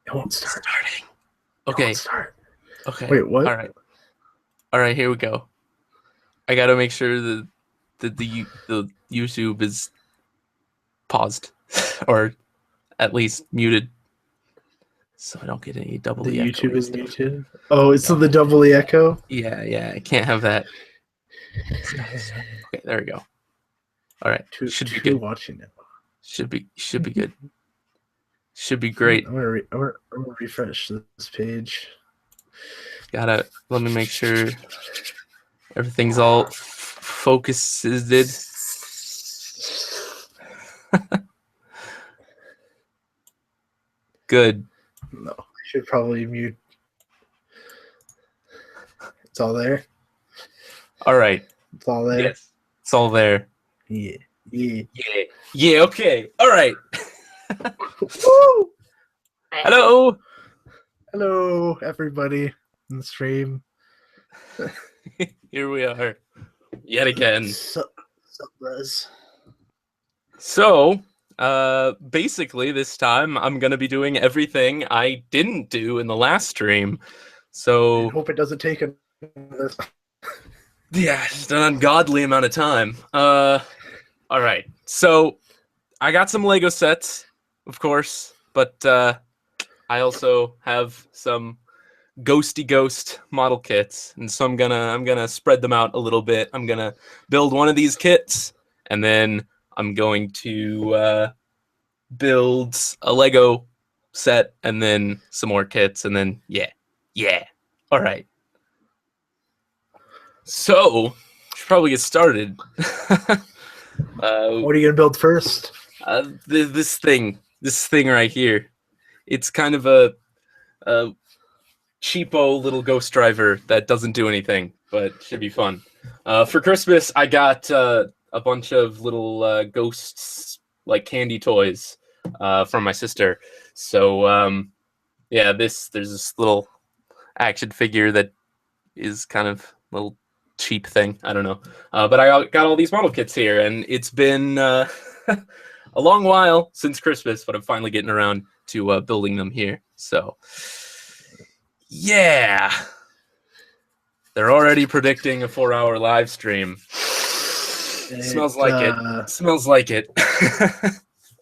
It won't start. Starting. It Okay. won't start. Okay. Wait, what? All right. Here we go. I gotta make sure that the YouTube is paused or at least muted, so I don't get any double The echo. YouTube is muted. Oh, it's the double echo. Yeah. I can't have that. Okay, there we go. All right. Should be good. Watching it. Should be good. Should be great. I'm gonna refresh this page. Let me make sure everything's all focused. Good. No, I should probably mute. It's all there. All right. It's all there. Yes. It's all there. Yeah. Okay. All right. Woo! Hello, everybody in the stream. Here we are, yet again. Sup, Buzz? So, basically, this time I'm gonna be doing everything I didn't do in the last stream. So, I hope it doesn't take a. Yeah, just an ungodly amount of time. All right. So, I got some Lego sets, of course, but I also have some Ghosty Ghost model kits, and so I'm gonna spread them out a little bit. I'm gonna build one of these kits, and then I'm going to build a Lego set, and then some more kits, and then yeah. All right. So, should probably get started. What are you gonna build first? This thing right here. It's kind of a cheapo little ghost driver that doesn't do anything, but should be fun. For Christmas, I got a bunch of little ghosts, like candy toys, from my sister. So, yeah, there's this little action figure that is kind of a little cheap thing. I don't know. But I got all these model kits here, and it's been a long while since Christmas, but I'm finally getting around to building them here. So, yeah. They're already predicting a 4-hour live stream. Smells like it. Smells like it.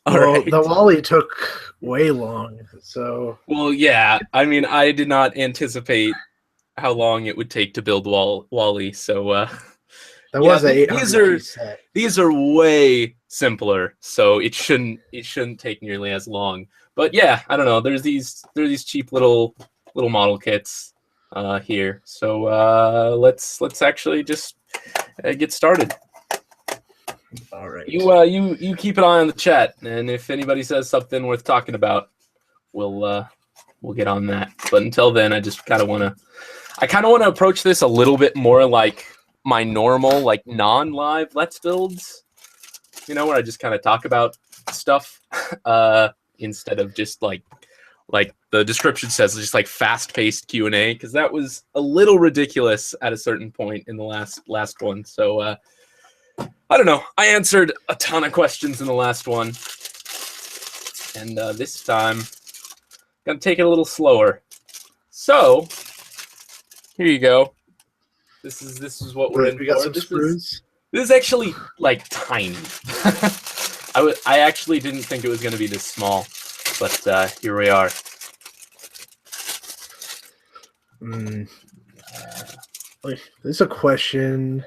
Right. The Wally took way long, so... Well, yeah. I mean, I did not anticipate how long it would take to build Wally, so... That was an 800 set. These are way simpler, so it shouldn't take nearly as long. But yeah, I don't know. There's these cheap little model kits here. So let's actually just get started. All right. You keep an eye on the chat, and if anybody says something worth talking about, we'll get on that. But until then, I kind of want to approach this a little bit more like my normal, like non-live Let's Builds, where I just kind of talk about stuff instead of just like the description says, just like fast-paced Q&A, because that was a little ridiculous at a certain point in the last one. So I don't know. I answered a ton of questions in the last one, and this time gonna take it a little slower. So here you go. This is what we're in. We got some sprues. This is actually like tiny. I actually didn't think it was going to be this small, but here we are. There's a question.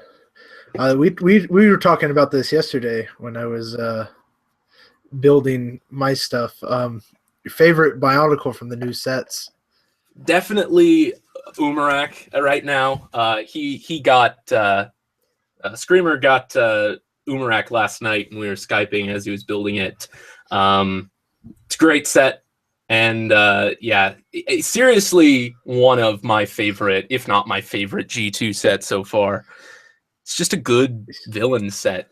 We were talking about this yesterday when I was building my stuff. Your favorite Bionicle from the new sets? Definitely Umarak right now. He got Screamer got Umarak last night, and we were Skyping as he was building it. It's a great set, and yeah, seriously one of my favorite, if not my favorite, G2 set so far. It's just a good villain set.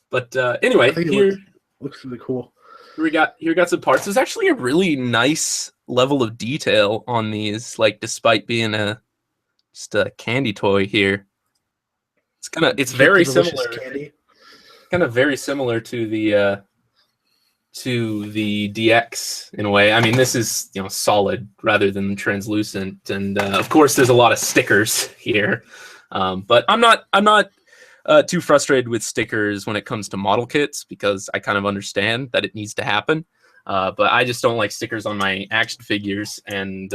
But anyway, here looks really cool. Here we got some parts. There's actually a really nice level of detail on these, like despite being just a candy toy here. It's very similar. Candy. Kind of very similar to the to the DX in a way. I mean, this is, you know, solid rather than translucent, and of course, there's a lot of stickers here. But I'm not too frustrated with stickers when it comes to model kits because I kind of understand that it needs to happen. But I just don't like stickers on my action figures and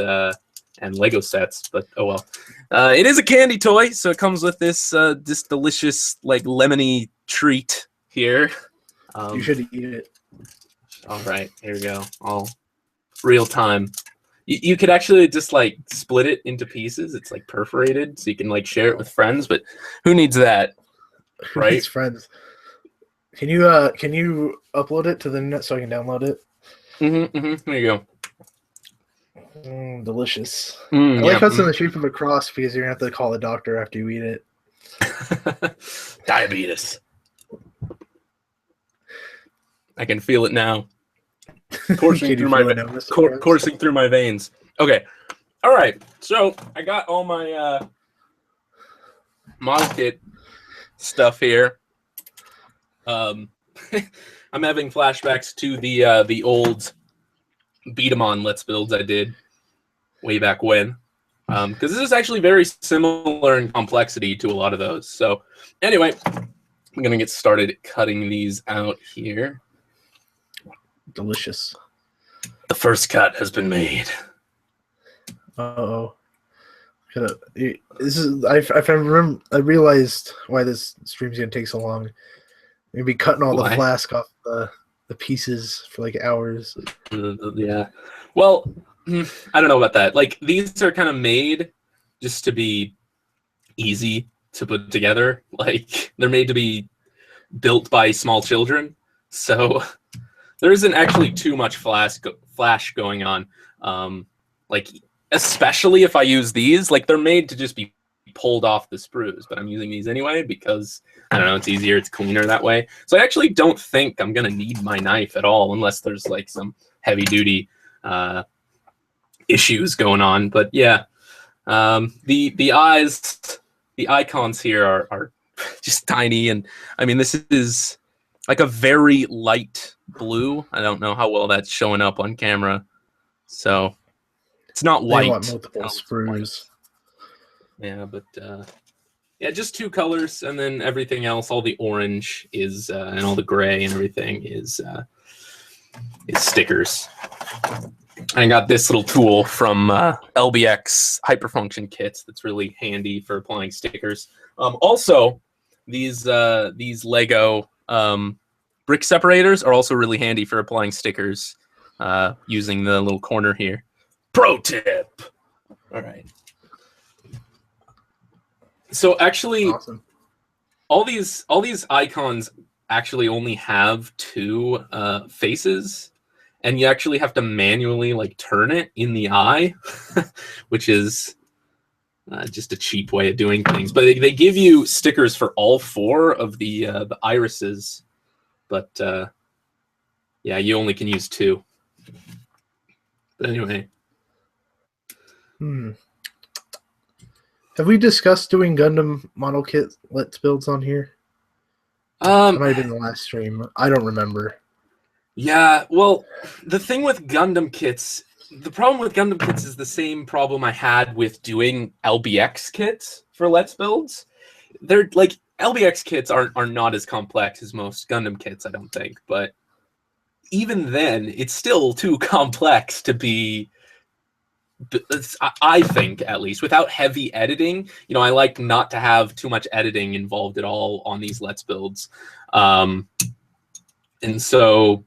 Lego sets. But oh well. It is a candy toy, so it comes with this this delicious like lemony treat here. You should eat it. All right, here we go. All real time. You could actually just like split it into pieces. It's like perforated, so you can like share it with friends. But who needs that, right? It's friends. Can you upload it to the internet so I can download it? There you go. Delicious. I yeah. like how it's in the shape of a cross because you're gonna have to call a doctor after you eat it. Diabetes. I can feel it now. Coursing through my veins. Okay. All right. So I got all my model kit stuff here. I'm having flashbacks to the old B-Daman Let's Builds I did way back when. Because this is actually very similar in complexity to a lot of those. So anyway, I'm gonna get started cutting these out here. Delicious. The first cut has been made. Uh-oh. This is I realized why this stream's gonna take so long. Maybe cutting all the flask off the pieces for like hours. Yeah. Well, I don't know about that. Like these are kind of made just to be easy to put together. Like they're made to be built by small children. So there isn't actually too much flash going on. Like, especially if I use these, like they're made to just be pulled off the sprues, but I'm using these anyway because, I don't know, it's easier, it's cleaner that way. So I actually don't think I'm going to need my knife at all unless there's like some heavy duty issues going on. But yeah, the eyes, the icons here are just tiny. And I mean, this is like a very light blue. I don't know how well that's showing up on camera. So it's not white. They want multiple sprues. Yeah, but yeah, just two colors, and then everything else, all the orange is and all the gray and everything is stickers. I got this little tool from LBX Hyperfunction Kits that's really handy for applying stickers. Also, these Lego brick separators are also really handy for applying stickers using the little corner here. Pro tip. All right. So actually, awesome. all these icons actually only have two faces, and you actually have to manually like turn it in the eye, which is just a cheap way of doing things. But they give you stickers for all four of the irises, but yeah, you only can use two. But anyway. Have we discussed doing Gundam model kit Let's Builds on here? It might have been the last stream. I don't remember. Yeah, well, the thing with Gundam kits, the problem with Gundam kits is the same problem I had with doing LBX kits for Let's Builds. They're like, LBX kits are not as complex as most Gundam kits, I don't think. But even then, it's still too complex to be, I think, at least, without heavy editing. You know, I like not to have too much editing involved at all on these Let's Builds. And so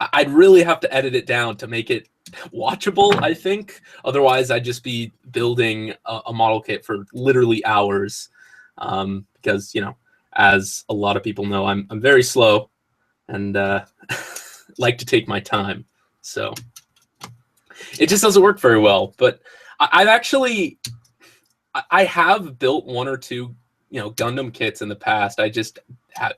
I'd really have to edit it down to make it watchable, I think. Otherwise, I'd just be building a model kit for literally hours. Because, you know, as a lot of people know, I'm very slow and like to take my time. So it just doesn't work very well. But I have built one or two, you know, Gundam kits in the past. I just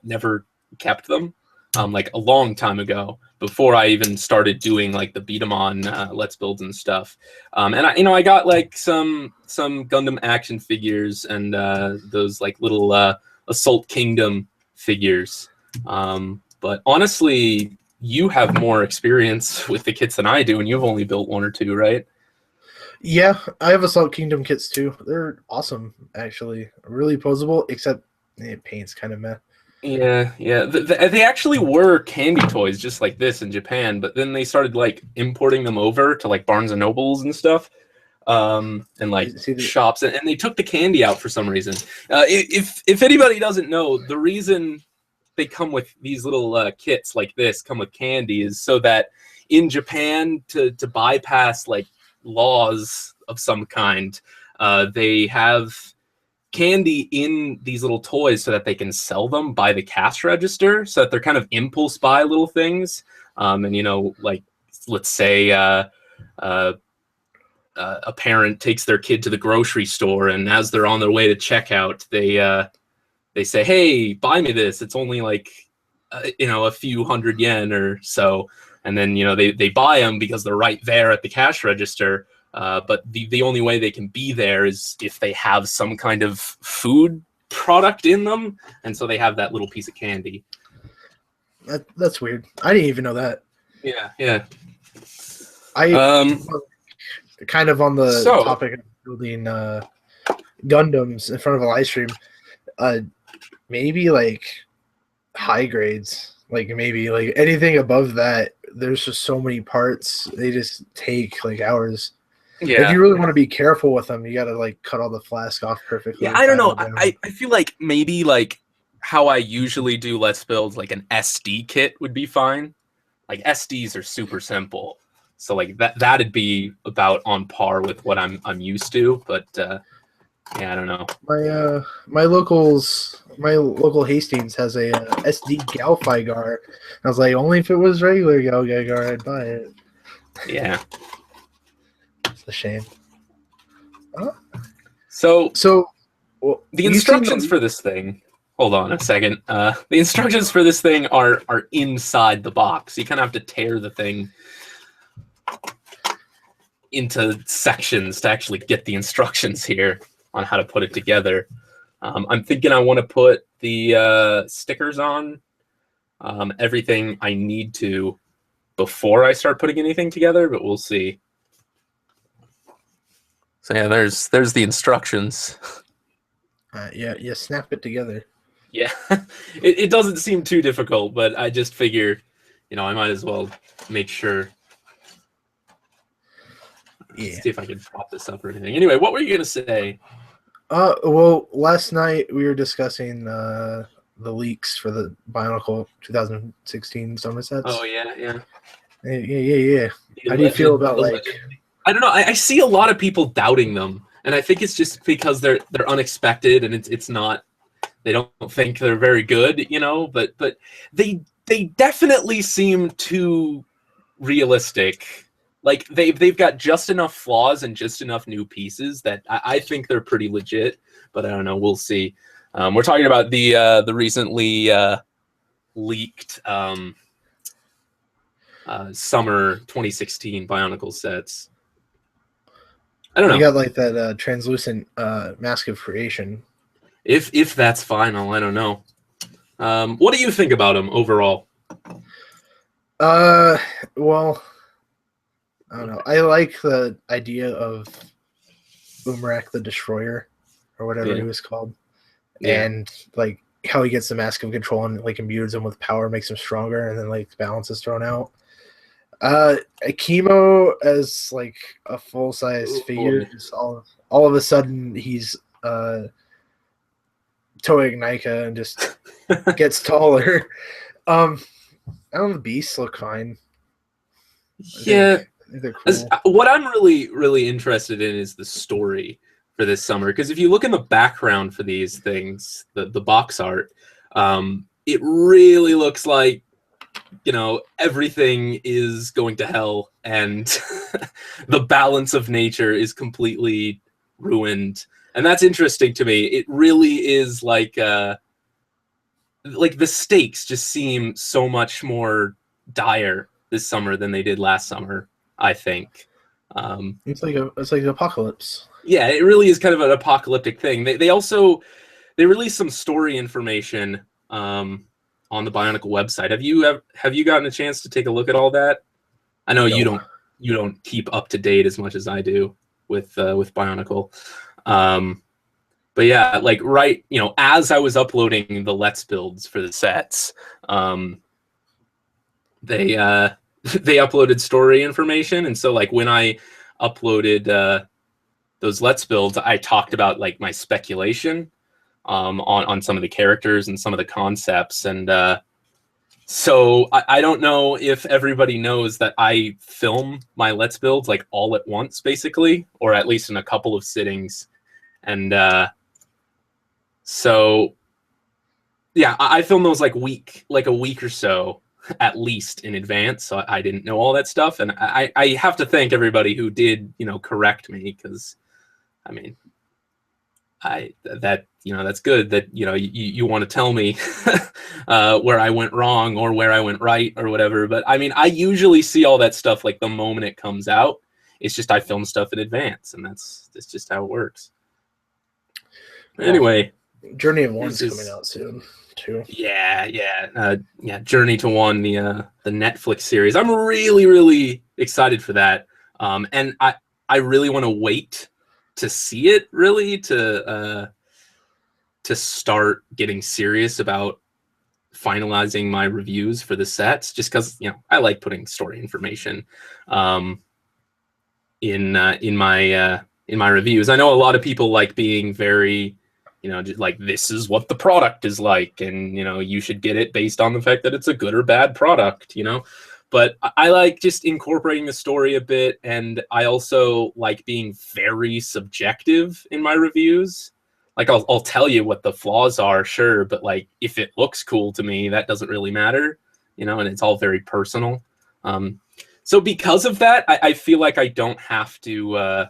never kept them, like a long time ago, before I even started doing like the B-Daman Let's Builds and stuff. And I got like some Gundam action figures and those like little Assault Kingdom figures. But honestly, you have more experience with the kits than I do, and you've only built one or two, right? Yeah, I have Assault Kingdom kits too. They're awesome, actually. Really posable, except paint's kind of meh. Yeah, yeah. They actually were candy toys just like this in Japan, but then they started like importing them over to like Barnes and Nobles and stuff, and like shops, and they took the candy out for some reason. If anybody doesn't know, the reason they come with these little kits like this, come with candy, is so that in Japan to bypass like laws of some kind, they have candy in these little toys so that they can sell them by the cash register, so that they're kind of impulse buy little things. And you know, like let's say a parent takes their kid to the grocery store, and as they're on their way to checkout, they say, "Hey, buy me this. It's only like a few hundred yen or so." And then they buy them because they're right there at the cash register. But the only way they can be there is if they have some kind of food product in them, and so they have that little piece of candy. That's weird. I didn't even know that. Yeah, yeah. I kind of on the topic of building Gundams in front of a live stream. Maybe like high grades, like maybe like anything above that. There's just so many parts; they just take like hours. Yeah. If you really want to be careful with them, you got to like cut all the flask off perfectly. Yeah, I don't know. I feel like maybe like how I usually do Let's Builds, like an SD kit would be fine. Like SDs are super simple, so like that'd be about on par with what I'm used to. But yeah, I don't know. My local Hastings has a SD Galfigar. I was like, only if it was regular Galfigar, I'd buy it. Yeah. It's a shame. So well, the instructions for this thing. Hold on a second. The instructions for this thing are inside the box. You kind of have to tear the thing into sections to actually get the instructions here on how to put it together. I'm thinking I want to put the stickers on everything I need to before I start putting anything together, but we'll see. So yeah, there's the instructions. Yeah, snap it together. Yeah, it doesn't seem too difficult, but I just figure, I might as well make sure. Yeah. Let's see if I can prop this up or anything. Anyway, what were you gonna say? Well, last night we were discussing the leaks for the Bionicle 2016 summer sets. Oh yeah. Yeah. How do you feel about like? I don't know. I see a lot of people doubting them, and I think it's just because they're unexpected, and it's not. They don't think they're very good, But they definitely seem too realistic. Like they've got just enough flaws and just enough new pieces that I think they're pretty legit. But I don't know. We'll see. We're talking about the recently leaked summer 2016 Bionicle sets. I don't know. You got like that translucent mask of creation. If that's final, I don't know. What do you think about him overall? Well, I don't know. I like the idea of Boomerang the Destroyer, or whatever he was called, and like how he gets the mask of control and like imbues him with power, makes him stronger, and then like balance is thrown out. Chemo as like a full size figure, just all of a sudden he's Toei Nika and just gets taller. I don't know, the beasts look fine. Yeah. They're cool. What I'm really interested in is the story for this summer, because if you look in the background for these things, the box art, it really looks like everything is going to hell and the balance of nature is completely ruined, and that's interesting to me. It really is like the stakes just seem so much more dire this summer than they did last summer, I think. It's like apocalypse. Yeah, it really is kind of an apocalyptic thing. They released some story information on the Bionicle website. Have you gotten a chance to take a look at all that? I know you don't keep up to date as much as I do with Bionicle. But yeah, like as I was uploading the Let's builds for the sets, they uploaded story information, and so like when I uploaded those Let's builds, I talked about like my speculation on some of the characters and some of the concepts, and so I don't know if everybody knows that I film my Let's builds like all at once, basically, or at least in a couple of sittings, and so yeah, I film those like a week or so at least in advance, so I didn't know all that stuff, and I have to thank everybody who did correct me, because I mean that's good that you want to tell me where I went wrong or where I went right or whatever. But I mean, I usually see all that stuff like the moment it comes out. It's just I film stuff in advance, and that's just how it works. Anyway, Journey of One's coming out soon too. Yeah. Journey to One, the Netflix series. I'm really excited for that. And I really want to wait to see it, really, to start getting serious about finalizing my reviews for the sets, just because I like putting story information in my reviews. I know a lot of people like being very just like, this is what the product is like, and you should get it based on the fact that it's a good or bad product, but I like just incorporating the story a bit, and I also like being very subjective in my reviews. Like I'll tell you what the flaws are, sure, but like if it looks cool to me, that doesn't really matter, and it's all very personal. So because of that, I feel like I don't have to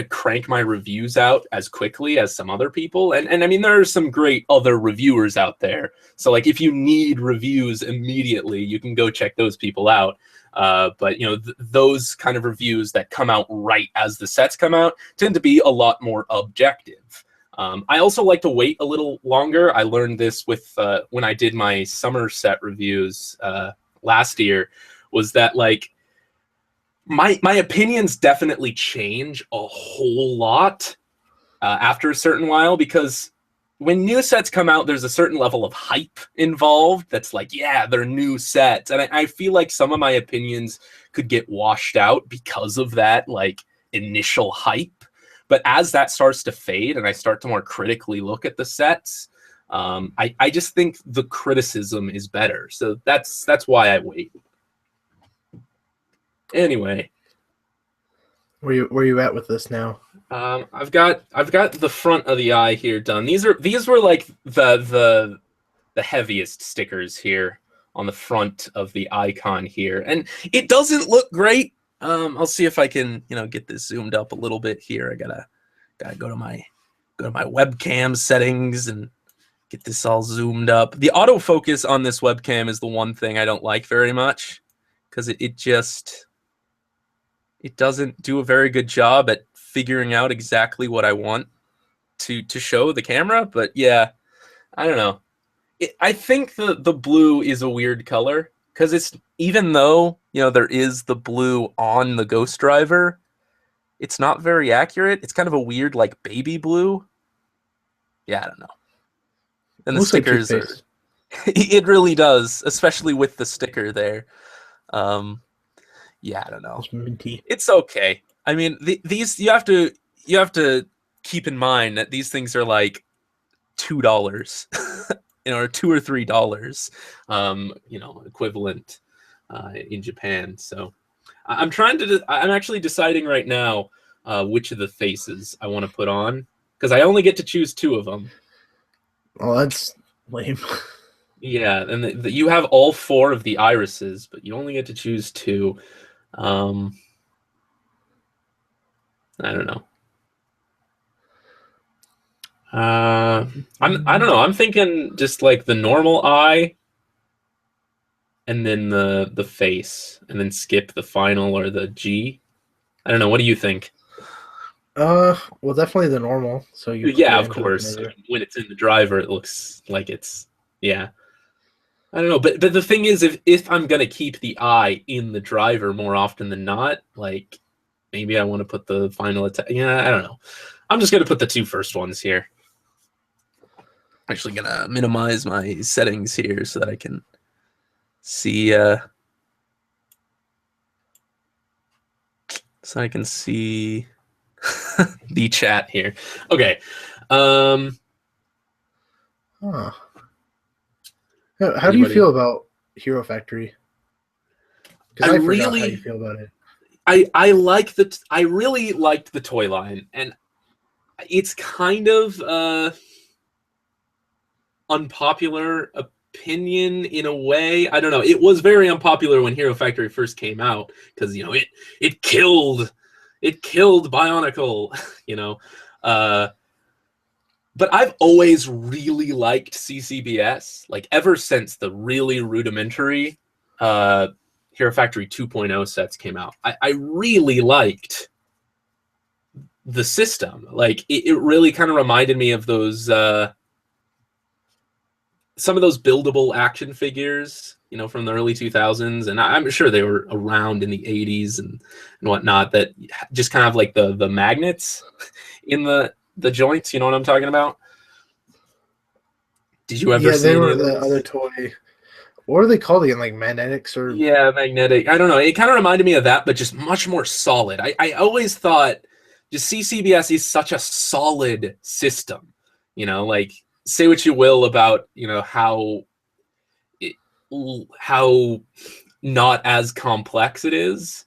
crank my reviews out as quickly as some other people. And I mean, there are some great other reviewers out there. So like if you need reviews immediately, you can go check those people out. But those kind of reviews that come out right as the sets come out tend to be a lot more objective. I also like to wait a little longer. I learned this with when I did my summer set reviews last year, was that like, my opinions definitely change a whole lot after a certain while, because when new sets come out, there's a certain level of hype involved that's like, yeah, they're new sets. And I feel like some of my opinions could get washed out because of that like initial hype. But as that starts to fade and I start to more critically look at the sets, I just think the criticism is better. So that's why I wait. Anyway, where you at with this now? I've got the front of the eye here done. These were like the heaviest stickers here on the front of the icon here, and it doesn't look great. I'll see if I can get this zoomed up a little bit here. I gotta go to my webcam settings and get this all zoomed up. The autofocus on this webcam is the one thing I don't like very much, because it doesn't do a very good job at figuring out exactly what I want to show the camera. But yeah, I don't know. I think the blue is a weird color, because it's, even though there is the blue on the Ghost Driver, it's not very accurate. It's kind of a weird like baby blue. Yeah, I don't know. And the stickers are, it really does, especially with the sticker there. Yeah, I don't know. It's okay. I mean, these you have to keep in mind that these things are like $2, or $2 or $3, equivalent in Japan. So I'm actually deciding right now which of the faces I want to put on, because I only get to choose 2 of them. Oh, that's lame. Yeah, and you have all 4 of the irises, but you only get to choose 2. I don't know. I don't know. I'm thinking just like the normal eye, and then the face, and then skip the final or the G. I don't know. What do you think? Well, definitely the normal. So yeah, of course. When it's in the driver, it looks like it's, yeah. I don't know, but the thing is, if I'm gonna keep the eye in the driver more often than not, like maybe I want to put the final attack. Yeah, I don't know. I'm just gonna put the two first ones here. Actually gonna minimize my settings here so that I can see the chat here. Okay. Huh. How do you feel about Hero Factory? Because I forgot how you feel about it. I really liked the toy line, and it's kind of unpopular opinion in a way. I don't know. It was very unpopular when Hero Factory first came out because it killed Bionicle, but I've always really liked CCBS, like ever since the really rudimentary Hero Factory 2.0 sets came out. I really liked the system. Like it really kind of reminded me of those some of those buildable action figures, from the early 2000s, and I'm sure they were around in the 80s and whatnot, that just kind of like the magnets in the joints. You know what I'm talking about? Did you ever see they any were of the those? other toy. What are they called again? Like magnetics or? Yeah, magnetic. I don't know. It kind of reminded me of that, but just much more solid. I always thought just CCBS is such a solid system. Like say what you will about how not as complex it is,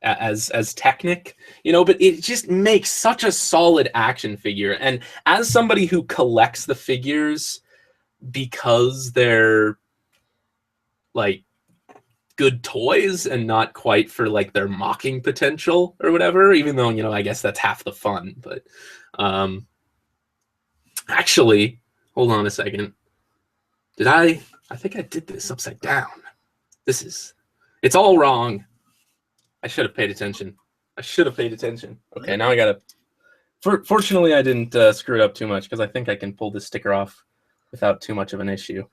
as Technic, but it just makes such a solid action figure. And as somebody who collects the figures because they're like good toys and not quite for like their mocking potential or whatever, even though I guess that's half the fun. But actually, hold on a second. I think I did this upside down. It's all wrong. I should have paid attention. Okay, now I gotta. Fortunately, I didn't screw it up too much because I think I can pull this sticker off without too much of an issue.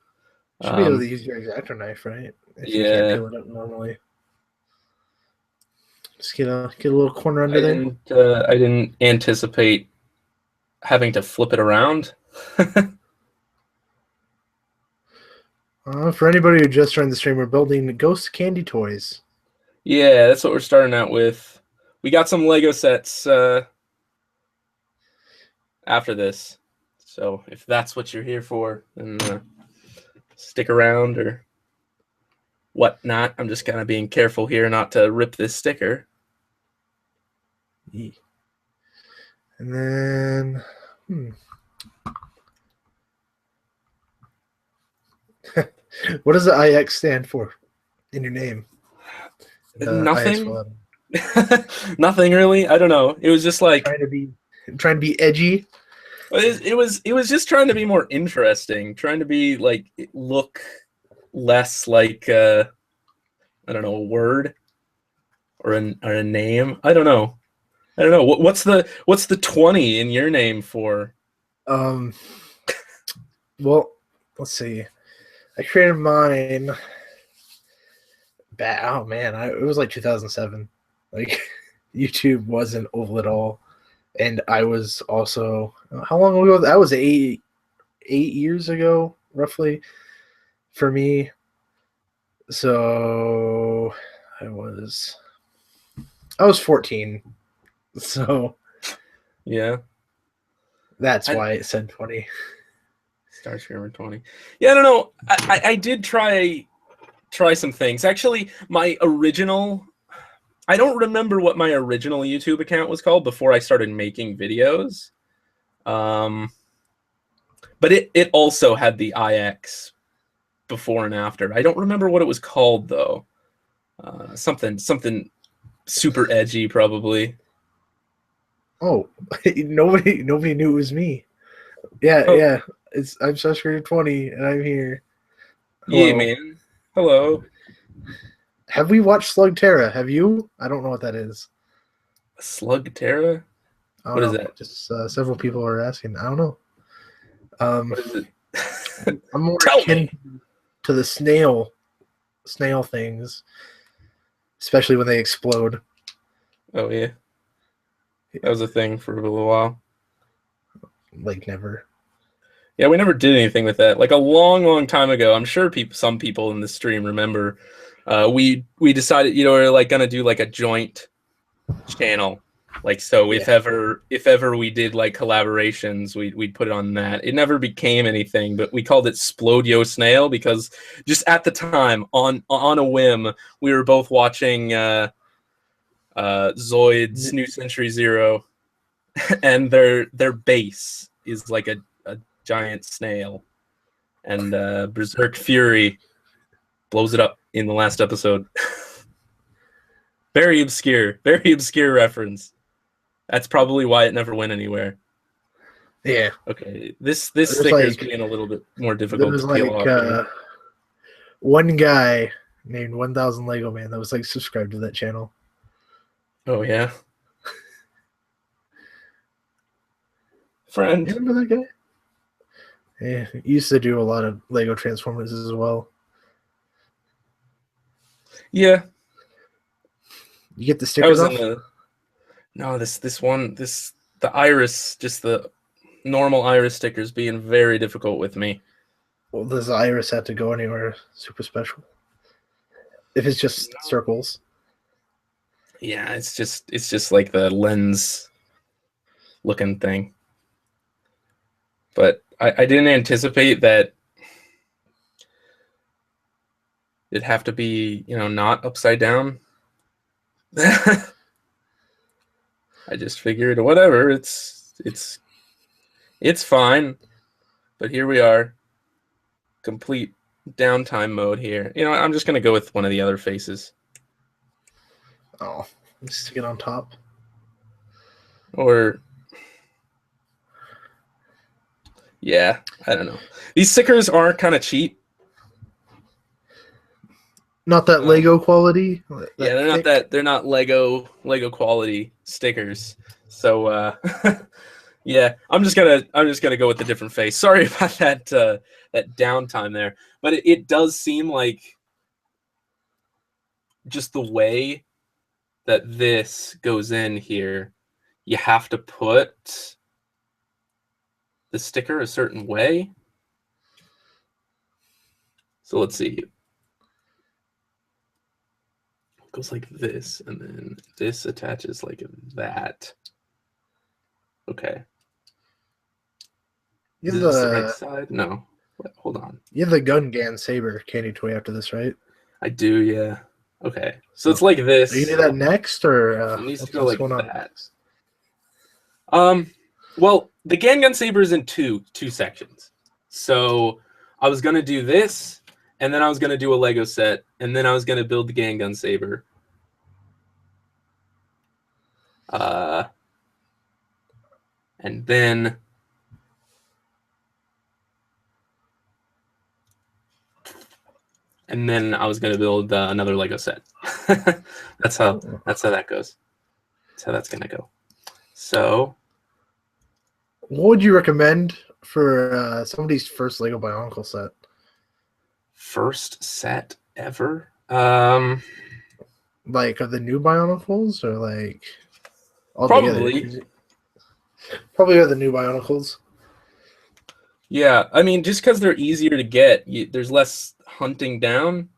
Should be able to use your X-Acto knife, right? If you can't peel it up normally. Just get a little corner under there. I didn't anticipate having to flip it around. For anybody who just joined the stream, we're building Ghost candy toys. Yeah, that's what we're starting out with. We got some Lego sets after this. So if that's what you're here for, then stick around or whatnot. I'm just kind of being careful here not to rip this sticker. And then, what does the IX stand for in your name? Nothing. Nothing really. I don't know. It was just like trying to be edgy. It was just trying to be more interesting, trying to be like look less like I don't know, a word or a name. I don't know. What's the 20 in your name for? Well, let's see. I created mine. Oh man, it was like 2007. Like YouTube wasn't old at all, and I was also how long ago? That was 8 years ago, roughly, for me. So I was 14. So yeah, that's why it said 20. Starts here with 20. Yeah, I don't know. I did try some things. Actually, my original, I don't remember what my original YouTube account was called before I started making videos. But it also had the IX before and after. I don't remember what it was called though. Something super edgy probably. Oh, nobody knew it was me. Yeah, yeah. I'm Sushgrader 20 and I'm here. Hello. Yeah, man. Hello. Have we watched Slug Terra? Have you? I don't know what that is. Slug Terra? What is that? Just several people are asking. I don't know. What is it? I'm more Tell akin me. to the snail things, especially when they explode. Oh yeah, that was a thing for a little while. Like never. Yeah, we never did anything with that. Like a long, long time ago. I'm sure some people in the stream remember. We decided, we're like gonna do like a joint channel. Like so, Yeah. if ever we did like collaborations, we'd put it on that. It never became anything, but we called it Splode Yo Snail because just at the time, on a whim, we were both watching Zoid's New Century Zero, and their base is like a giant snail, and Berserk Fury blows it up in the last episode. Very obscure reference. That's probably why it never went anywhere. Yeah. Okay, this sticker is being a little bit more difficult to peel off. One guy named 1000 Lego Man that was like subscribed to that channel. Oh yeah, friend. You remember that guy? Yeah, he used to do a lot of Lego Transformers as well. Yeah. You get the stickers off? No, the iris, just the normal iris stickers being very difficult with me. Well, does the iris have to go anywhere super special? If it's just circles. Yeah, it's just like the lens looking thing. But I didn't anticipate that it'd have to be, not upside down. I just figured whatever, it's fine. But here we are. Complete downtime mode here. I'm just gonna go with one of the other faces. Oh, stick it on top. Or yeah, I don't know. These stickers are kind of cheap. Not that Lego quality. Yeah, they're not Lego quality stickers. So yeah, I'm just gonna go with a different face. Sorry about that downtime there, but it does seem like just the way that this goes in here, you have to put the sticker a certain way. So let's see. It goes like this, and then this attaches like that. Okay. Is this the right side? No. Wait, hold on. You have the Gun Saber candy toy after this, right? I do, yeah. Okay. So it's like this. Are you gonna do that next, or it needs to go like that. Well, the Gun Saber is in two sections. So I was gonna do this, and then I was gonna do a Lego set, and then I was gonna build the Gun Saber. And then I was gonna build another Lego set. That's how that goes. That's how that's gonna go. So, what would you recommend for somebody's first Lego Bionicle set? First set ever? Like of the new Bionicles, or like probably are the new Bionicles. Yeah, I mean, just because they're easier to get, there's less hunting down.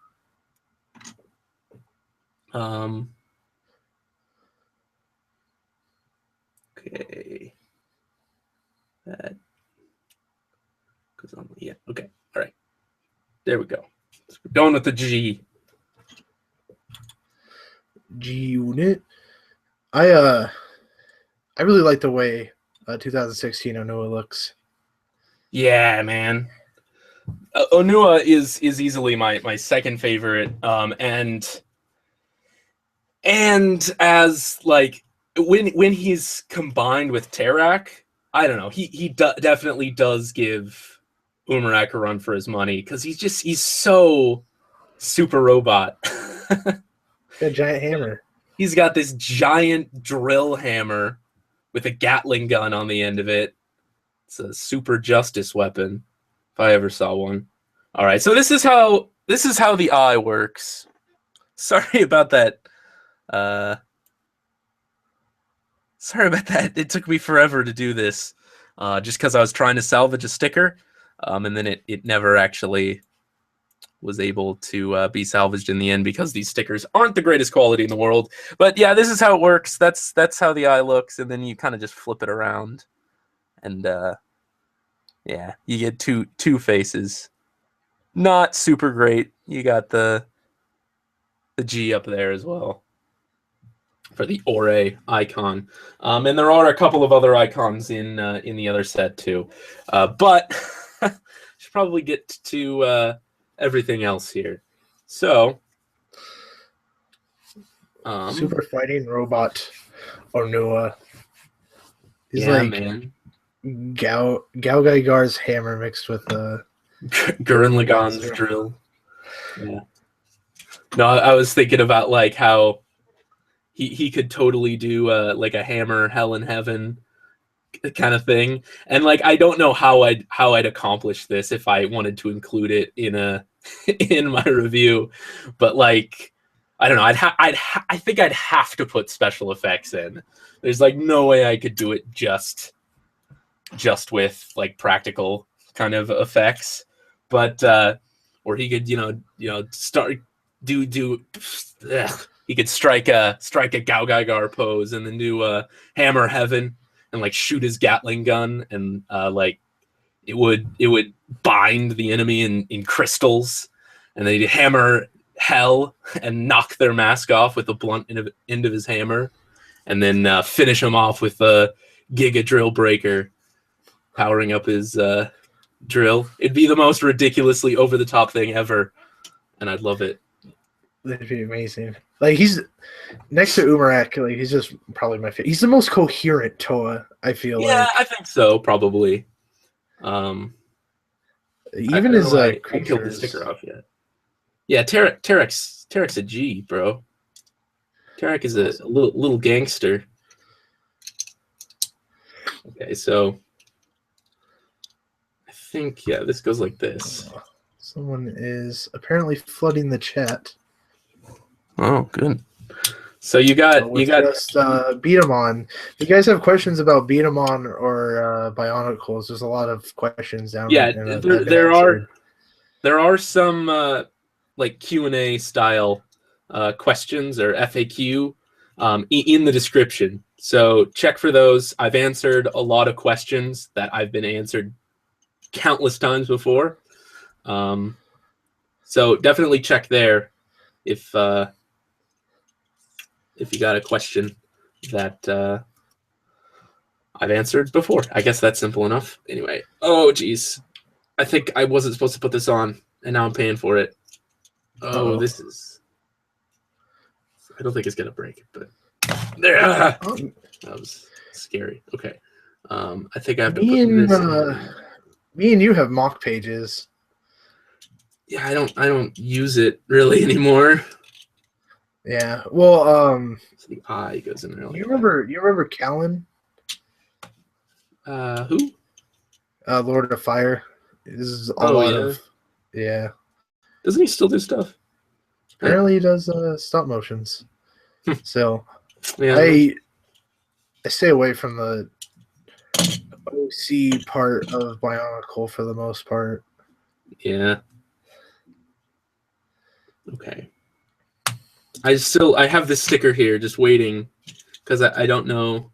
Okay. That goes on. Yeah. Okay. All right. There we go. So we're going with the G. G unit. I really like the way 2016 Onua looks. Yeah, man. Onua is easily my second favorite, and as like when he's combined with Terak, I don't know, he definitely does give Umarak a run for his money because he's so super robot. A giant hammer. He's got this giant drill hammer with a Gatling gun on the end of it. It's a super justice weapon. if I ever saw one. All right, so this is how the eye works. Sorry about that. Sorry about that. It took me forever to do this, just because I was trying to salvage a sticker, and then it never actually was able to be salvaged in the end because these stickers aren't the greatest quality in the world. But yeah, this is how it works. That's how the eye looks, and then you kind of just flip it around, and yeah, you get two faces. Not super great. You got the G up there as well for the Ore icon, and there are a couple of other icons in the other set too, but should probably get to everything else here. So, Super fighting robot Onua. He's yeah, like man. Gao Gaigar's hammer mixed with Gurren Lagann's drill. Yeah. No, I was thinking about like how he could totally do like a hammer Hell in Heaven kind of thing, and like I don't know how I'd accomplish this if I wanted to include it in my review, but like I don't know, I think I'd have to put special effects in. There's like no way I could do it just with like practical kind of effects, but or he could start he could strike a Gao Gaigar pose and then do a hammer heaven and like shoot his Gatling gun, and like it would bind the enemy in crystals, and then he'd hammer hell and knock their mask off with the blunt end of his hammer, and then finish him off with a Giga Drill Breaker powering up his drill. It'd be the most ridiculously over the top thing ever, and I'd love it. That'd be amazing. Like he's next to Umarak, like he's just probably my favorite. He's the most coherent Toa, I feel like. Yeah, I think so, probably. Even his I killed the sticker off yet. Yeah, Tarek's a G, bro. Tarek is a little gangster. Okay, so I think this goes like this. Someone is apparently flooding the chat. Oh, good. So you got just B-Daman. If you guys have questions about B-Daman or Bionicles, there's a lot of questions down. Yeah, there are some like Q&A style questions or FAQ in the description. So check for those. I've answered a lot of questions that I've been answered countless times before. So definitely check there if you got a question that I've answered before. I guess that's simple enough. Anyway, oh geez, I think I wasn't supposed to put this on, and now I'm paying for it. Oh, this is. I don't think it's gonna break, but there. That was scary. Okay, I think I have to put this. Me and you have mock pages. Yeah, I don't use it really anymore. Yeah, well, so the eye goes in there. Like you remember Callan? Who? Lord of Fire. This is a lot of. Yeah. Doesn't he still do stuff? Apparently, he does stop motions. So, yeah. I stay away from the OC part of Bionicle for the most part. Yeah. Okay. I have this sticker here just waiting because I don't know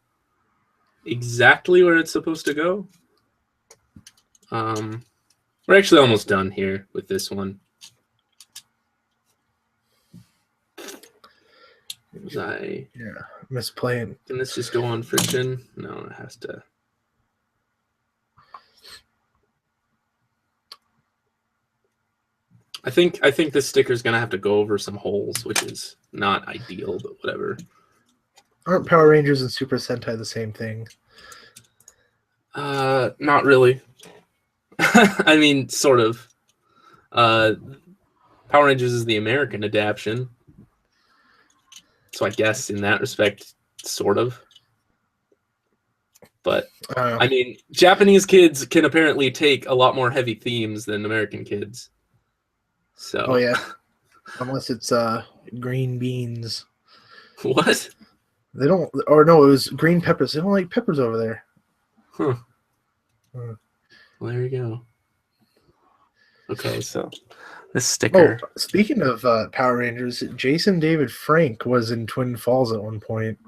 exactly where it's supposed to go. We're actually almost done here with this one. Misplaying. Can this just go on friction? No, it has to. I think this sticker is gonna have to go over some holes, which is not ideal, but whatever. Aren't Power Rangers and Super Sentai the same thing? Not really. I mean, sort of. Power Rangers is the American adaptation, so I guess in that respect, sort of. But I mean, Japanese kids can apparently take a lot more heavy themes than American kids. So. Oh yeah, unless it's green beans. What? They don't, or no, it was green peppers. They don't like peppers over there. Huh. Well, there you go. Okay, so this sticker. Oh, speaking of Power Rangers, Jason David Frank was in Twin Falls at one point,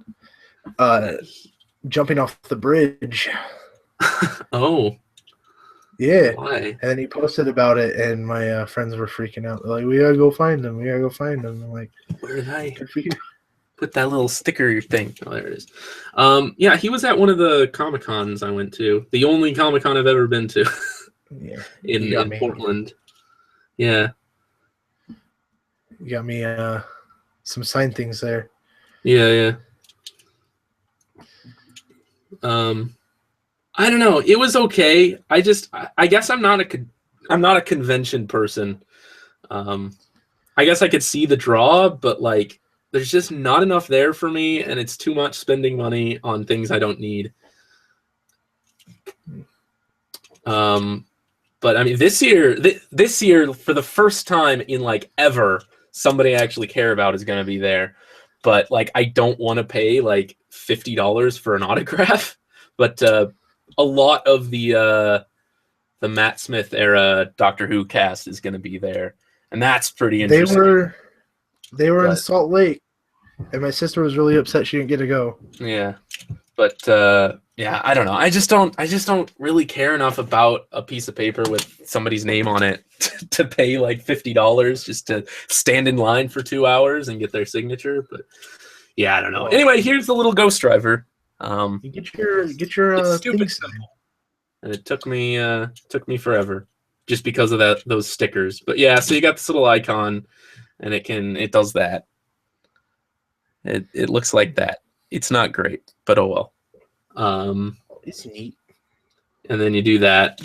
jumping off the bridge. Oh. Yeah. Why? And then he posted about it, and my friends were freaking out. They're like, we gotta go find him. We gotta go find him. I'm like, where did I put that little sticker thing? Oh, there it is. Yeah, he was at one of the Comic-Cons I went to. The only Comic-Con I've ever been to. Yeah. in Portland. Yeah. You got me some signed things there. Yeah. I don't know. It was okay. I guess I'm not a convention person. I guess I could see the draw, but like there's just not enough there for me, and it's too much spending money on things I don't need. But I mean, this year, for the first time in like ever, somebody I actually care about is going to be there. But like, I don't want to pay like $50 for an autograph. But a lot of the Matt Smith era Doctor Who cast is going to be there, and that's pretty interesting. They were in Salt Lake, and my sister was really upset she didn't get to go. Yeah, but yeah, I don't know. I just don't really care enough about a piece of paper with somebody's name on it to pay like $50 just to stand in line for 2 hours and get their signature. But yeah, I don't know. Anyway, here's the little Ghost Driver. You get your it's stupid simple, and it took me forever just because of those stickers. But yeah, so you got this little icon, and it does that. It looks like that. It's not great, but oh well. It's neat. And then you do that,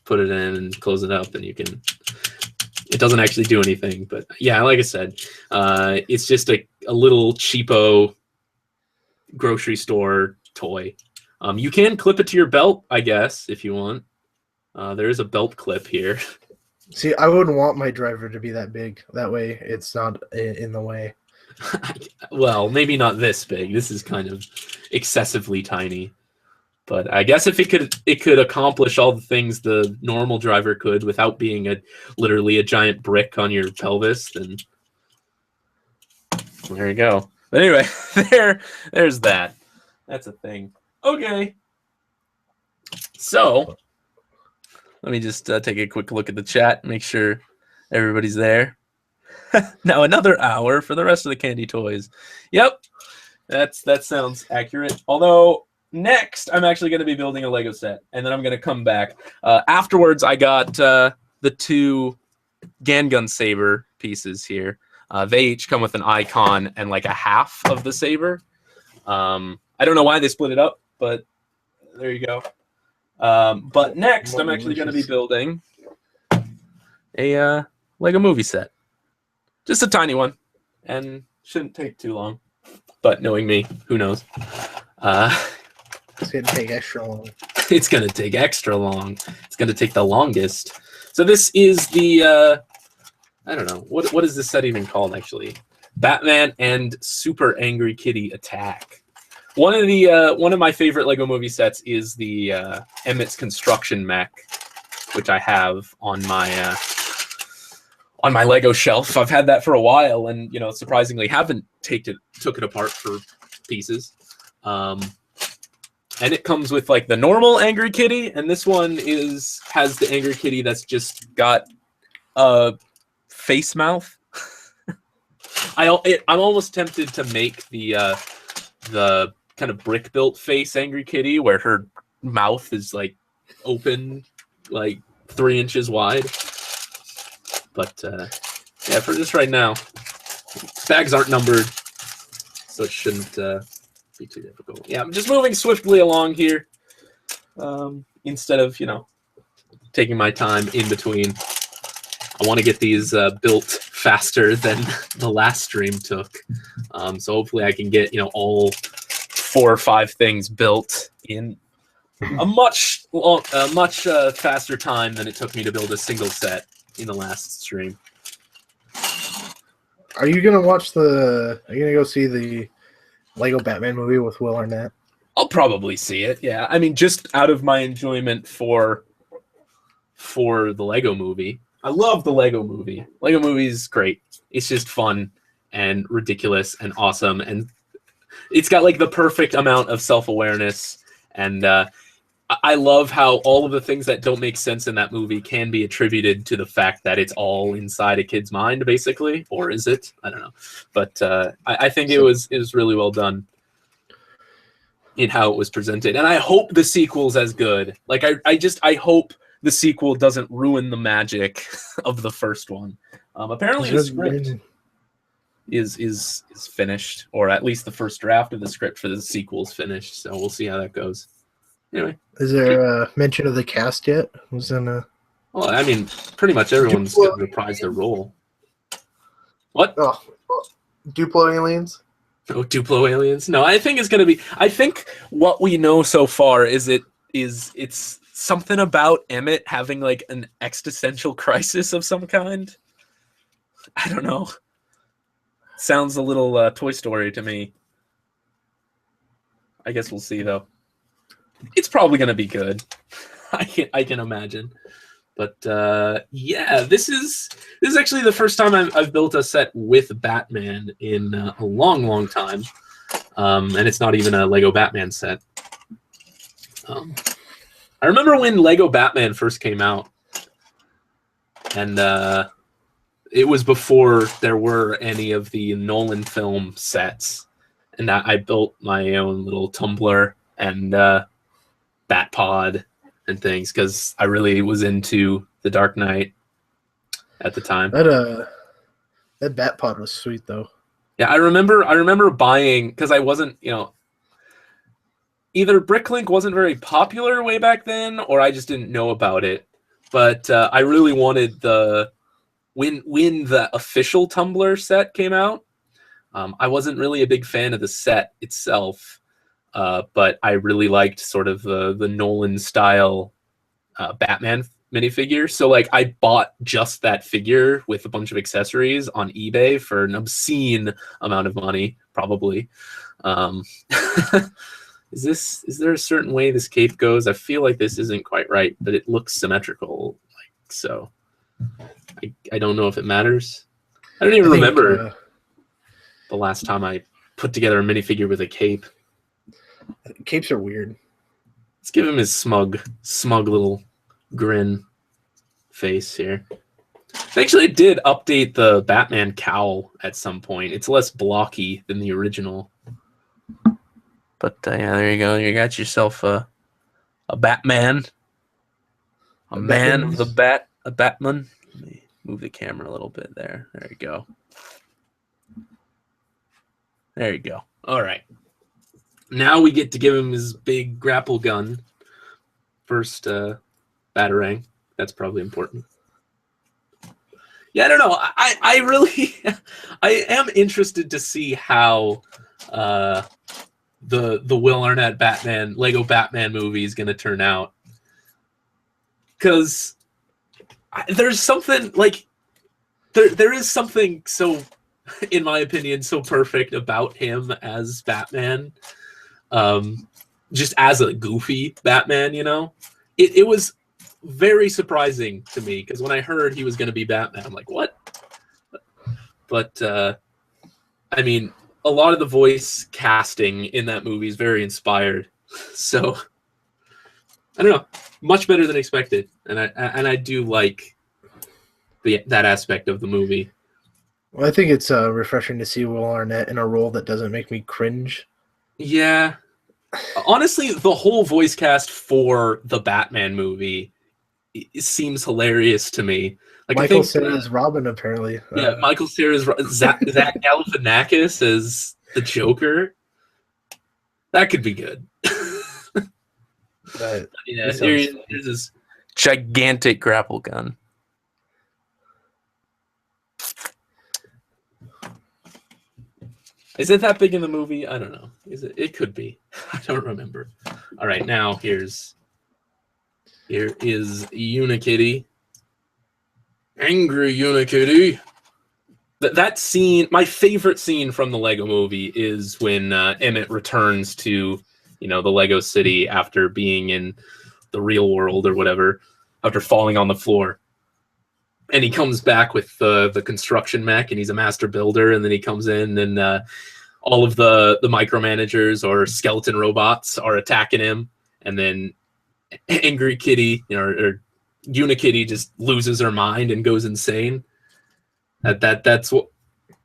put it in and close it up, and you can. It doesn't actually do anything, but yeah, like I said, it's just a little cheapo grocery store toy. You can clip it to your belt, I guess, if you want. There is a belt clip here. See, I wouldn't want my driver to be that big. That way, it's not in the way. Well, maybe not this big. This is kind of excessively tiny. But I guess if it could accomplish all the things the normal driver could without being literally a giant brick on your pelvis, then there you go. But anyway, there's that. That's a thing. Okay. So let me just take a quick look at the chat, make sure everybody's there. Now another hour for the rest of the candy toys. Yep, that sounds accurate. Although next I'm actually going to be building a Lego set, and then I'm going to come back. Afterwards, I got the two Gun saber pieces here. They each come with an icon and like a half of the saber. I don't know why they split it up, but there you go. But next, I'm actually going to be building a Lego movie set. Just a tiny one, and shouldn't take too long. But knowing me, who knows? It's going to take extra long. It's going to take extra long. It's going to take the longest. So this is the, I don't know, what is this set even called, actually? Batman and Super Angry Kitty Attack. One of my favorite Lego movie sets is the Emmett's Construction Mech, which I have on my Lego shelf. I've had that for a while, and surprisingly haven't took it apart for pieces. And it comes with like the normal Angry Kitty, and this one has the Angry Kitty that's just got a face mouth. I'm almost tempted to make the kind of brick built face Angry Kitty where her mouth is like open, like 3 inches wide. But yeah, for just right now, bags aren't numbered, so it shouldn't be too difficult. Yeah, I'm just moving swiftly along here instead of taking my time in between. I want to get these built faster than the last stream took, so hopefully I can get all 4 or 5 things built in a much faster time than it took me to build a single set in the last stream. Are you gonna go see the Lego Batman movie with Will Arnett? I'll probably see it. Yeah, I mean, just out of my enjoyment for the Lego movie. I love the Lego movie. Lego movie is great. It's just fun and ridiculous and awesome, and it's got like the perfect amount of self-awareness. And I love how all of the things that don't make sense in that movie can be attributed to the fact that it's all inside a kid's mind, basically. Or is it? I don't know. But I think it was really well done in how it was presented. And I hope the sequel's as good. Like, I hope the sequel doesn't ruin the magic of the first one. Apparently the script is finished, or at least the first draft of the script for the sequel is finished. So we'll see how that goes. Anyway, is there a mention of the cast yet? Well, I mean, pretty much everyone's going to reprise their role. What? Oh, Duplo aliens? No Duplo aliens? No, I think it's going to be. I think what we know so far is it's something about Emmett having like an existential crisis of some kind. I don't know. Sounds a little Toy Story to me. I guess we'll see though. It's probably going to be good. I can imagine. But yeah, this is actually the first time I've built a set with Batman in a long time, and it's not even a Lego Batman set. I remember when Lego Batman first came out, and it was before there were any of the Nolan film sets, and I built my own little tumbler and Batpod and things because I really was into The Dark Knight at the time. That Batpod was sweet though. Yeah, I remember buying, because I wasn't, either Bricklink wasn't very popular way back then, or I just didn't know about it. But I really wanted when the official Tumblr set came out. I wasn't really a big fan of the set itself. But I really liked sort of the Nolan style Batman minifigure. So like I bought just that figure with a bunch of accessories on eBay for an obscene amount of money, probably. Is there a certain way this cape goes? I feel like this isn't quite right, but it looks symmetrical. Like so. I don't know if it matters. I don't even remember the last time I put together a minifigure with a cape. Capes are weird. Let's give him his smug little grin face here. They actually did update the Batman cowl at some point. It's less blocky than the original. But yeah, there you go. You got yourself a Batman. A man of the bat. A Batman. Let me move the camera a little bit there. There you go. There you go. All right. Now we get to give him his big grapple gun. First Batarang. That's probably important. Yeah, I don't know. I really I am interested to see how the Will Arnett Batman Lego Batman movie is going to turn out. Because there's something like there is something so, in my opinion, so perfect about him as Batman. Just as a goofy Batman, it was very surprising to me because when I heard he was going to be Batman, I'm like, what? But I mean, a lot of the voice casting in that movie is very inspired. So I don't know, much better than expected, and I do like that aspect of the movie. Well, I think it's refreshing to see Will Arnett in a role that doesn't make me cringe. Yeah. Honestly, the whole voice cast for the Batman movie seems hilarious to me. Like Michael Cera's Robin, apparently. Yeah, Michael Cera's Zach Galifianakis as the Joker. That could be good. But yeah, here's this gigantic grapple gun. Is it that big in the movie? I don't know. Is it? It could be. I don't remember. All right, now here is Unikitty. Angry Unikitty. That scene, my favorite scene from the Lego movie is when Emmett returns to, the Lego city after being in the real world or whatever, after falling on the floor. And he comes back with the construction mech, and he's a master builder, and then he comes in, and all of the micromanagers or skeleton robots are attacking him, and then Angry Kitty, or Unikitty just loses her mind and goes insane. That's what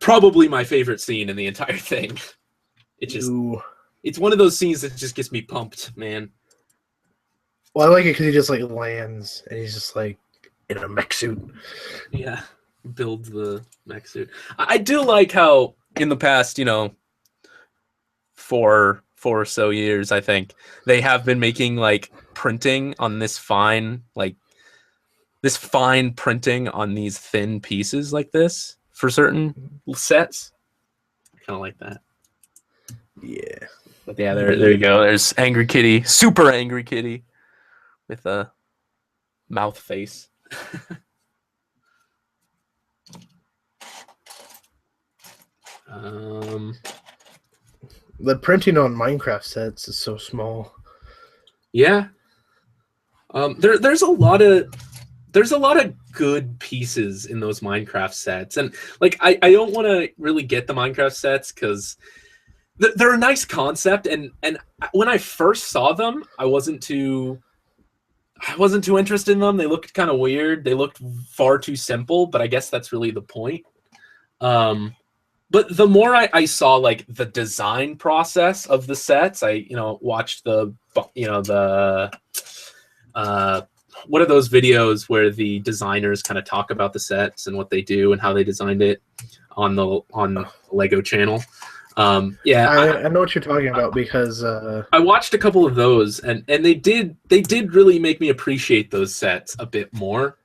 probably my favorite scene in the entire thing. It's one of those scenes that just gets me pumped, man. Well, I like it because he just like lands and he's just like in a mech suit. Yeah, builds the mech suit. I do like how in the past, 4 or so years, I think they have been making like printing on this fine printing on these thin pieces like this for certain sets. I kind of like that. Yeah. But yeah, there you go. There's Angry Kitty, Super Angry Kitty with a mouth face. The printing on Minecraft sets is so small. Yeah. There's a lot of good pieces in those Minecraft sets, and like I don't want to really get the Minecraft sets because they're a nice concept, and when I first saw them, I wasn't too interested in them. They looked kind of weird. They looked far too simple, but I guess that's really the point. But the more I saw like the design process of the sets, I watched what are those videos where the designers kind of talk about the sets and what they do and how they designed it on the Lego channel. I know what you're talking about because I watched a couple of those, and they did really make me appreciate those sets a bit more.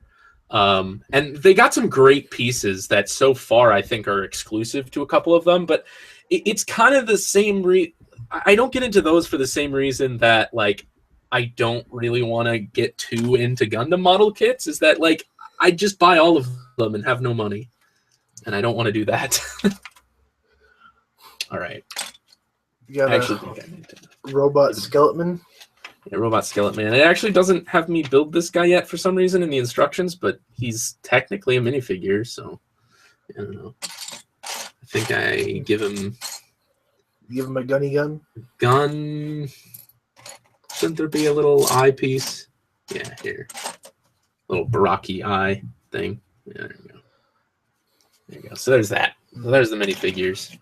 And they got some great pieces that so far I think are exclusive to a couple of them, but it's kind of the same I don't get into those for the same reason that like I don't really want to get too into Gundam model kits, is that like I just buy all of them and have no money, and I don't want to do that. All right. You got robot skeleton. Yeah, robot skeleton man. It actually doesn't have me build this guy yet for some reason in the instructions, but he's technically a minifigure, so I don't know. I think I give him a gunny gun. Gun. Shouldn't there be a little eye piece? Yeah, here. Little Baraki eye thing. Yeah, there you go. There you go. So there's that. So there's the minifigures.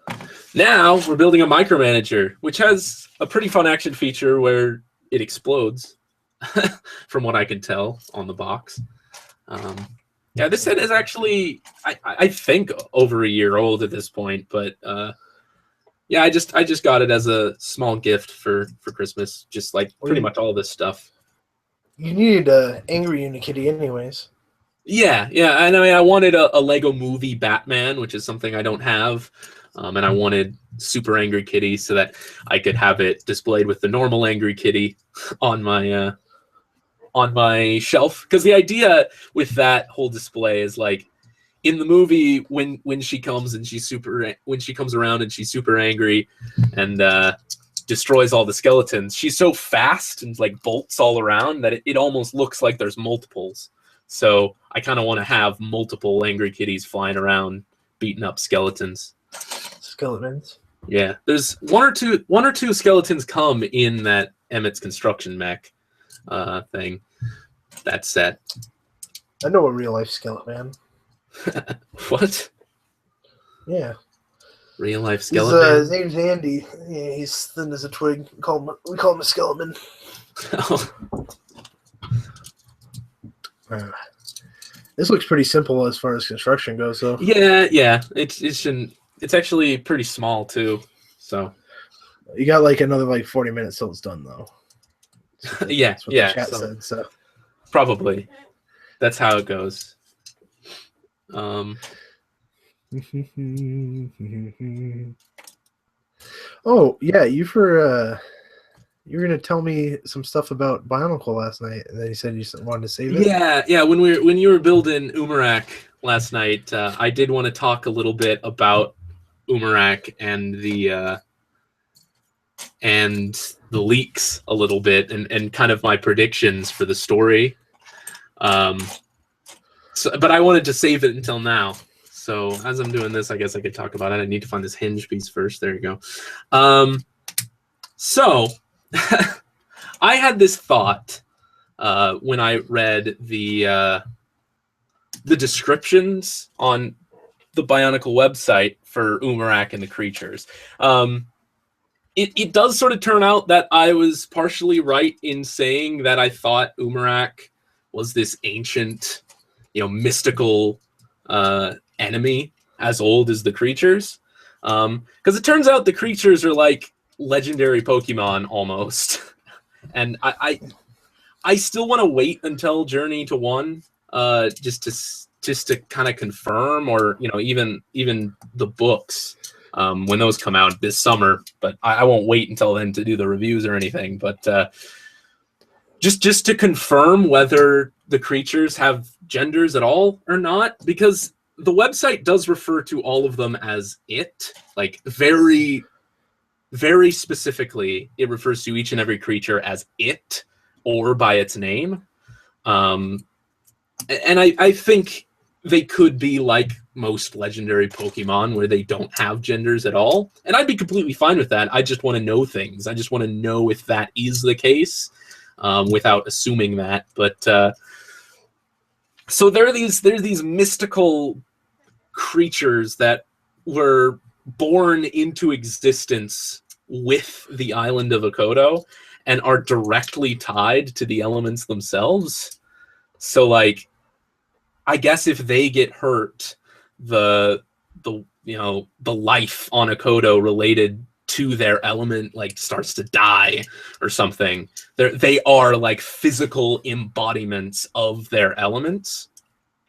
Now we're building a micromanager, which has a pretty fun action feature where it explodes, from what I can tell on the box. Yeah, this set is actually, I think, over a year old at this point, but yeah, I just got it as a small gift for Christmas, just like pretty much all this stuff. You needed Angry Unikitty anyways. Yeah, I know. I wanted a Lego Movie Batman, which is something I don't have, and I wanted Super Angry Kitty so that I could have it displayed with the normal Angry Kitty on my shelf. Because the idea with that whole display is like in the movie when she comes and when she comes around and she's super angry and destroys all the skeletons, she's so fast and like bolts all around that it almost looks like there's multiples. So I kind of want to have multiple Angry Kitties flying around beating up skeletons. Skeletons. Yeah, there's one or two skeletons come in that Emmett's construction mech thing. That set. I know a real life skeleton man. What? Yeah. Real life skeleton. His name's Andy. Yeah, he's thin as a twig. We call him a skeleton. This looks pretty simple as far as construction goes, though. Yeah. It's actually pretty small too. So you got like another 40 minutes till it's done, though. So that's what the chat said. So probably that's how it goes. Oh yeah, you were gonna tell me some stuff about Bionicle last night, and then you said you wanted to save it. Yeah. When you were building Umarak last night, I did want to talk a little bit about Umarak and the leaks a little bit, and kind of my predictions for the story. But I wanted to save it until now. So as I'm doing this, I guess I could talk about it. I need to find this hinge piece first. There you go. So I had this thought when I read the descriptions on the Bionicle website for Umarak and the creatures. It does sort of turn out that I was partially right in saying that I thought Umarak was this ancient, mystical enemy as old as the creatures. Because it turns out the creatures are like legendary Pokemon almost. And I still want to wait until Journey to 1 just to kind of confirm, or even the books when those come out this summer. But I won't wait until then to do the reviews or anything. But just to confirm whether the creatures have genders at all or not, because the website does refer to all of them as it, like very, very specifically. It refers to each and every creature as it or by its name. And I think they could be like most legendary Pokemon, where they don't have genders at all. And I'd be completely fine with that. I just want to know things. I just want to know if that is the case, without assuming that. But so there's these mystical creatures that were born into existence with the island of Akodo and are directly tied to the elements themselves. So, like, I guess if they get hurt, the life on Akodo related to their element like starts to die or something. They are like physical embodiments of their elements,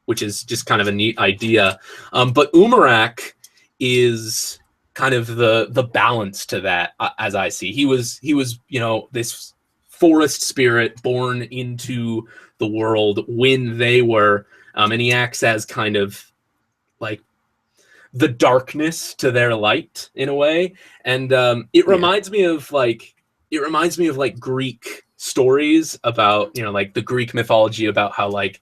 which is just kind of a neat idea. But Umarak is kind of the balance to that, as I see. He was this forest spirit born into the world when they were, and he acts as kind of like the darkness to their light in a way. And it reminds me of like Greek stories about, like the Greek mythology about how like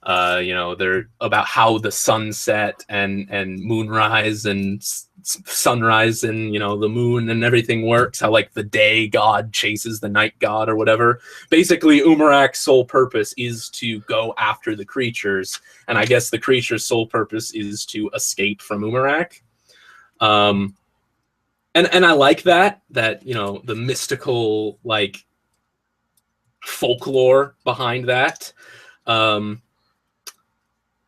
they're about how the sunset and moonrise and sunrise and the moon and everything works, how like the day god chases the night god or whatever. Basically, Umarak's sole purpose is to go after the creatures, and I guess the creature's sole purpose is to escape from Umarak. And I like that the mystical like folklore behind that.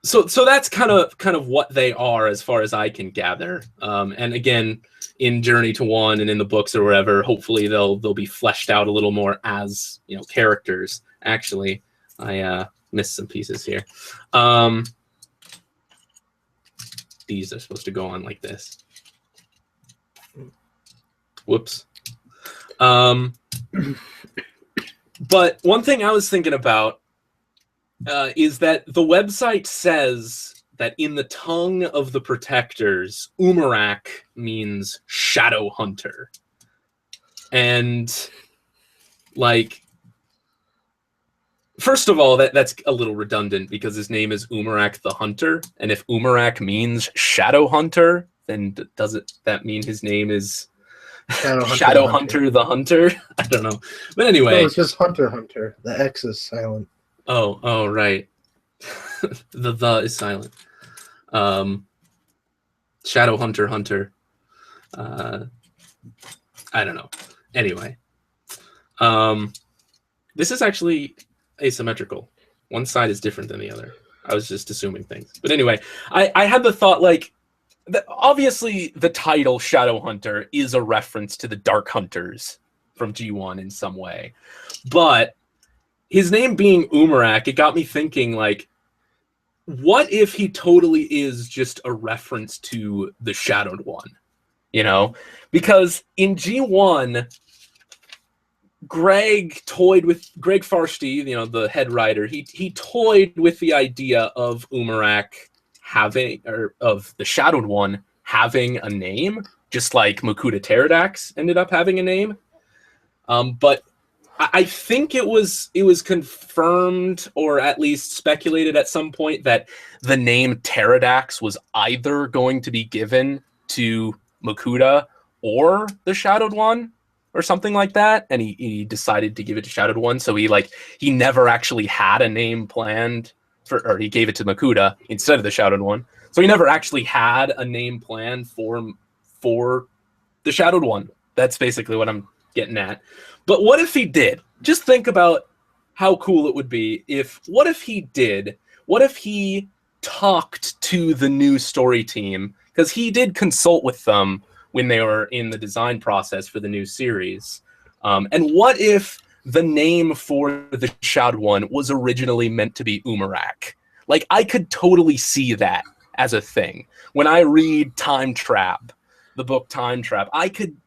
So that's kind of what they are, as far as I can gather. And again, in Journey to 1 and in the books or wherever, hopefully they'll be fleshed out a little more as characters. Actually, I missed some pieces here. These are supposed to go on like this. Whoops. But one thing I was thinking about is that the website says that in the tongue of the protectors, Umarak means shadow hunter. And like, first of all, that's a little redundant because his name is Umarak the Hunter. And if Umarak means shadow hunter, then doesn't that mean his name is Shadow Hunter the Hunter? I don't know. But anyway. No, it's just Hunter. The X is silent. Oh, right. the is silent. Shadow Hunter. I don't know. Anyway. This is actually asymmetrical. One side is different than the other. I was just assuming things. But anyway, I had the thought, like, obviously the title Shadow Hunter is a reference to the Dark Hunters from G1 in some way. But his name being Umarak, it got me thinking, like, what if he totally is just a reference to the Shadowed One? you know, because in G1, Greg Farsty, you know, the head writer, he toyed with the idea of Umarak having, or of the Shadowed One having a name, just like Makuta Pterodax ended up having a name. But I think it was confirmed, or at least speculated at some point, that the name Pterodax was either going to be given to Makuta or the Shadowed One, or something like that, and he decided to give it to Shadowed One. So he never actually had a name planned for, or he gave it to Makuta instead of the Shadowed One. So he never actually had a name planned for the Shadowed One. That's basically what I'm getting at. But what if he did? Just think about how cool it would be what if he did? What if he talked to the new story team? Because he did consult with them when they were in the design process for the new series. And what if the name for the Shadowed One was originally meant to be Umarak? Like, I could totally see that as a thing. When I read Time Trap, the book Time Trap, I could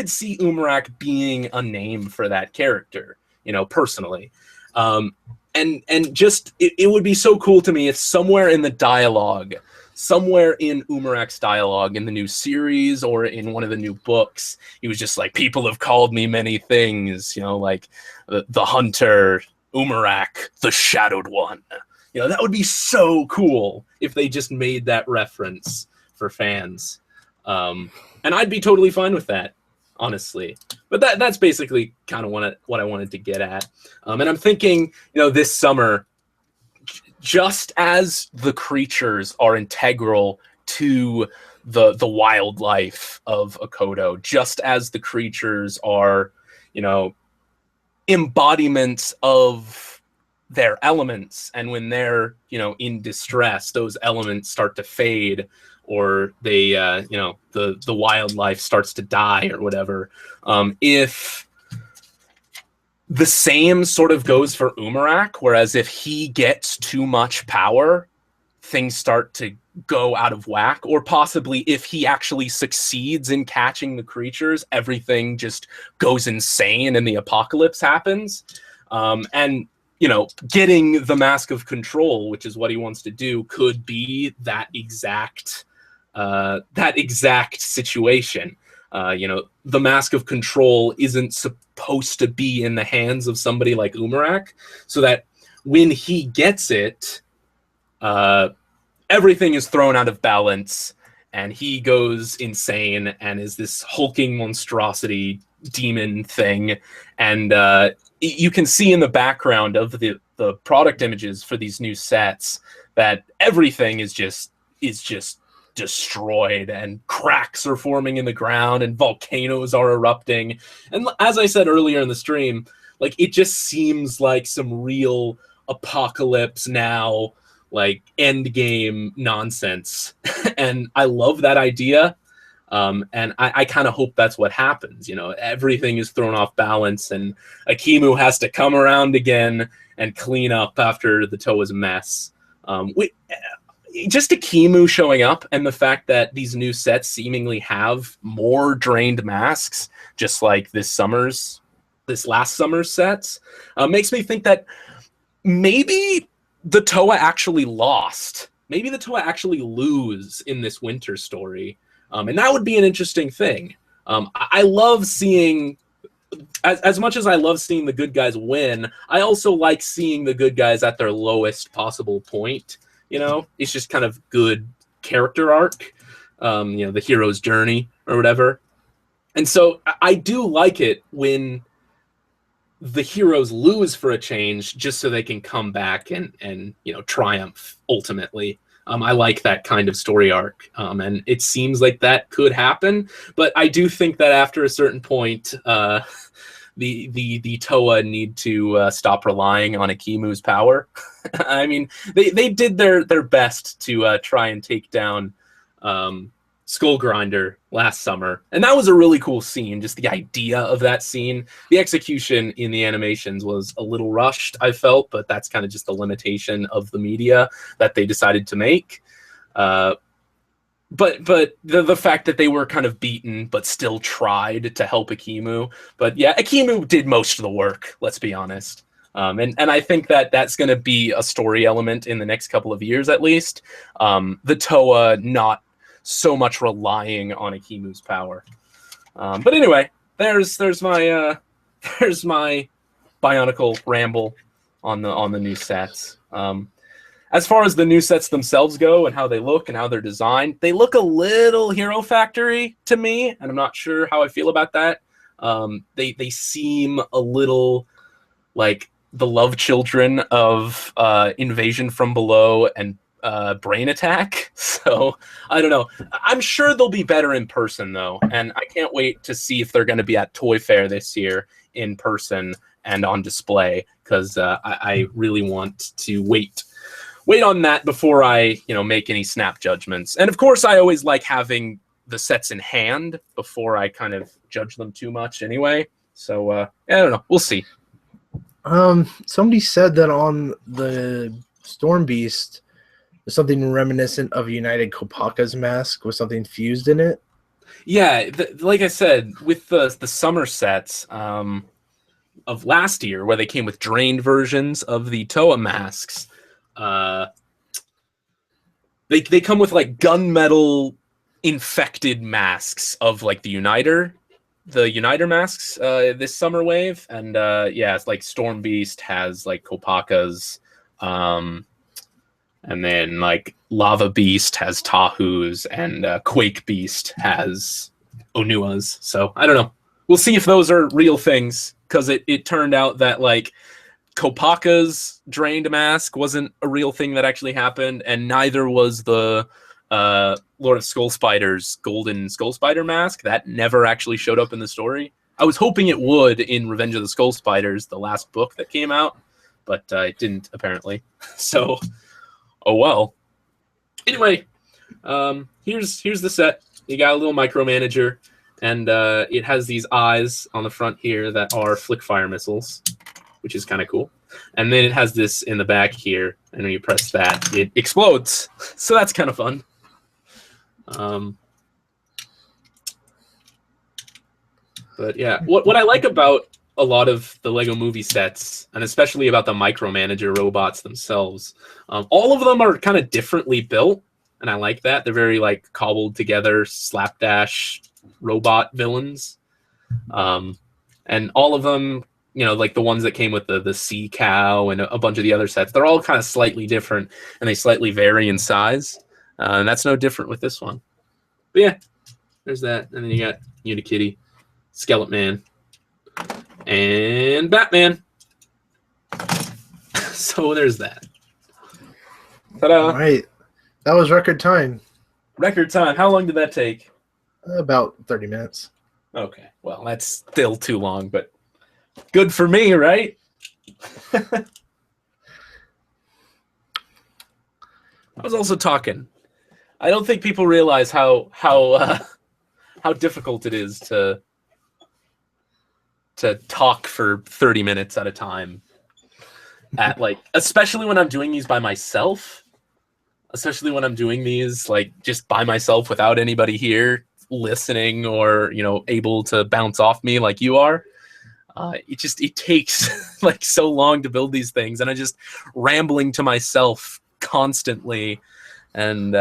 see Umarak being a name for that character, you know, personally. And just, it would be so cool to me if somewhere in the dialogue, somewhere in Umarak's dialogue in the new series or in one of the new books, he was just like, people have called me many things, you know, like the Hunter, Umarak, the Shadowed One. You know, that would be so cool if they just made that reference for fans. And I'd be totally fine with that, honestly. But that's basically kind of what I wanted to get at. And I'm thinking, you know, this summer, just as the creatures are integral to the wildlife of Akodo, just as the creatures are, you know, embodiments of their elements, and when they're, you know, in distress, those elements start to fade, or they, you know, the wildlife starts to die or whatever. If the same sort of goes for Umarak, whereas if he gets too much power, things start to go out of whack, or possibly if he actually succeeds in catching the creatures, everything just goes insane and the apocalypse happens. And, you know, getting the Mask of Control, which is what he wants to do, could be that exact situation. You know, the Mask of Control isn't supposed to be in the hands of somebody like Umarak, so that when he gets it, everything is thrown out of balance, and he goes insane and is this hulking monstrosity demon thing. And you can see in the background of the product images for these new sets that everything is just destroyed, and cracks are forming in the ground, and volcanoes are erupting. And as I said earlier in the stream, like, it just seems like some real apocalypse now, like end game nonsense. And I love that idea. And I kind of hope that's what happens. You know, everything is thrown off balance, and Akimu has to come around again and clean up after the Toa's mess. Just Akimu showing up, and the fact that these new sets seemingly have more drained masks, just like this last summer's sets, makes me think that maybe the Toa actually lost. Maybe the Toa actually lose in this winter story. And that would be an interesting thing. I love seeing, as much as I love seeing the good guys win, I also like seeing the good guys at their lowest possible point. You know, it's just kind of good character arc, you know, the hero's journey or whatever. And so I do like it when the heroes lose for a change, just so they can come back and you know, triumph ultimately. I like that kind of story arc, and it seems like that could happen. But I do think that after a certain point, the Toa need to stop relying on Akimu's power. I mean, they did their best to try and take down Skull Grinder last summer, and that was a really cool scene. Just the idea of that scene, the execution in the animations was a little rushed, I felt, but that's kind of just the limitation of the media that they decided to make. but the fact that they were kind of beaten but still tried to help Akimu. But yeah, Akimu did most of the work, let's be honest. And I think that that's going to be a story element in the next couple of years at least. The Toa not so much relying on Akimu's power. But anyway, there's my there's my Bionicle ramble on the new sets. As far as the new sets themselves go and how they look and how they're designed, they look a little Hero Factory to me, and I'm not sure how I feel about that. They seem a little like the love children of Invasion from Below and Brain Attack. So I don't know. I'm sure they'll be better in person though, and I can't wait to see if they're going to be at Toy Fair this year in person and on display, because I really want to wait on that before I make any snap judgments. And of course, I always like having the sets in hand before I kind of judge them too much anyway. So I don't know. We'll see. Somebody said that on the Storm Beast, there's something reminiscent of United Kopaka's mask with something fused in it. Yeah, like I said, with the summer sets of last year, where they came with drained versions of the Toa masks, they come with like gunmetal infected masks of like the Uniter masks this summer wave. And yeah, it's like Storm Beast has like Kopaka's, and then like Lava Beast has Tahu's, and Quake Beast has Onua's. So I don't know. We'll see if those are real things, because it turned out that like Kopaka's drained mask wasn't a real thing that actually happened, and neither was the Lord of Skull Spider's golden Skull Spider mask. That never actually showed up in the story. I was hoping it would in Revenge of the Skull Spiders, the last book that came out, but it didn't apparently. So, oh well. Anyway, here's the set. You got a little micromanager, and it has these eyes on the front here that are flick fire missiles, which is kind of cool. And then it has this in the back here, and when you press that, it explodes. So that's kind of fun. But yeah, what I like about a lot of the Lego movie sets, and especially about the micromanager robots themselves, all of them are kind of differently built, and I like that. They're very like cobbled together, slapdash robot villains. And all of them, like the ones that came with the sea cow and a bunch of the other sets, they're all kind of slightly different, and they slightly vary in size. And that's no different with this one. But yeah, there's that. And then you got Unikitty, Skeleton Man, and Batman. So there's that. Ta-da. All right. That was record time. Record time. How long did that take? About 30 minutes. Okay. Well, that's still too long, but good for me, right? I was also talking. I don't think people realize how difficult it is to talk for 30 minutes at a time. At like, especially when I'm doing these by myself. Especially when I'm doing these like just by myself without anybody here listening or able to bounce off me like you are. It takes like so long to build these things, and I just rambling to myself constantly. And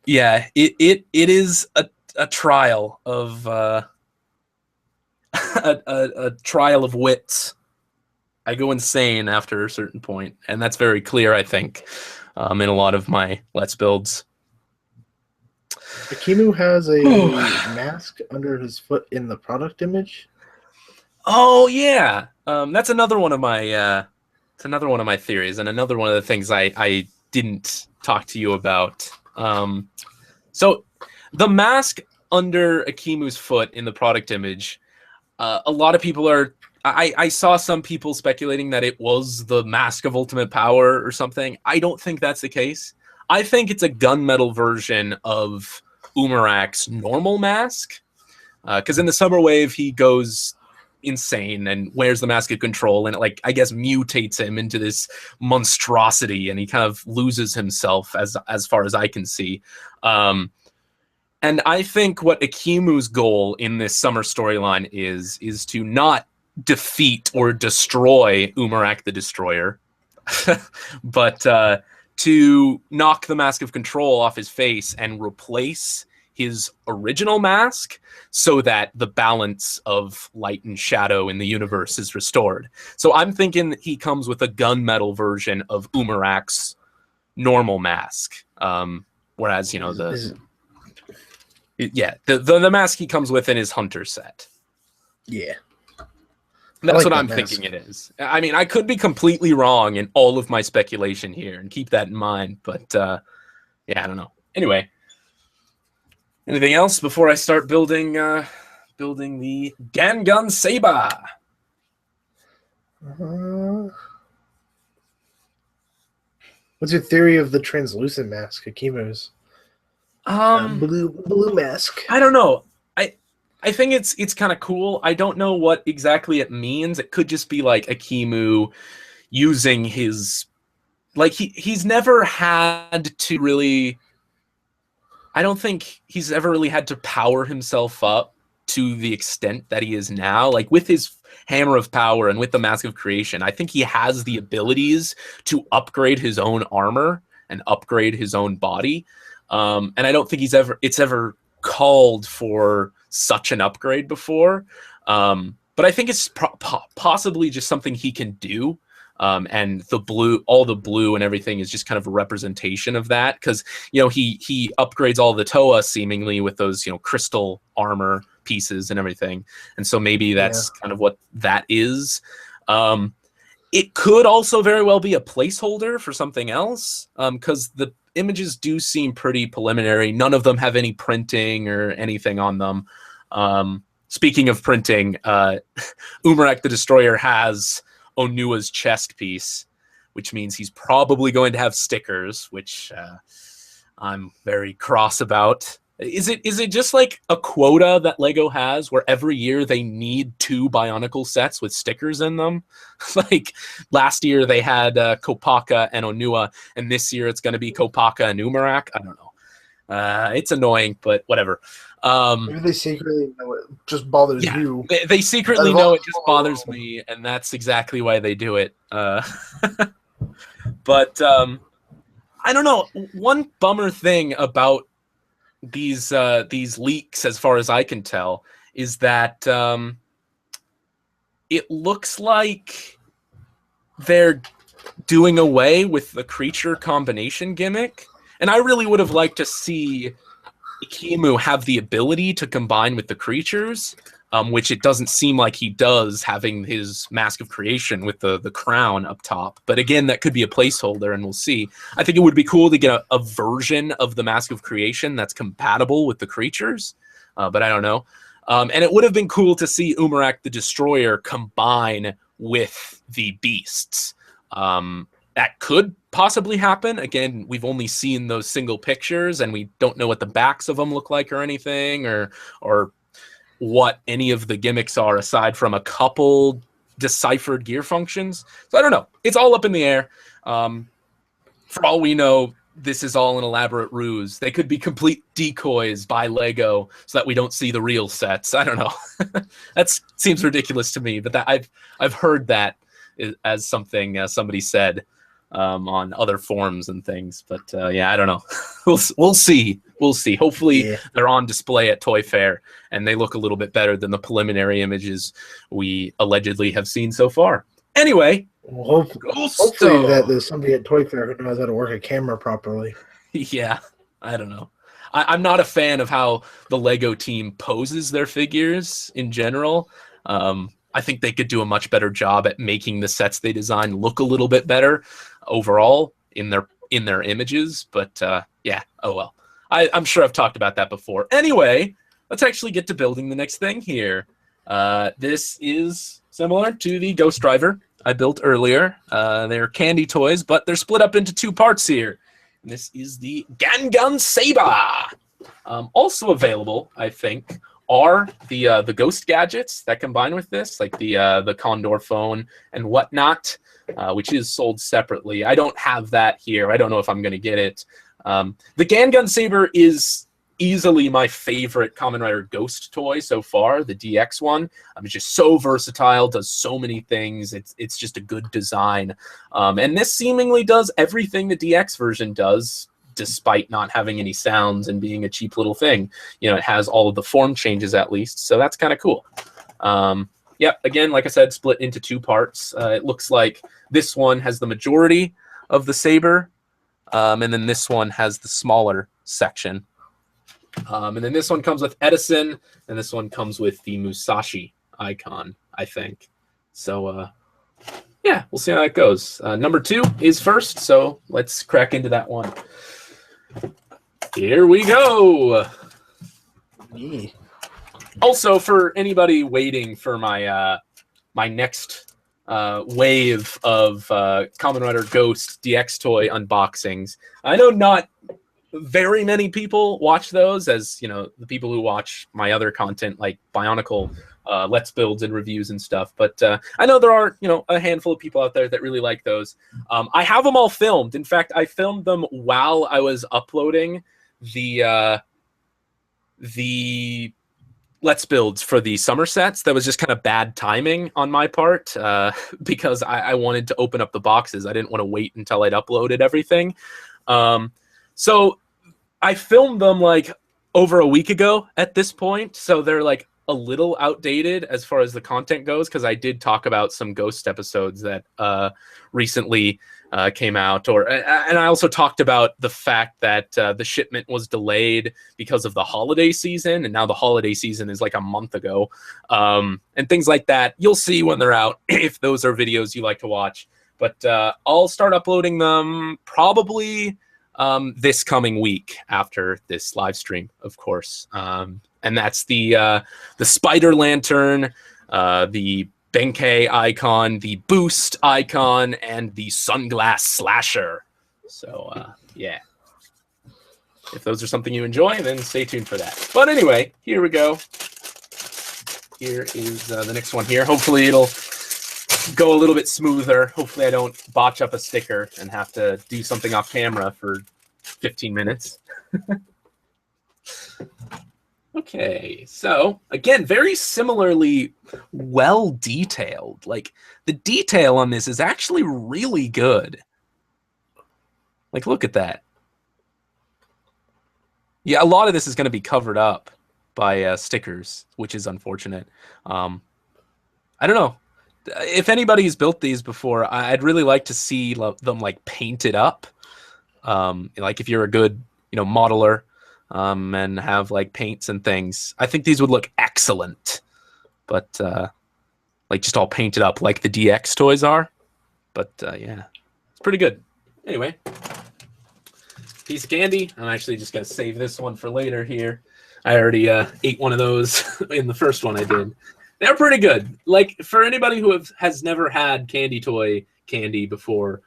yeah, it is a trial of a trial of wits. I go insane after a certain point, and that's very clear, I think, in a lot of my Let's Builds. Akimu has a mask under his foot in the product image. Oh yeah, that's another one of my theories, and another one of the things I didn't talk to you about. So the mask under Akimu's foot in the product image, a lot of people are. I saw some people speculating that it was the Mask of Ultimate Power or something. I don't think that's the case. I think it's a gunmetal version of Umarak's normal mask. Because in the Summer Wave, he goes insane and wears the mask of control, and it, like, I guess mutates him into this monstrosity, and he kind of loses himself as far as I can see. And I think what Akimu's goal in this summer storyline is to not defeat or destroy Umarak the Destroyer, but to knock the mask of control off his face and replace his original mask so that the balance of light and shadow in the universe is restored. So I'm thinking he comes with a gunmetal version of Umarak's normal mask. Whereas, you know, the mask he comes with in his hunter set. Yeah. That's what I'm thinking it is. I mean, I could be completely wrong in all of my speculation here, and keep that in mind. But yeah, I don't know. Anyway, anything else before I start building the Gangun Saber? What's your theory of the translucent mask, Akimu's? Blue mask. I don't know. I think it's kind of cool. I don't know what exactly it means. It could just be like Akimu using his, like, he's never had to really, I don't think he's ever really had to power himself up to the extent that he is now. Like, with his Hammer of Power and with the Mask of Creation, I think he has the abilities to upgrade his own armor and upgrade his own body. And I don't think it's ever called for such an upgrade before. But I think it's possibly just something he can do. And all the blue and everything is just kind of a representation of that. Because, you know, he upgrades all the Toa seemingly with those, you know, crystal armor pieces and everything. And so maybe that's kind of what that is. It could also very well be a placeholder for something else. Because the images do seem pretty preliminary. None of them have any printing or anything on them. Speaking of printing, Umarak the Destroyer has Onua's chest piece, which means he's probably going to have stickers, which I'm very cross about. Is it just like a quota that Lego has where every year they need 2 Bionicle sets with stickers in them? Like, last year they had Kopaka and Onua, and this year it's going to be Kopaka and Umarak? I don't know. It's annoying, but whatever. Maybe they secretly know it just bothers you. They secretly know it just bothers me, and that's exactly why they do it. But I don't know. One bummer thing about these leaks, as far as I can tell, is that it looks like they're doing away with the creature combination gimmick. And I really would have liked to see Akimu have the ability to combine with the creatures, which it doesn't seem like he does, having his Mask of Creation with the crown up top. But again, that could be a placeholder, and we'll see. I think it would be cool to get a version of the Mask of Creation that's compatible with the creatures, but I don't know. And it would have been cool to see Umarak the Destroyer combine with the beasts. That could possibly happen. Again, we've only seen those single pictures, and we don't know what the backs of them look like or anything, or what any of the gimmicks are aside from a couple deciphered gear functions. So I don't know. It's all up in the air. For all we know, this is all an elaborate ruse. They could be complete decoys by Lego so that we don't see the real sets. I don't know. That seems ridiculous to me, but I've heard that as something somebody said on other forums and things. But yeah, I don't know. We'll see. Hopefully they're on display at Toy Fair and they look a little bit better than the preliminary images we allegedly have seen so far. Anyway, hopefully that there's somebody at Toy Fair who knows how to work a camera properly. Yeah, I don't know. I'm not a fan of how the Lego team poses their figures in general. I think they could do a much better job at making the sets they design look a little bit better overall in their images. But yeah, oh well. I'm sure I've talked about that before. Anyway, let's actually get to building the next thing here. This is similar to the Ghost Driver I built earlier. They're candy toys, but they're split up into 2 parts here. And this is the Gangun Saber. Also available, I think, are the Ghost gadgets that combine with this, like the Condor phone and whatnot, which is sold separately. I don't have that here. I don't know if I'm going to get it. The Gangun Saber is easily my favorite Kamen Rider Ghost toy so far, the DX one. It's just so versatile, does so many things. It's just a good design. And this seemingly does everything the DX version does, despite not having any sounds and being a cheap little thing. You know, it has all of the form changes at least, so that's kind of cool. Yep, again, like I said, split into 2 parts. It looks like this one has the majority of the saber, and then this one has the smaller section. And then this one comes with Edison, and this one comes with the Musashi icon, I think. So, yeah, we'll see how that goes. Number 2 is first, so let's crack into that one. Here we go. Yeah. Also, for anybody waiting for my my next wave of Kamen Rider Ghost DX toy unboxings, I know not very many people watch those, as you know, the people who watch my other content like Bionicle, Let's Builds and reviews and stuff. But I know there are, you know, a handful of people out there that really like those. I have them all filmed. In fact, I filmed them while I was uploading the Let's Builds for the summer sets. That was just kind of bad timing on my part, because I wanted to open up the boxes. I didn't want to wait until I'd uploaded everything. So I filmed them like over a week ago at this point, so they're like a little outdated as far as the content goes, because I did talk about some Ghost episodes that recently came out, and I also talked about the fact that the shipment was delayed because of the holiday season, and now the holiday season is like a month ago, and things like that. You'll see when they're out if those are videos you like to watch. But I'll start uploading them probably this coming week after this live stream, of course. And that's the Spider Lantern, the Benkei icon, the Boost icon, and the Sunglass Slasher. So, yeah. If those are something you enjoy, then stay tuned for that. But anyway, here we go. Here is the next one here. Hopefully it'll go a little bit smoother. Hopefully I don't botch up a sticker and have to do something off camera for 15 minutes. Okay, so again, very similarly well detailed. Like, the detail on this is actually really good. Like, look at that. Yeah, a lot of this is going to be covered up by stickers, which is unfortunate. I don't know. If anybody's built these before, I'd really like to see them like painted up. Like if you're a good, you know, modeler, and have like paints and things, I think these would look excellent. But like just all painted up like the DX toys are. But yeah, it's pretty good. Anyway, piece of candy. I'm actually just gonna save this one for later here. I already ate one of those in the first one I did. They're pretty good. Like, for anybody who has never had candy toy candy before,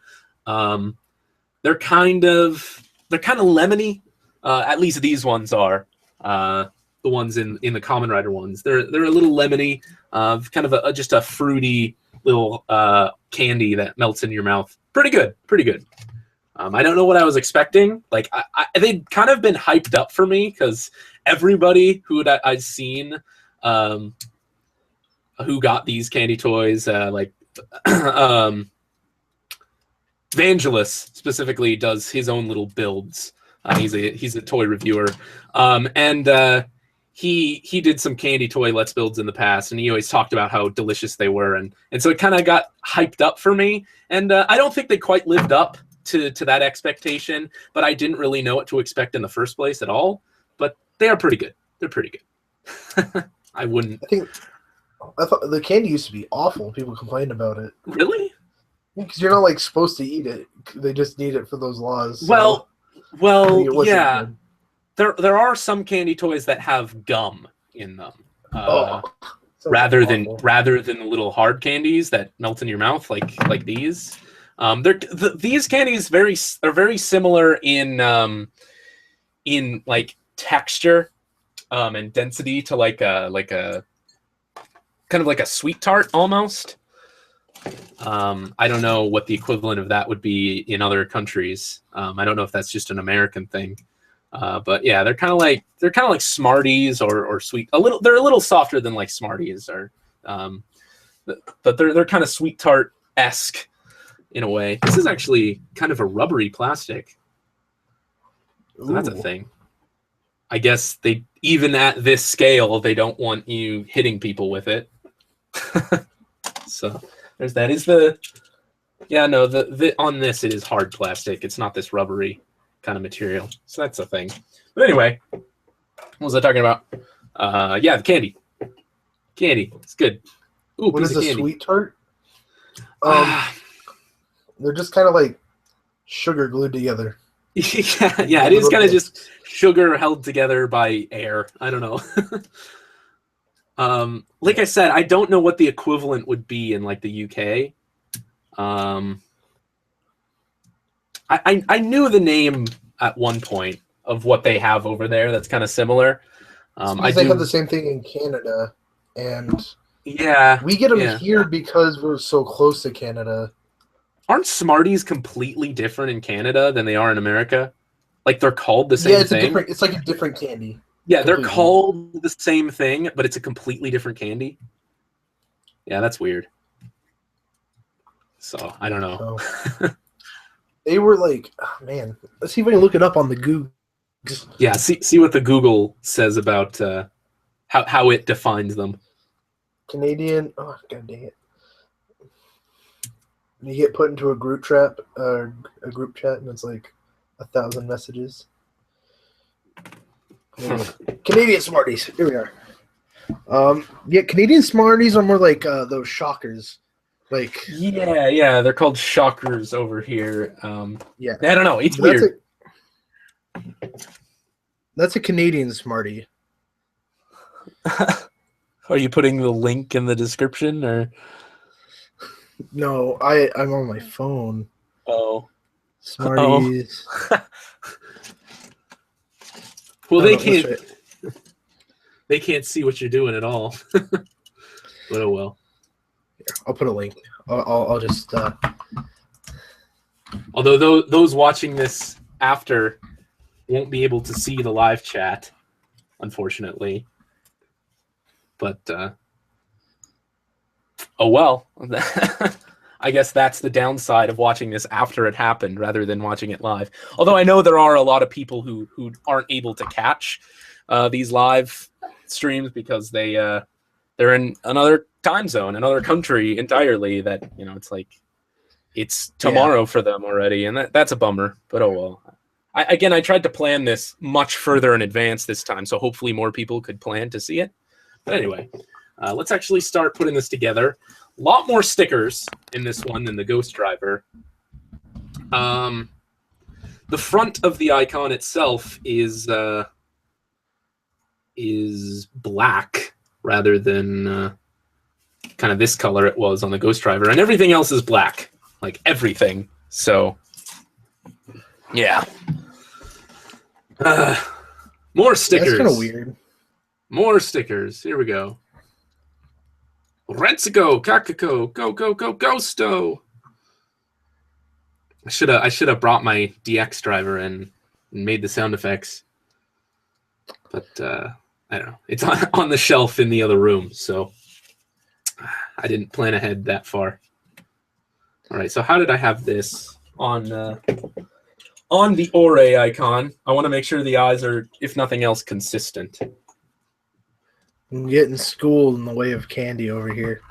they're kind of lemony. At least these ones are. The ones in the Kamen Rider ones, they're a little lemony, kind of just a fruity little candy that melts in your mouth. Pretty good, pretty good. I don't know what I was expecting. Like, they'd kind of been hyped up for me because everybody who I'd seen who got these candy toys, like Vangelis specifically does his own little builds. He's a toy reviewer, and he did some candy toy Let's Builds in the past, and he always talked about how delicious they were, and so it kind of got hyped up for me. And I don't think they quite lived up to that expectation, but I didn't really know what to expect in the first place at all. But they are pretty good. They're pretty good. I thought the candy used to be awful. People complained about it. Really? Because you're not like supposed to eat it. They just need it for those laws. So well, yeah. Good. There are some candy toys that have gum in them, rather than the little hard candies that melt in your mouth, like these. These candies are very similar in like texture and density to like a kind of like a sweet tart almost. I don't know what the equivalent of that would be in other countries. I don't know if that's just an American thing. But yeah, they're kind of like Smarties or sweet. They're a little softer than like Smarties, but they're kind of sweet tart-esque in a way. This is actually kind of a rubbery plastic. So that's a thing. I guess even at this scale, they don't want you hitting people with it. So there's that. On this it is hard plastic. It's not this rubbery kind of material. So that's a thing. But anyway, what was I talking about? Yeah, the candy. Candy. It's good. Ooh, what is a candy. sweet tart? They're just kind of like sugar glued together. yeah, it is kind of just sugar held together by air. I don't know. Like I said, I don't know what the equivalent would be in like the UK. I knew the name at one point of what they have over there that's kind of similar. They have the same thing in Canada, and yeah, we get them here because we're so close to Canada. Aren't Smarties completely different in Canada than they are in America? Like they're called the same thing? It's like a different candy. Yeah, completely. They're called the same thing, but it's a completely different candy. Yeah, that's weird. So, I don't know. So, they were like, oh, man, let's see if I can look it up on the Google. Yeah, see what the Google says about how it defines them. Canadian, oh, god dang it. You get put into a group chat, and it's like 1,000 messages. Canadian Smarties. Here we are. Yeah, Canadian Smarties are more like those shockers. Like yeah, they're called shockers over here. Yeah, I don't know. It's weird. That's a Canadian Smartie. Are you putting the link in the description or? No, I'm on my phone. Oh. Smarties. Oh. Well, they can't see what you're doing at all. But oh well. Here, I'll put a link. I'll just. Although those watching this after won't be able to see the live chat, unfortunately. But oh well. I guess that's the downside of watching this after it happened rather than watching it live. Although I know there are a lot of people who aren't able to catch these live streams because they're in another time zone, another country entirely. That it's like it's tomorrow for them already, and that's a bummer. But oh well. I tried to plan this much further in advance this time, so hopefully more people could plan to see it. But anyway, let's actually start putting this together. A lot more stickers in this one than the Ghost Driver. The front of the icon itself is black rather than kind of this color it was on the Ghost Driver, and everything else is black, like everything. So, yeah. More stickers. That's kind of weird. More stickers. Here we go. Let's go, Kakako, go, Ghosto. I should have brought my DX driver and made the sound effects. But I don't know. It's on the shelf in the other room, so I didn't plan ahead that far. All right, so how did I have this on the Ore icon? I want to make sure the eyes are, if nothing else, consistent. I'm getting schooled in the way of candy over here.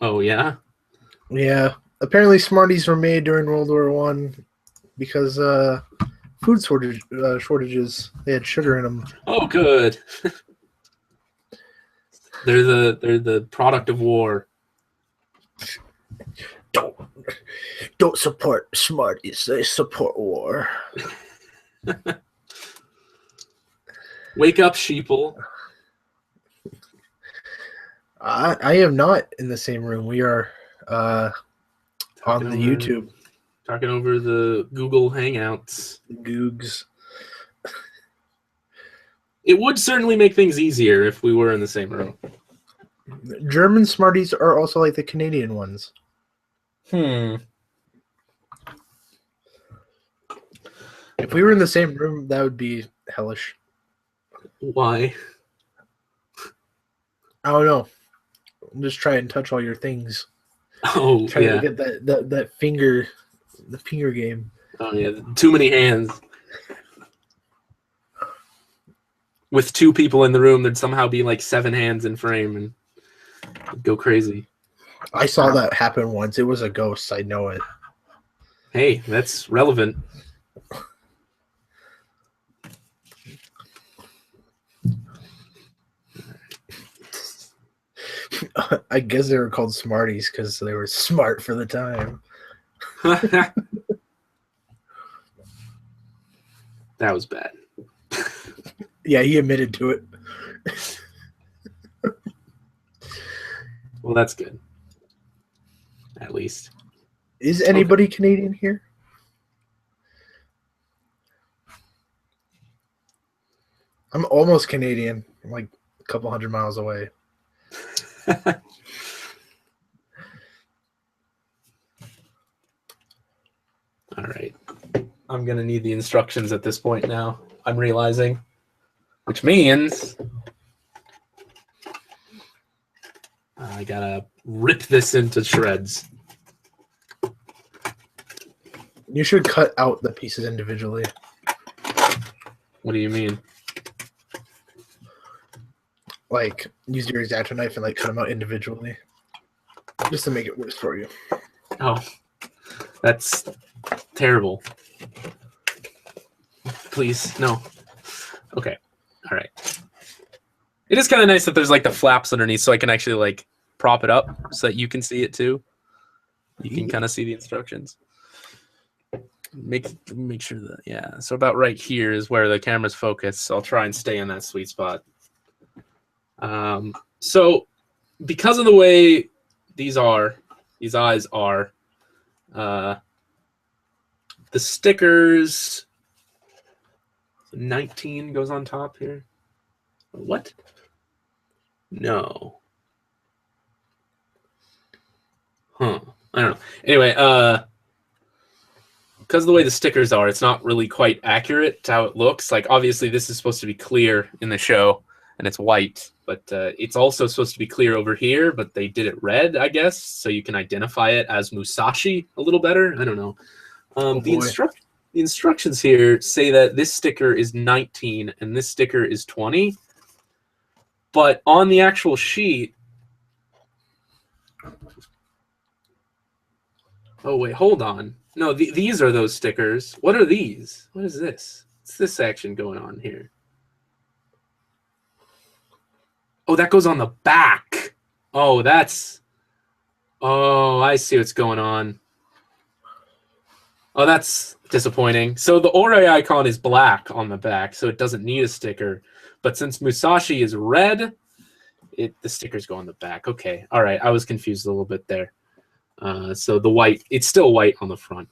Oh, yeah? Yeah. Apparently Smarties were made during World War I because food shortages. They had sugar in them. Oh, good. They're the product of war. Don't support Smarties. They support war. Wake up, sheeple. I am not in the same room. We are on the YouTube. Talking over the Google Hangouts. Googs. It would certainly make things easier if we were in the same room. German Smarties are also like the Canadian ones. Hmm. If we were in the same room, that would be hellish. Why? I don't know. Just try and touch all your things. Oh, Try yeah. to get that finger, the finger game. Oh, yeah. Too many hands. With 2 people in the room, there'd somehow be like 7 hands in frame and it'd go crazy. I saw that happen once. It was a ghost. I know it. Hey, that's relevant. I guess they were called Smarties because they were smart for the time. That was bad. Yeah, he admitted to it. Well, that's good. At least. Is anybody Canadian here? I'm almost Canadian. I'm like a couple hundred miles away. All right. I'm going to need the instructions at this point now. I'm realizing. Which means I got to rip this into shreds. You should cut out the pieces individually. What do you mean? Like, use your X-Acto knife and like cut them out individually. Just to make it worse for you. Oh, that's terrible. Please, no. Okay. All right. It is kind of nice that there's like the flaps underneath so I can actually like prop it up so that you can see it too. You can kind of see the instructions. Make sure that, yeah. So about right here is where the camera's focused. So I'll try and stay in that sweet spot. So because of the way these eyes are, the stickers, 19 goes on top here. What? No. Huh. I don't know. Anyway, because of the way the stickers are, it's not really quite accurate to how it looks. Like, obviously, this is supposed to be clear in the show, and it's white. But it's also supposed to be clear over here, but they did it red, I guess, so you can identify it as Musashi a little better. I don't know. The instructions here say that this sticker is 19 and this sticker is 20. But on the actual sheet... Oh, wait, hold on. No, these are those stickers. What are these? What is this? What's this action going on here? Oh, that goes on the back. Oh, that's... Oh, I see what's going on. Oh, that's disappointing. So the Ore icon is black on the back, so it doesn't need a sticker. But since Musashi is red, the stickers go on the back. Okay, all right. I was confused a little bit there. So the white, it's still white on the front.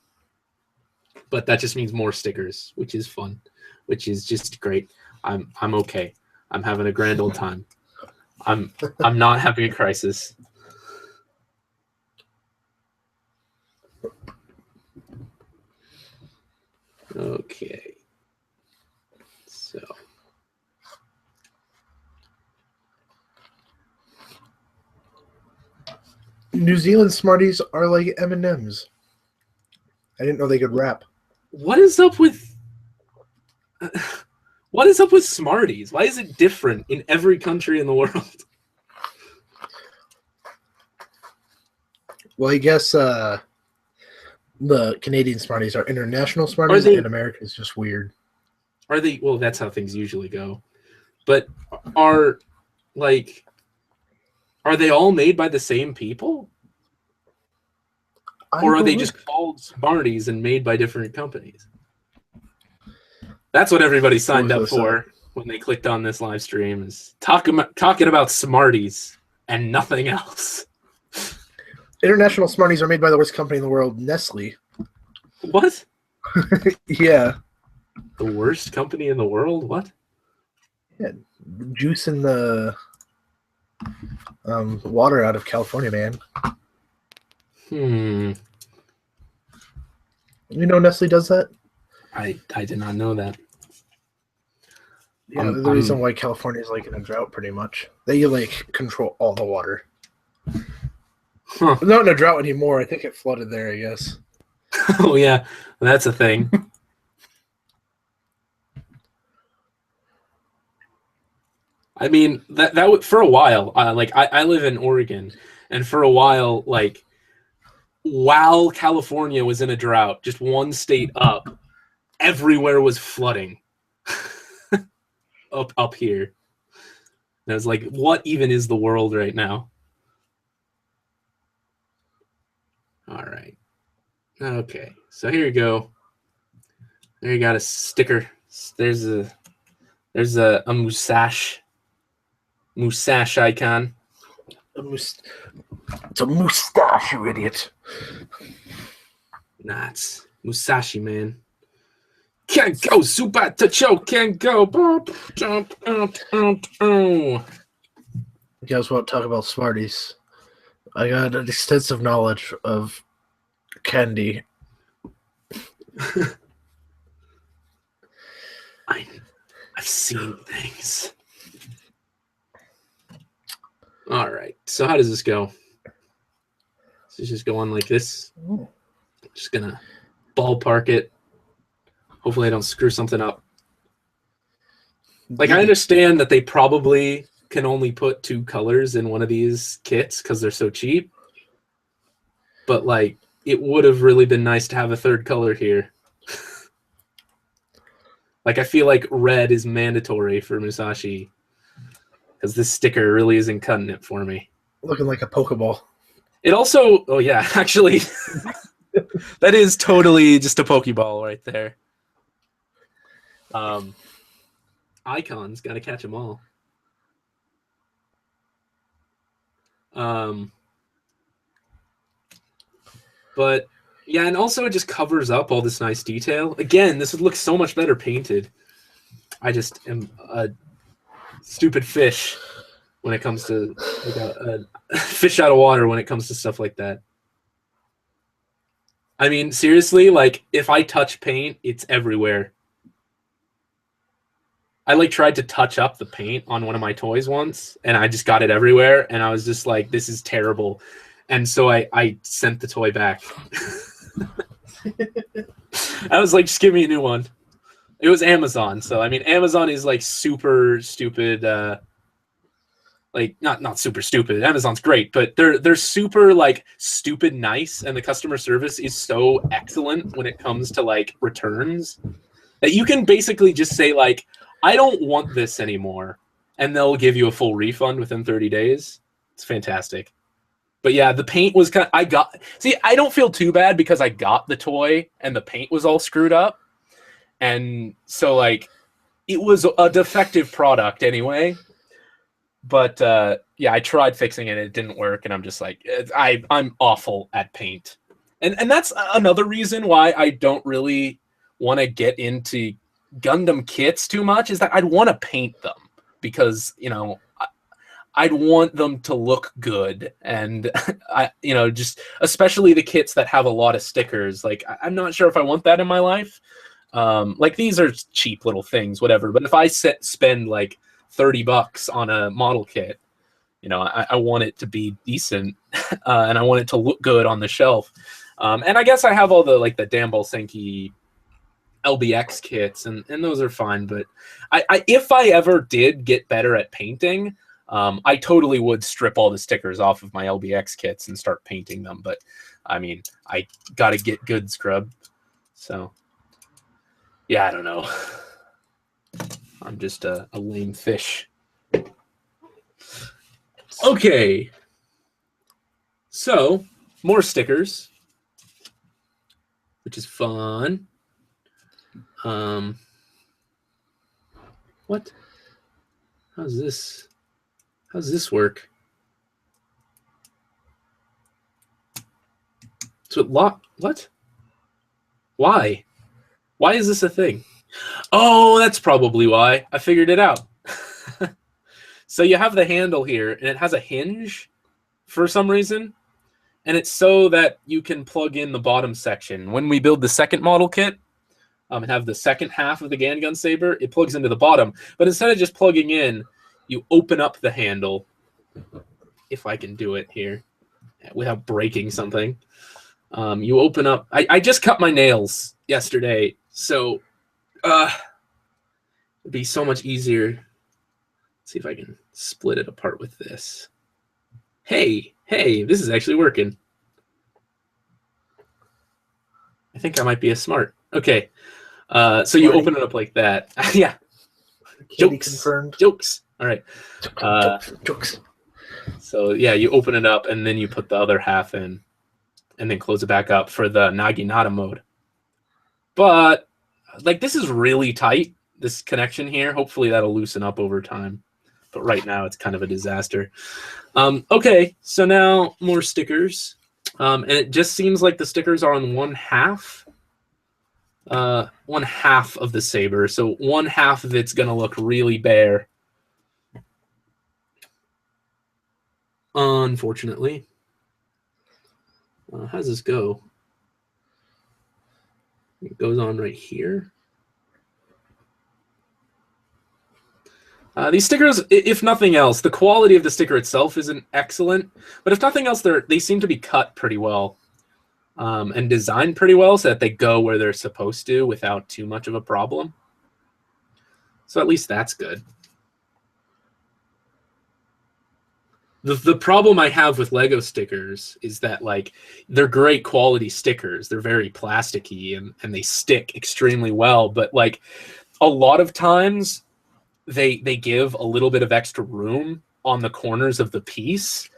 But that just means more stickers, which is fun, which is just great. I'm okay. I'm having a grand old time. I'm not having a crisis. Okay. So New Zealand Smarties are like M&Ms. I didn't know they could rap. what is up with Smarties? Why is it different in every country in the world? Well, I guess the Canadian Smarties are international Smarties, and America is just weird. Are they? Well, that's how things usually go. But are they all made by the same people? Or are they just called Smarties and made by different companies? That's what everybody signed up for when they clicked on this live stream, is talking about Smarties and nothing else. International Smarties are made by the worst company in the world, Nestle. What? Yeah. The worst company in the world? What? Yeah, juicing the water out of California, man. Hmm. You know Nestle does that? I did not know that. Yeah, the reason why California is like in a drought, pretty much. They like control all the water. Huh. Not in a drought anymore. I think it flooded there, I guess. Oh yeah, that's a thing. I mean, that for a while, like I live in Oregon, and for a while, like while California was in a drought, just one state up, everywhere was flooding. up here. And I was like, what even is the world right now? All right. Okay. So here you go. There you got a sticker. There's a mustache icon. It's a mustache, you idiot. Nah, it's Musashi, man. Can't go, Super Tacho, can't go. You guys want to talk about Smarties? I got an extensive knowledge of candy. I've seen things. All right. So how does this go? So just go on like this. Just gonna ballpark it. Hopefully I don't screw something up. Like, I understand that they probably can only put 2 colors in one of these kits because they're so cheap. But, like, it would have really been nice to have a 3rd color here. Like, I feel like red is mandatory for Musashi because this sticker really isn't cutting it for me. Looking like a Pokeball. It also, oh yeah, actually, that is totally just a Pokeball right there. Icons, gotta catch them all. But yeah, and also it just covers up all this nice detail. Again, this would look so much better painted. I just am a stupid fish when it comes to like a fish out of water when it comes to stuff like that. I mean, seriously, like if I touch paint, it's everywhere. I like tried to touch up the paint on one of my toys once, and I just got it everywhere, and I was just like, this is terrible. And so I sent the toy back. I was like, just give me a new one. It was Amazon, so I mean, Amazon is like super stupid. Like not super stupid. Amazon's great, but they're super like stupid nice, and the customer service is so excellent when it comes to like returns that you can basically just say like, I don't want this anymore, and they'll give you a full refund within 30 days. It's fantastic. But yeah, the paint was kind of, I don't feel too bad because I got the toy and the paint was all screwed up. And so like it was a defective product anyway. But yeah, I tried fixing it, it didn't work, and I'm just like, I'm awful at paint. And that's another reason why I don't really want to get into Gundam kits too much, is that I'd want to paint them because, you know, I'd want them to look good, and just especially the kits that have a lot of stickers. Like, I'm not sure if I want that in my life. Like, these are cheap little things, whatever. But if I spend like $30 on a model kit, you know, I want it to be decent, and I want it to look good on the shelf. And I guess I have all the like the Dambal Senki LBX kits, and those are fine. But if I ever did get better at painting, I totally would strip all the stickers off of my LBX kits and start painting them. But I mean, I gotta get good, scrub. So yeah, I don't know. I'm just a lame fish. Okay. So more stickers, which is fun. What? How's this work? So what? Why is this a thing? Oh, that's probably why. I figured it out. So you have the handle here, and it has a hinge for some reason, and it's so that you can plug in the bottom section. When we build the second model kit and have the second half of the Gangun Saber, it plugs into the bottom. But instead of just plugging in, you open up the handle, if I can do it here without breaking something. You open up. I just cut my nails yesterday, so it'd be so much easier. Let's see if I can split it apart with this. Hey, this is actually working. I think I might be a smart. Okay, so you open it up like that. Yeah. Jokes confirmed. Jokes. All right. Jokes. So yeah, you open it up and then you put the other half in, and then close it back up for the Naginata mode. But like, this is really tight, this connection here. Hopefully that'll loosen up over time. But right now it's kind of a disaster. Okay, so now more stickers. And it just seems like the stickers are on one half of the saber. So one half of it's gonna look really bare, unfortunately. How does this go? It goes on right here. These stickers, if nothing else, the quality of the sticker itself isn't excellent, but if nothing else, they seem to be cut pretty well and designed pretty well so that they go where they're supposed to without too much of a problem. So at least that's good. The problem I have with Lego stickers is that, like, they're great quality stickers. They're very plasticky and they stick extremely well. But, like, a lot of times they give a little bit of extra room on the corners of the piece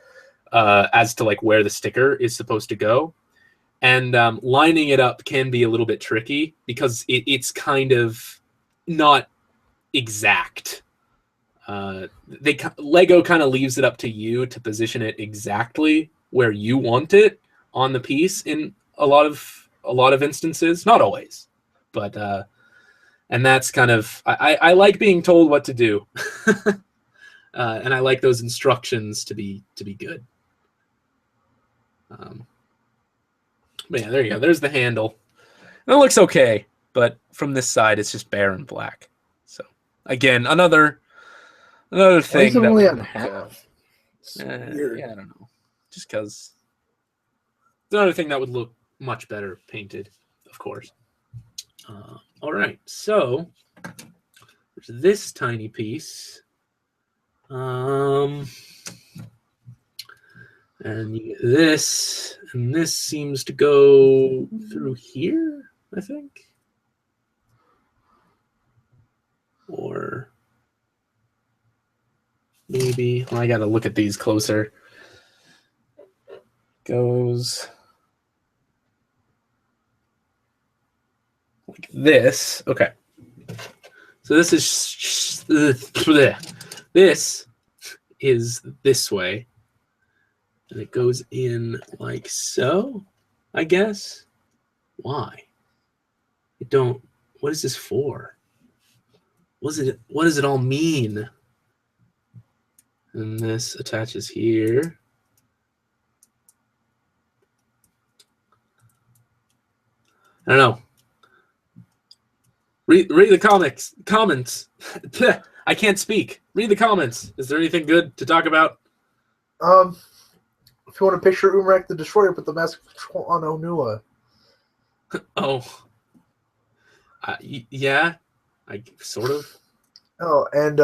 as to, like, where the sticker is supposed to go. And lining it up can be a little bit tricky because it's kind of not exact. Lego kind of leaves it up to you to position it exactly where you want it on the piece in a lot of instances, not always, but and that's kind of, I like being told what to do. And I like those instructions to be good. But yeah, there you go. There's the handle. And it looks okay, but from this side it's just bare and black. So again, another thing that only would on look, half. yeah, I don't know. Just because it's another thing that would look much better painted, of course. All right, so there's this tiny piece, and you get this, and this seems to go through here, I think, or maybe, well, I got to look at these closer. Goes like this. Okay. So this is this way. And it goes in like so, I guess. Why? What is this for? What does it all mean? And this attaches here. I don't know. Read the comments. I can't speak. Read the comments. Is there anything good to talk about? If you want to picture Umrak the Destroyer, put the mask on Onua. Oh. Yeah. I sort of. Oh, and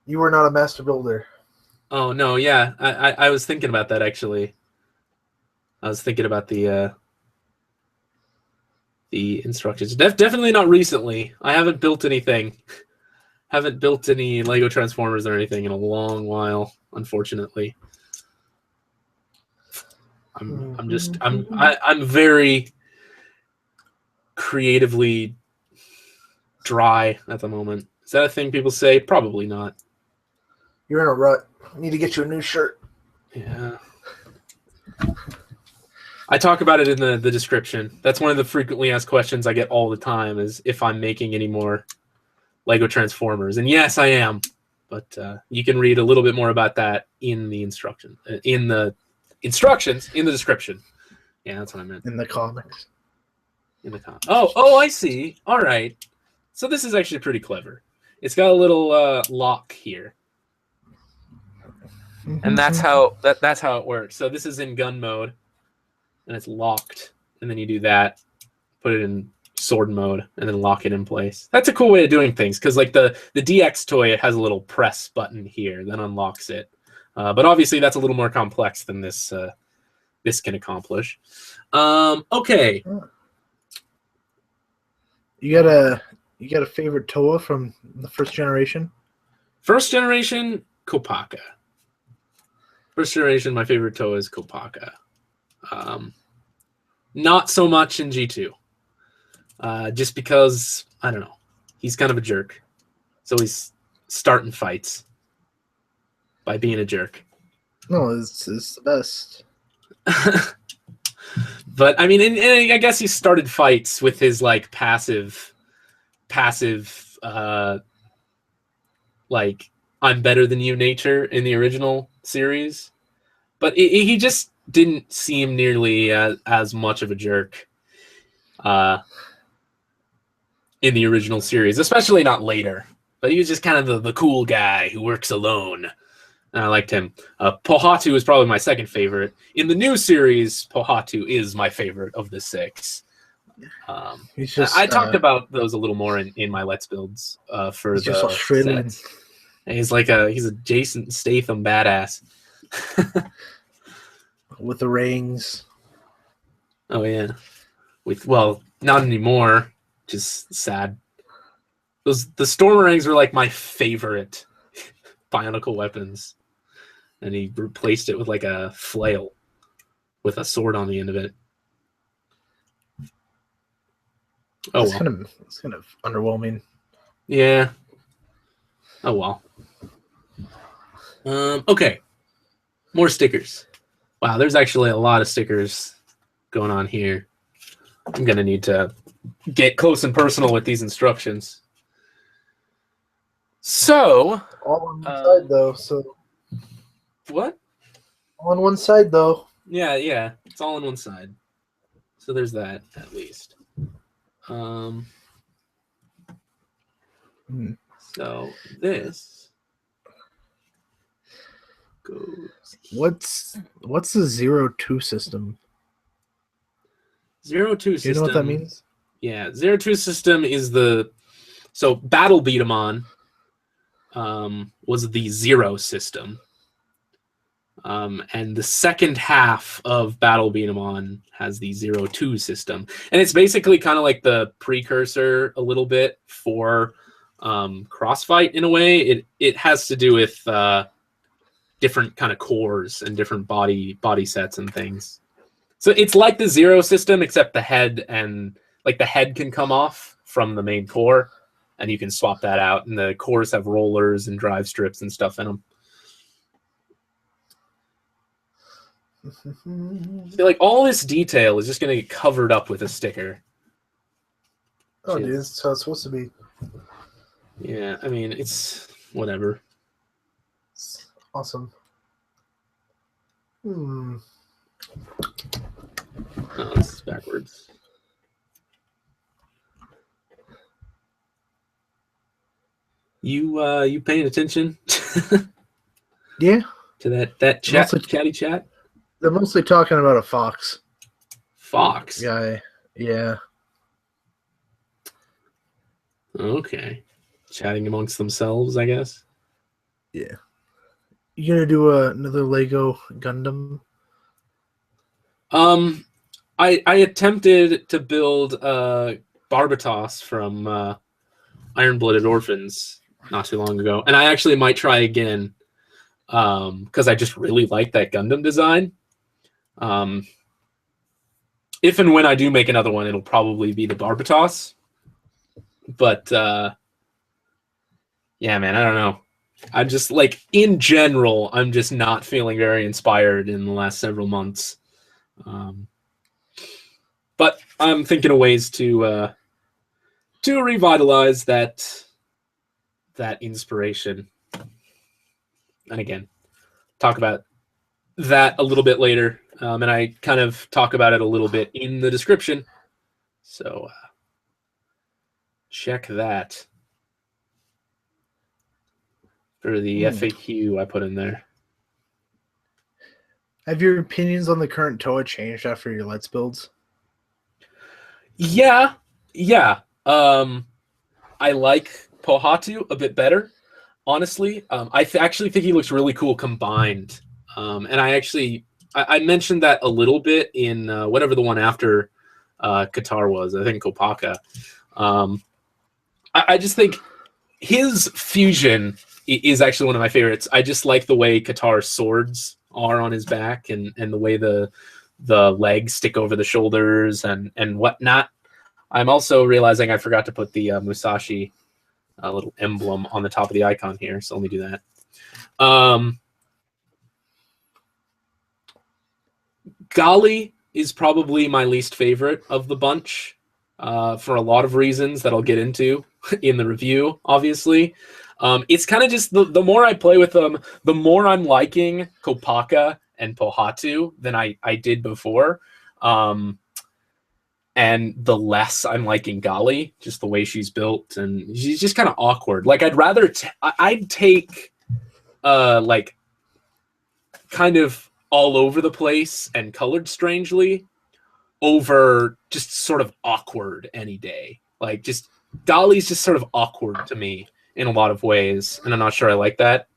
you were not a master builder. Oh no, yeah. I was thinking about that actually. I was thinking about the instructions. Definitely not recently. I haven't built anything. Haven't built any Lego Transformers or anything in a long while, unfortunately. I'm very creatively dry at the moment. Is that a thing people say? Probably not. You're in a rut. I need to get you a new shirt. Yeah. I talk about it in the description. That's one of the frequently asked questions I get all the time, is if I'm making any more Lego Transformers. And yes, I am. But you can read a little bit more about that in the instructions in the description. Yeah, that's what I meant. In the comics. Oh, I see. All right. So this is actually pretty clever. It's got a little lock here, and that's how it works. So this is in gun mode, and it's locked, and then you do that, put it in sword mode, and then lock it in place. That's a cool way of doing things, because like the DX toy, it has a little press button here that unlocks it. But obviously that's a little more complex than this can accomplish. Okay. You got a favorite Toa from the first generation? First generation, Kopaka. First generation, my favorite Toa is Kopaka. Not so much in G2. Just because, I don't know, he's kind of a jerk. So he's starting fights by being a jerk. No, it's the best. But I mean, and I guess he started fights with his like passive, like I'm better than you nature in the original series. But he just didn't seem nearly as much of a jerk in the original series, especially not later. But he was just kind of the cool guy who works alone. And I liked him. Pohatu is probably my second favorite. In the new series, Pohatu is my favorite of the 6. I talked about those a little more in my Let's Builds for he's the just Australian. sets. And he's a Jason Statham badass. With the rings. Oh yeah. Not anymore. Just sad. The Stormerangs were like my favorite Bionicle weapons. And he replaced it with like a flail with a sword on the end of it. Oh, it's kind of underwhelming. Yeah. Oh well. Okay. More stickers. Wow, there's actually a lot of stickers going on here. I'm gonna need to get close and personal with these instructions. So all on one side though, so what? All on one side though. Yeah, it's all on one side. So there's that at least. So this goes. What's the 0-2 system? 0-2 system. Do you know what that means? Yeah, 0-2 system is so Battle B-Daman was the 0 system. And the second half of Battle B-Daman has the 0-2 system. And it's basically kind of like the precursor a little bit for Crossfight in a way. It has to do with different kind of cores and different body sets and things. So it's like the 0 system, except the head can come off from the main core, and you can swap that out. And the cores have rollers and drive strips and stuff in them. I feel like all this detail is just going to get covered up with a sticker. Oh, dude, that's how it's supposed to be. Yeah, I mean, it's whatever. It's awesome. Oh, this is backwards. You paying attention? Yeah. To that chatty chat? They're mostly talking about a fox. Fox guy. Yeah. Okay. Chatting amongst themselves, I guess. Yeah. You gonna do another Lego Gundam? I attempted to build Barbatos from Iron-Blooded Orphans not too long ago, and I actually might try again because I just really like that Gundam design. If and when I do make another one, it'll probably be the Barbatos. But yeah, man, I don't know. I'm just like, in general, I'm just not feeling very inspired in the last several months. But I'm thinking of ways to revitalize that inspiration. And again, talk about that a little bit later. And I kind of talk about it a little bit in the description. So check that for the FAQ I put in there. Have your opinions on the current Toa changed after your Let's builds? Yeah. I like Pohatu a bit better, honestly. I actually think he looks really cool combined. And I mentioned that a little bit in whatever the one after Qatar was. I think Kopaka. I just think his fusion is actually one of my favorites. I just like the way Qatar's swords are on his back and the way the legs stick over the shoulders and whatnot. I'm also realizing I forgot to put the Musashi little emblem on the top of the icon here, so let me do that. Gali is probably my least favorite of the bunch for a lot of reasons that I'll get into in the review, obviously. It's kind of just the more I play with them, the more I'm liking Kopaka and Pohatu than I did before. And the less I'm liking Gali, just the way she's built, and she's just kind of awkward. Like I'd take like kind of all over the place and colored strangely over just sort of awkward any day. Like just Gali's just sort of awkward to me in a lot of ways, and I'm not sure I like that.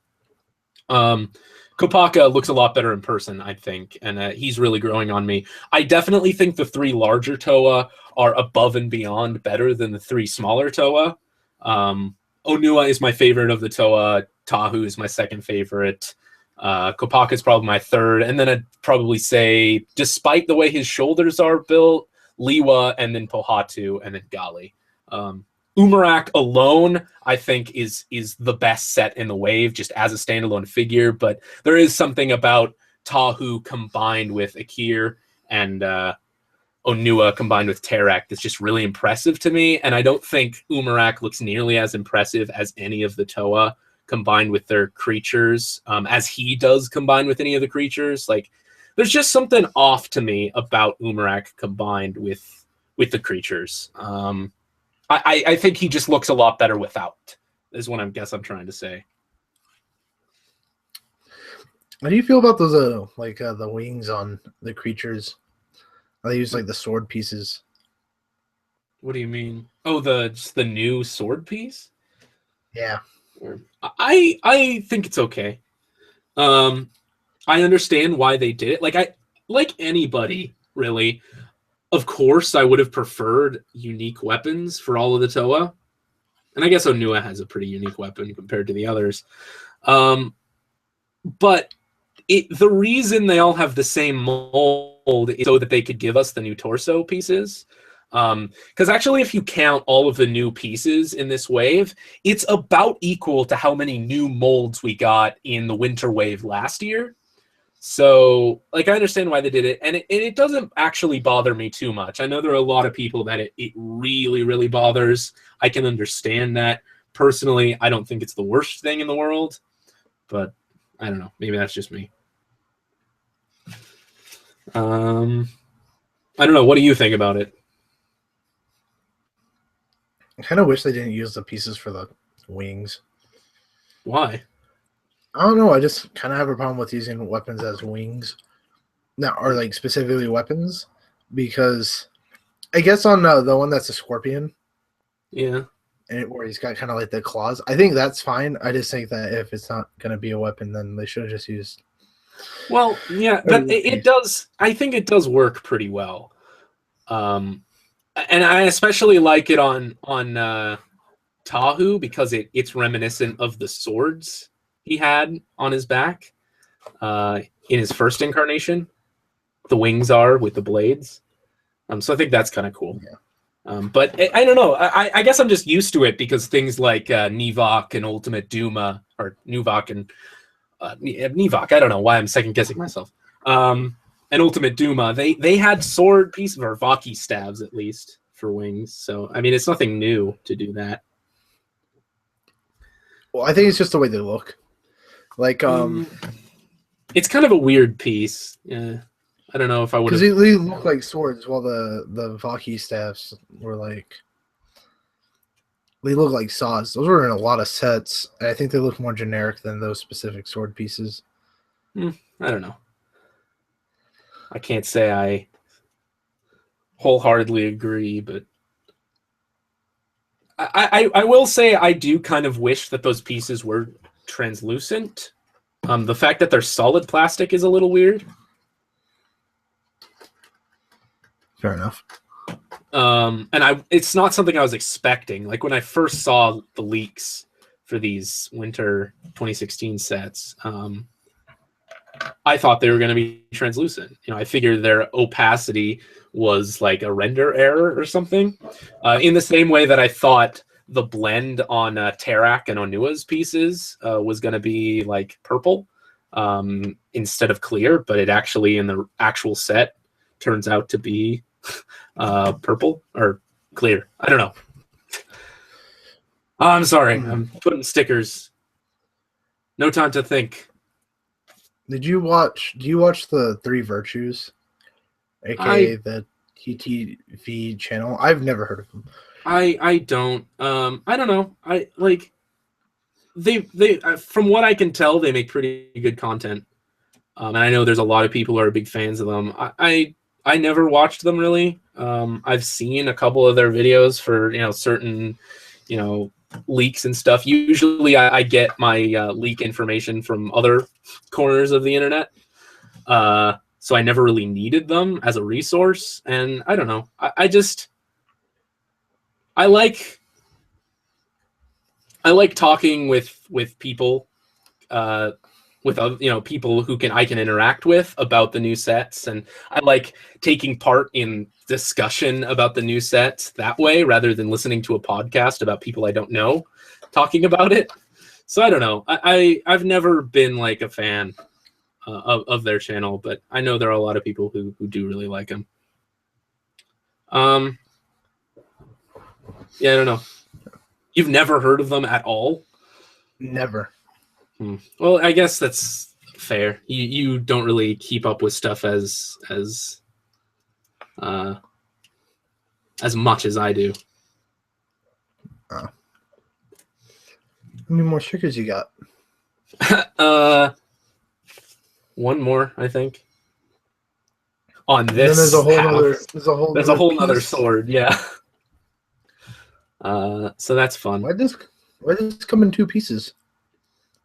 Kopaka looks a lot better in person, I think, and he's really growing on me. I definitely think the 3 larger Toa are above and beyond better than the 3 smaller Toa. Onua is my favorite of the Toa. Tahu is my second favorite. Kopaka is probably my third. And then I'd probably say, despite the way his shoulders are built, Liwa, and then Pohatu, and then Gali. Umarak alone, I think, is the best set in the wave, just as a standalone figure. But there is something about Tahu combined with Akir and Onua combined with Terek that's just really impressive to me. And I don't think Umarak looks nearly as impressive as any of the Toa combined with their creatures, as he does combined with any of the creatures. Like, there's just something off to me about Umarak combined with the creatures. I think he just looks a lot better without, is what I guess I'm trying to say. How do you feel about those the wings on the creatures? They use like the sword pieces. What do you mean? Oh, just the new sword piece? Yeah. I think it's okay. I understand why they did it. Like anybody, really. Of course, I would have preferred unique weapons for all of the Toa. And I guess Onua has a pretty unique weapon compared to the others. But the reason they all have the same mold is so that they could give us the new torso pieces. Because actually, if you count all of the new pieces in this wave, it's about equal to how many new molds we got in the winter wave last year. So, I understand why they did it, and it doesn't actually bother me too much. I know there are a lot of people that it really, really bothers. I can understand that. Personally, I don't think it's the worst thing in the world, but I don't know. Maybe that's just me. I don't know. What do you think about it? I kind of wish they didn't use the pieces for the wings. Why? I don't know. I just kind of have a problem with using weapons as wings, or specifically weapons, because I guess on the one that's a scorpion, yeah, and where he's got kind of like the claws, I think that's fine. I just think that if it's not going to be a weapon, then they should have just used. Well, yeah, but it does. I think it does work pretty well, and I especially like it on Tahu because it's reminiscent of the swords he had on his back in his first incarnation. The wings are with the blades. So I think that's kind of cool. Yeah. But I don't know. I guess I'm just used to it because things like Nivok and Ultimate Duma, or Nuvok and Nivok, I don't know why I'm second guessing myself. And Ultimate Duma, they had sword pieces, or Vaki stabs at least, for wings. So, I mean, it's nothing new to do that. Well, I think it's just the way they look. Like It's kind of a weird piece. Yeah, I don't know if I would. Because they look like swords, while the Vaki staffs were like they look like saws. Those were in a lot of sets. I think they look more generic than those specific sword pieces. I don't know. I can't say I wholeheartedly agree, but I will say I do kind of wish that those pieces were translucent. The fact that they're solid plastic is a little weird. Fair enough. And it's not something I was expecting. Like when I first saw the leaks for these winter 2016 sets, I thought they were going to be translucent. I figured their opacity was like a render error or something. In the same way that I thought the blend on Tarak and Onua's pieces was going to be like purple instead of clear, but it actually in the actual set turns out to be purple or clear. I don't know. I'm sorry. I'm putting stickers. No time to think. Do you watch the Three Virtues, aka the TTV channel? I've never heard of them. I don't. I don't know. I like they from what I can tell, they make pretty good content. And I know there's a lot of people who are big fans of them. I never watched them really. I've seen a couple of their videos for certain leaks and stuff. Usually I get my leak information from other corners of the internet. So I never really needed them as a resource. And I don't know. I like talking with people, with other, people who I can interact with about the new sets, and I like taking part in discussion about the new sets that way rather than listening to a podcast about people I don't know talking about it. So I don't know. I've never been like a fan of their channel, but I know there are a lot of people who do really like them. Yeah, I don't know. You've never heard of them at all? Never. Well, I guess that's fair. You don't really keep up with stuff as much as I do. How many more stickers you got? One more, I think. On this, and then there's a whole other sword. Yeah. So that's fun. Why does this come in two pieces?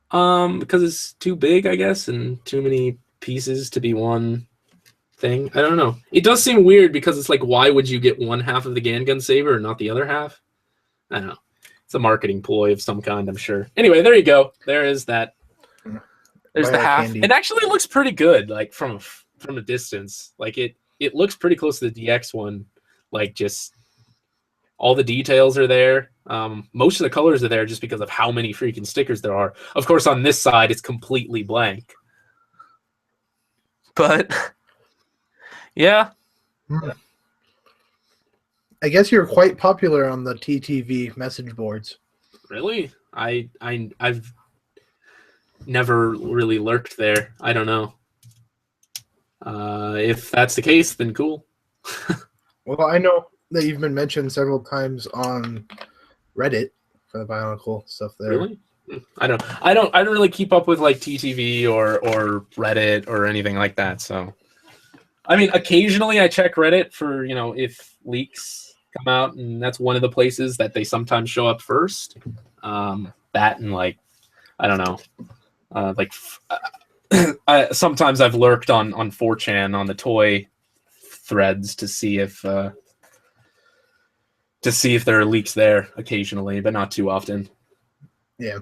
Because it's too big, I guess, and too many pieces to be one thing. I don't know. It does seem weird because it's like, why would you get one half of the Gangun saber and not the other half? I don't know. It's a marketing ploy of some kind, I'm sure. Anyway, there you go. There is that. There's the half. Candy. It actually looks pretty good, like from a distance. Like it looks pretty close to the DX one. Like just all the details are there. Most of the colors are there just because of how many freaking stickers there are. Of course, on this side, it's completely blank. But yeah. I guess you're quite popular on the TTV message boards. Really? I've never really lurked there. I don't know. If that's the case, then cool. Well, I know that you've been mentioned several times on Reddit for the Bionicle stuff there. Really? I don't really keep up with like TTV or Reddit or anything like that. So, I mean, occasionally I check Reddit for if leaks come out, and that's one of the places that they sometimes show up first. That and like I don't know, sometimes I've lurked on 4chan on the toy threads to see if there are leaks there occasionally, but not too often. Yeah.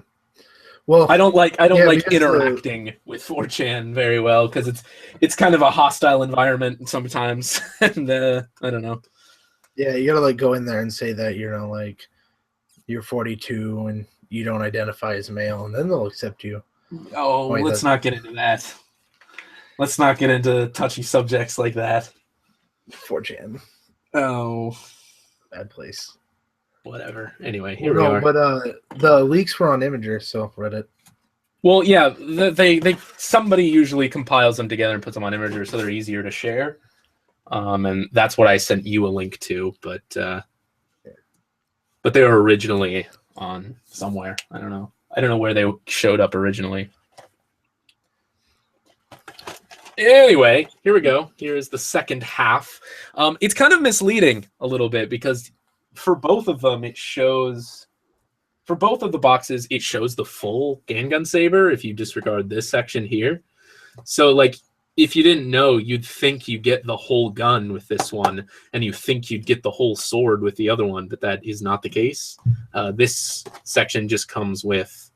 Well, I don't like interacting with 4chan very well because it's kind of a hostile environment sometimes, and I don't know. Yeah, you gotta go in there and say that you're 42 and you don't identify as male, and then they'll accept you. Oh, let's not get into that. Let's not get into touchy subjects like that. 4chan. Oh, bad place. Whatever. Anyway, here we are. But the leaks were on Imager, so Reddit. Well, yeah, they somebody usually compiles them together and puts them on Imager so they're easier to share. And that's what I sent you a link to, but they were originally on somewhere. I don't know where they showed up originally. Anyway, here we go. Here is the second half. It's kind of misleading a little bit because for both of them, it shows. For both of the boxes, it shows the full Gangun Saber if you disregard this section here. So, like, if you didn't know, you'd think you get the whole gun with this one, and you think you'd get the whole sword with the other one, but that is not the case. This section just comes with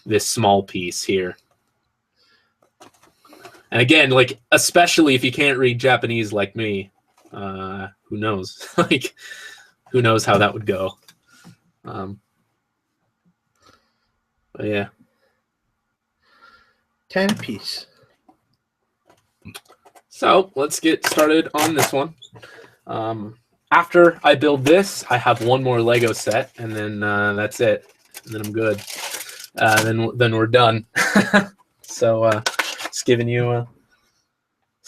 this small piece here. And again, like, especially if you can't read Japanese like me, who knows? Like, who knows how that would go? But yeah. 10 piece. So let's get started on this one. After I build this, I have one more Lego set, and then that's it. And then I'm good. Then we're done. So just giving you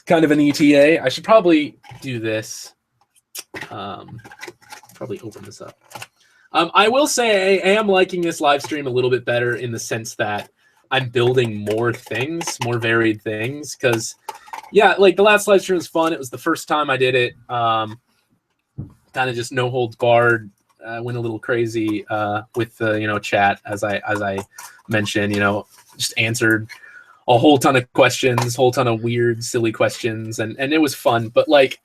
kind of an ETA. I should probably do this. Probably open this up. I will say I am liking this live stream a little bit better in the sense that I'm building more things, more varied things. Because, yeah, like the last live stream was fun. It was the first time I did it. Kind of just no holds barred. Went a little crazy with the chat as I mentioned. Just answered a whole ton of questions, whole ton of weird, silly questions, and it was fun. But like,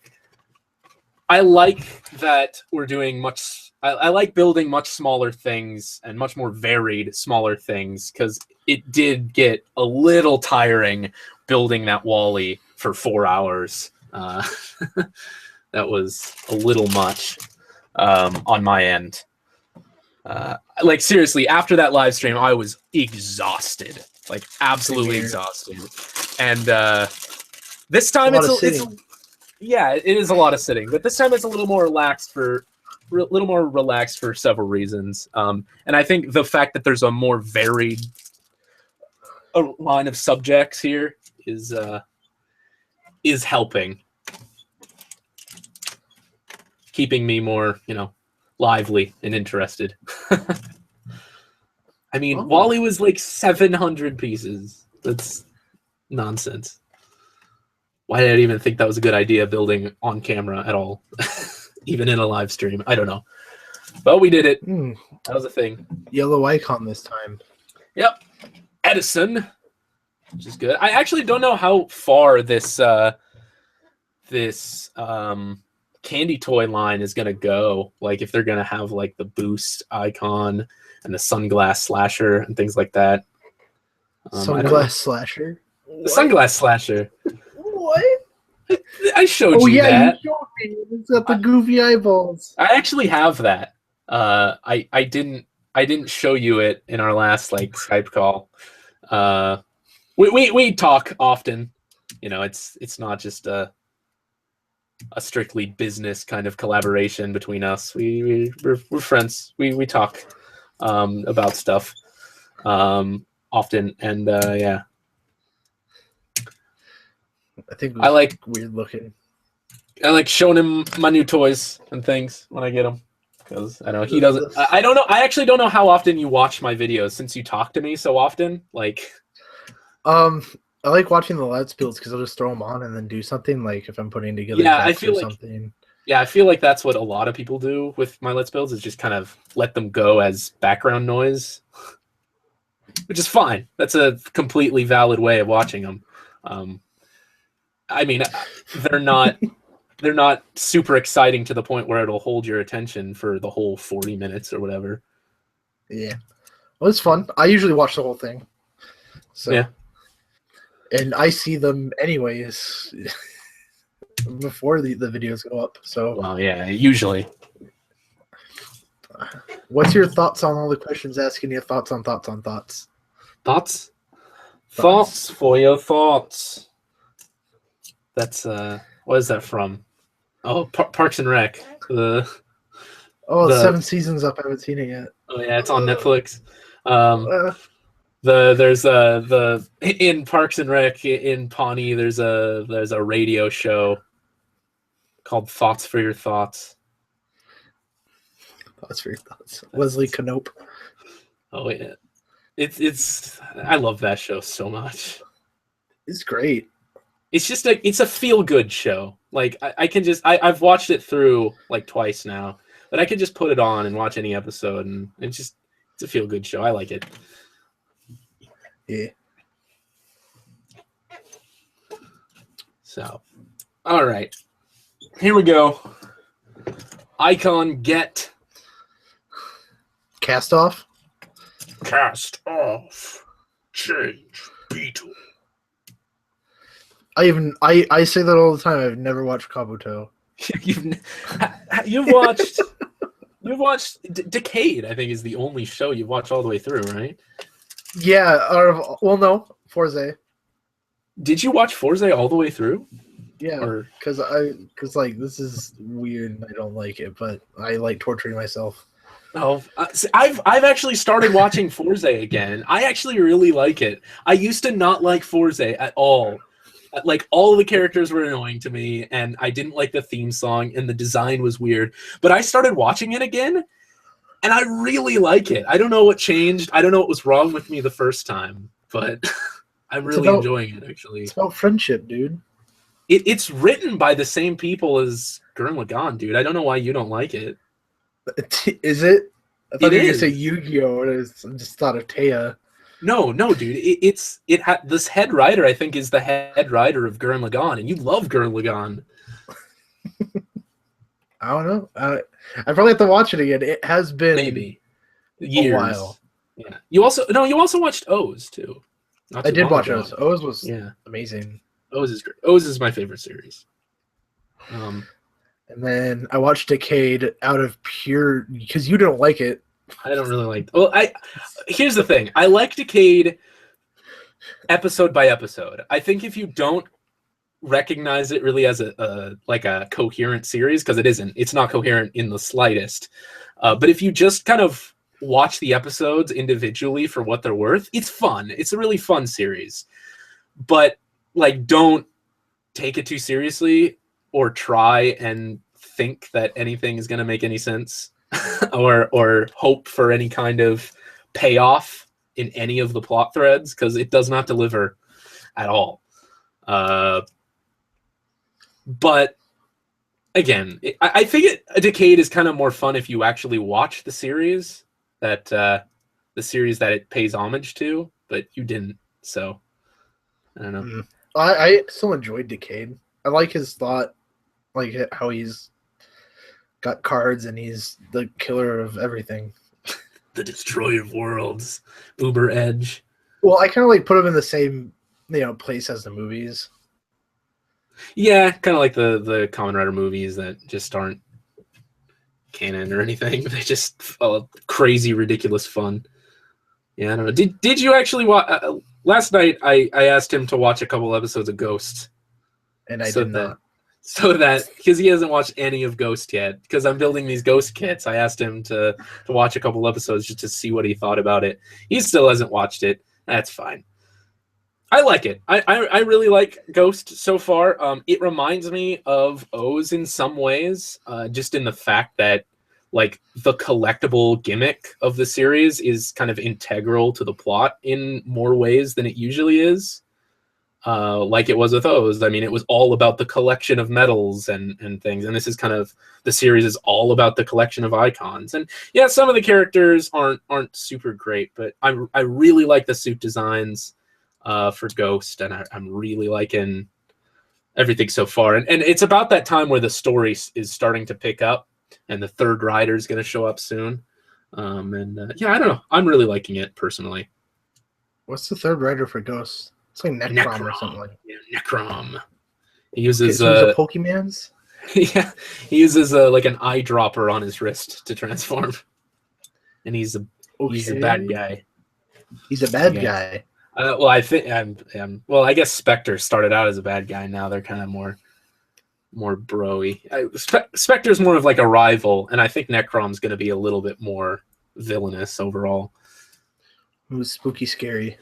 I like that we're doing much. I like building much smaller things and much more varied smaller things because it did get a little tiring building that Wall-E for 4 hours. That was a little much on my end. Like seriously, after that live stream, I was exhausted, like absolutely exhausted. And this time it is a lot of sitting, but this time it's a little more relaxed for several reasons. And I think the fact that there's a more varied line of subjects here is helping, keeping me more, lively and interested. I mean, Wall-E was like 700 pieces. That's nonsense. Why did I even think that was a good idea building on camera at all? Even in a live stream. I don't know. But we did it. That was a thing. Yellow icon this time. Yep. Edison. Which is good. I actually don't know how far this candy toy line is gonna go. Like if they're gonna have like the boost icon and the sunglass slasher and things like that. Sunglass slasher? The sunglass slasher. What? I showed you that. You showed me. It's got the goofy eyeballs. I actually have that. I didn't show you it in our last like Skype call. We talk often. It's not just a strictly business kind of collaboration between us. We're friends. We talk about stuff often, and yeah. I think I like weird looking. I like showing him my new toys and things when I get them because I know he doesn't. I don't know. I actually don't know how often you watch my videos since you talk to me so often. Like, I like watching the Let's Builds because I'll just throw them on and then do something. Like if I'm putting together I feel like something. Yeah, I feel like that's what a lot of people do with my Let's Builds is just kind of let them go as background noise, which is fine. That's a completely valid way of watching them. I mean, they're not super exciting to the point where it'll hold your attention for the whole 40 minutes or whatever. Yeah. Well, it's fun. I usually watch the whole thing. So yeah. And I see them anyways before the videos go up. So well, yeah, usually. What's your thoughts on all the questions asking you thoughts on thoughts on thoughts? Thoughts? Thoughts for your thoughts. That's what is that from? Oh, Parks and Rec. The 7 seasons up. I haven't seen it yet. Oh yeah, it's on Netflix. the in Parks and Rec in Pawnee. There's a radio show called Thoughts for Your Thoughts. Thoughts for Your Thoughts. Wesley Knope. Oh yeah, it's I love that show so much. It's great. It's just it's a feel good show. Like I've watched it through like twice now, but I could just put it on and watch any episode, and it's a feel good show. I like it. Yeah. So, all right, here we go. Icon get Cast off. Cast off. Change Beetle. I say that all the time. I've never watched Kabuto. You've watched Decade. I think is the only show you've watched all the way through, right? Yeah. No, Forza. Did you watch Forza all the way through? Yeah, because like this is weird and I don't like it, but I like torturing myself. Oh, I've actually started watching Forza again. I actually really like it. I used to not like Forza at all. Like all of the characters were annoying to me, and I didn't like the theme song, and the design was weird. But I started watching it again, and I really like it. I don't know what changed. I don't know what was wrong with me the first time, but I'm really enjoying it. Actually, it's about friendship, dude. It's written by the same people as Gurren Lagann, dude. I don't know why you don't like it. Is it? I thought you were is. gonna say Yu-Gi-Oh! I just thought of Taya. No, dude. This head writer, I think, is the head writer of Gurren Lagann, and you love Gurren Lagann. I don't know. I probably have to watch it again. It has been maybe years. A while. Yeah. You also watched O's too. I did watch O's. O's was amazing. O's is great. O's is my favorite series. And then I watched Decade out of pure because you don't like it. I don't really like. Well, here's the thing. I like Decade episode by episode. I think if you don't recognize it really as a coherent series, because it isn't. It's not coherent in the slightest. But if you just kind of watch the episodes individually for what they're worth, it's fun. It's a really fun series. But like, don't take it too seriously or try and think that anything is going to make any sense or hope for any kind of payoff in any of the plot threads, because it does not deliver at all. But again, I think Decade is kind of more fun if you actually watch the series that it pays homage to, but you didn't, so I don't know. I still enjoyed Decade. I like his thought, like how he's got cards and he's the killer of everything. The destroyer of worlds, Uber Edge. Well, I kind of like put him in the same place as the movies. Yeah, kind of like the Kamen Rider movies that just aren't canon or anything. They just crazy, ridiculous fun. Yeah, I don't know. Did you actually watch? Last night, I asked him to watch a couple episodes of Ghost. And I did not. So that, because he hasn't watched any of Ghost yet, because I'm building these Ghost kits, I asked him to watch a couple episodes just to see what he thought about it. He still hasn't watched it. That's fine. I like it. I really like Ghost so far. It reminds me of O's in some ways, just in the fact that like the collectible gimmick of the series is kind of integral to the plot in more ways than it usually is. Like it was with O's. I mean, it was all about the collection of medals and things, and this is kind of, the series is all about the collection of icons. And yeah, some of the characters aren't super great, but I really like the suit designs for Ghost, and I'm really liking everything so far. And it's about that time where the story is starting to pick up, and the third rider is going to show up soon. Yeah, I don't know. I'm really liking it personally. What's the third rider for Ghost? It's like Necrom or something like that. Yeah, Necrom. He uses Pokemans? Yeah, he uses like an eyedropper on his wrist to transform. And he's a bad guy. He's a bad guy. Well, I think well, I guess Spectre started out as a bad guy. Now they're kind of more bro-y. Spectre's more of like a rival, and I think Necrom's going to be a little bit more villainous overall. Who's spooky scary.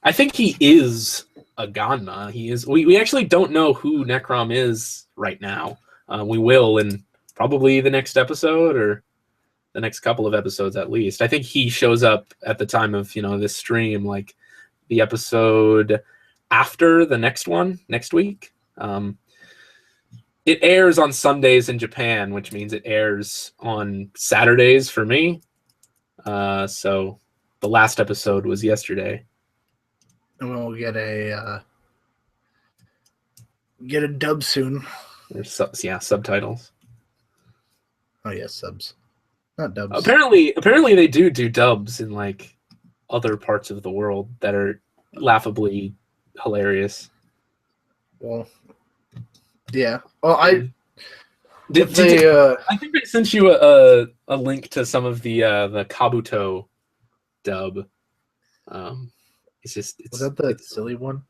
I think he is a Ganma. He is. We actually don't know who Necrom is right now. We will in probably the next episode or the next couple of episodes at least. I think he shows up at the time of this stream, like the episode after the next one next week. It airs on Sundays in Japan, which means it airs on Saturdays for me. So the last episode was yesterday. And we'll get a dub soon. There's subtitles. Oh yeah, subs, not dubs. Apparently they do dubs in like other parts of the world that are laughably hilarious. Well, yeah. Well, I think I sent you a link to some of the Kabuto dub. Was that the silly one?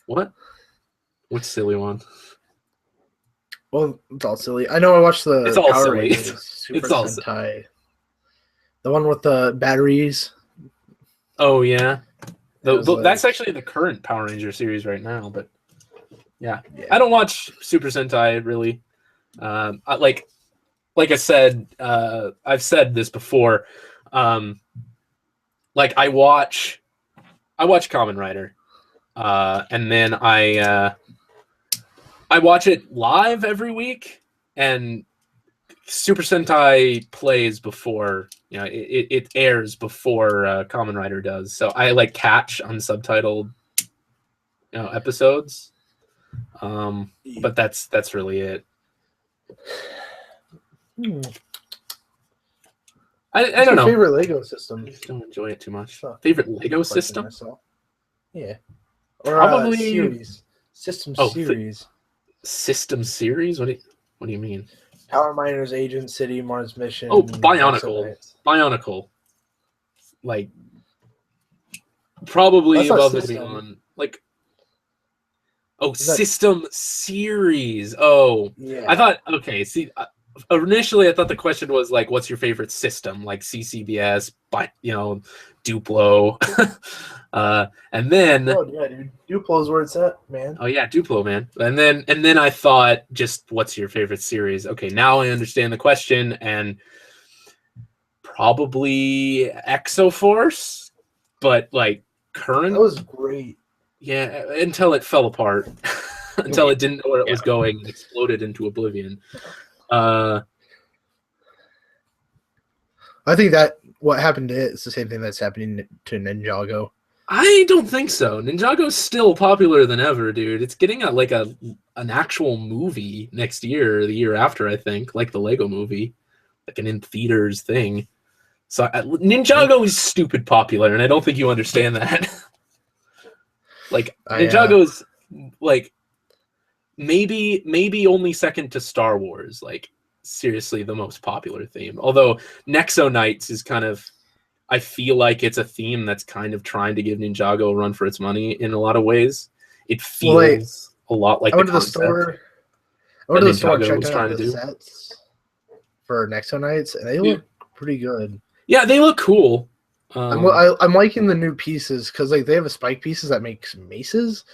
What? Which silly one? Well, it's all silly. I know I watched the It's all Power silly. Rangers Super It's all Sentai. The one with the batteries. Oh yeah. That's actually the current Power Ranger series right now, but yeah. I don't watch Super Sentai really. Like I said, I've said this before. Like I watch Kamen Rider, and then I watch it live every week, and Super Sentai plays before it airs before Kamen Rider does. So I like catch unsubtitled episodes, but that's really it. I don't know. Favorite Lego system? I just don't enjoy it too much. Favorite Lego system? Yeah. Or probably series. System series. System series? What do you mean? Power Miners, Agent City, Mars Mission. Oh, Bionicle. Bionicle. Like probably above and beyond. Like system series. Oh, yeah. I thought initially I thought the question was like, what's your favorite system? Like CCBS, Duplo. And then yeah, dude. Duplo's where it's at, man. Oh yeah, Duplo, man. And then I thought, just what's your favorite series? Okay, now I understand the question, and probably Exoforce, but like current. That was great. Yeah, until it fell apart. Until it didn't know where it was going and exploded into oblivion. I think that what happened to it is the same thing that's happening to Ninjago. I don't think so. Ninjago's still popular than ever, dude. It's getting an actual movie next year or the year after, I think, like the Lego movie, like an in theaters thing. So Ninjago is stupid popular, and I don't think you understand that. Like Ninjago's like maybe only second to Star Wars. Like seriously, the most popular theme. Although Nexo Knights is kind of, I feel like it's a theme that's kind of trying to give Ninjago a run for its money in a lot of ways. It feels a lot like I went to the store. I went to the store and checked out the sets for Nexo Knights, and they look pretty good. Yeah, they look cool. I'm liking the new pieces because like they have a spike pieces that makes maces,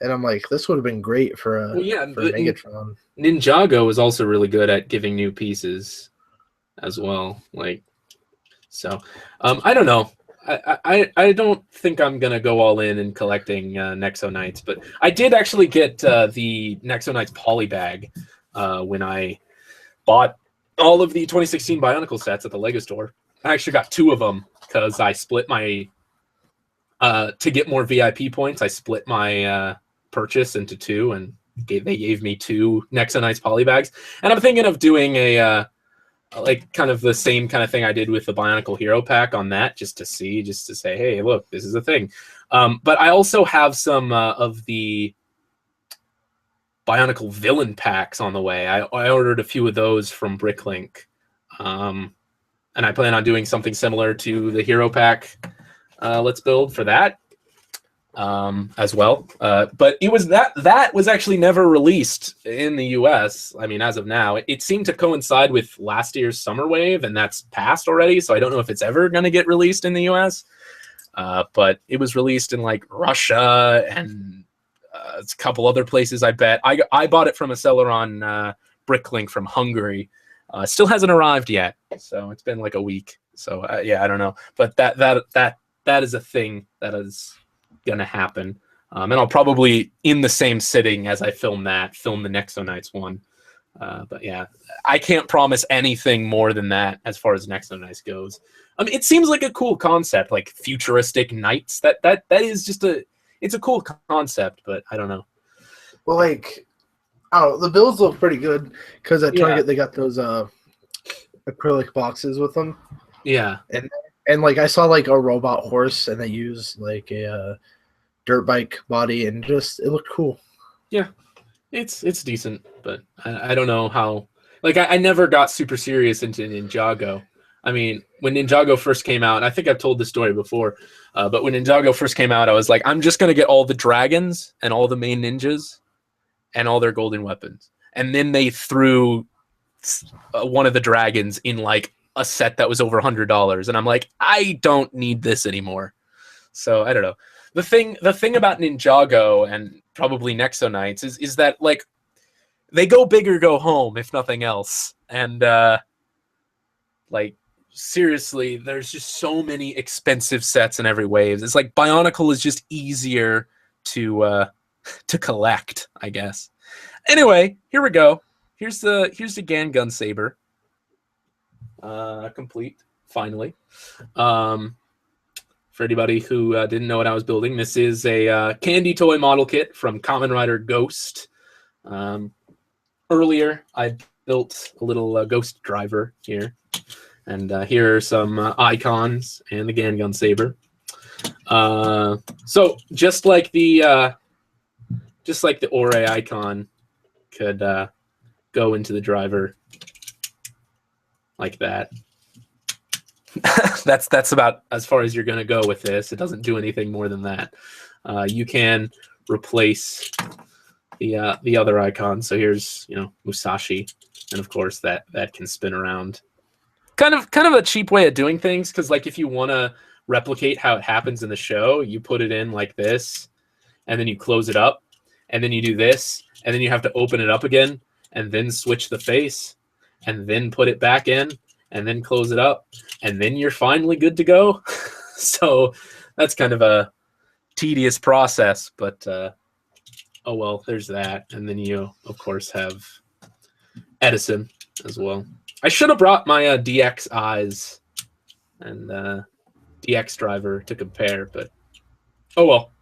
and I'm like, this would have been great for for Megatron. Ninjago is also really good at giving new pieces as well. Like, so I don't know. I don't think I'm gonna go all in collecting Nexo Knights, but I did actually get the Nexo Knights poly bag when I bought all of the 2016 Bionicle sets at the Lego store. I actually got 2 of them because I split my to get more VIP points. I split my purchase into 2, and they gave me 2 Nexo Knights poly bags. And I'm thinking of doing a like kind of the same kind of thing I did with the Bionicle Hero Pack on that, just to say, hey, look, this is a thing. But I also have some of the Bionicle Villain Packs on the way. I ordered a few of those from Bricklink. And I plan on doing something similar to the Hero Pack Let's Build for that. as well. But it was that was actually never released in the US. I mean, as of now, it seemed to coincide with last year's summer wave, and that's passed already. So I don't know if it's ever going to get released in the US. But it was released in like Russia and a couple other places. I bet I bought it from a seller on Bricklink from Hungary. Still hasn't arrived yet, so it's been like a week. So yeah, I don't know, but that is a thing that is gonna happen, and I'll probably in the same sitting as I film the Nexonites one. But yeah, I can't promise anything more than that as far as Nexonites goes. I mean, it seems like a cool concept, like futuristic knights. That is just it's a cool concept, but I don't know. Well, like, I don't know, the builds look pretty good because at Target they got those acrylic boxes with them. Yeah, and like I saw like a robot horse, and they use like a dirt bike body, and just it looked cool. Yeah, it's decent, but I don't know how. Like I never got super serious into Ninjago. I mean, when Ninjago first came out, and I think I've told this story before, but when Ninjago first came out, I was like, I'm just gonna get all the dragons and all the main ninjas and all their golden weapons, and then they threw one of the dragons in like a set that was over $100, and I'm like, I don't need this anymore. So I don't know. The thing about Ninjago and probably Nexonites is that like they go big or go home, if nothing else. And like seriously, there's just so many expensive sets in every wave. It's like Bionicle is just easier to collect, I guess. Anyway, here we go. Here's the Gangun Saber. Complete, finally. For anybody who didn't know what I was building, this is a candy toy model kit from Kamen Rider Ghost. Earlier, I built a little ghost driver here, and here are some icons and the Gangun Saber. So just like the Ore icon could go into the driver like that. That's about as far as you're going to go with this. It doesn't do anything more than that. You can replace the other icon. So here's Musashi, and of course that can spin around. Kind of a cheap way of doing things, because like if you want to replicate how it happens in the show, you put it in like this, and then you close it up, and then you do this, and then you have to open it up again, and then switch the face, and then put it back in, and then close it up, and then you're finally good to go. So that's kind of a tedious process, but oh well, there's that. And then you, of course, have Edison as well. I should have brought my DX eyes and DX driver to compare, but oh well.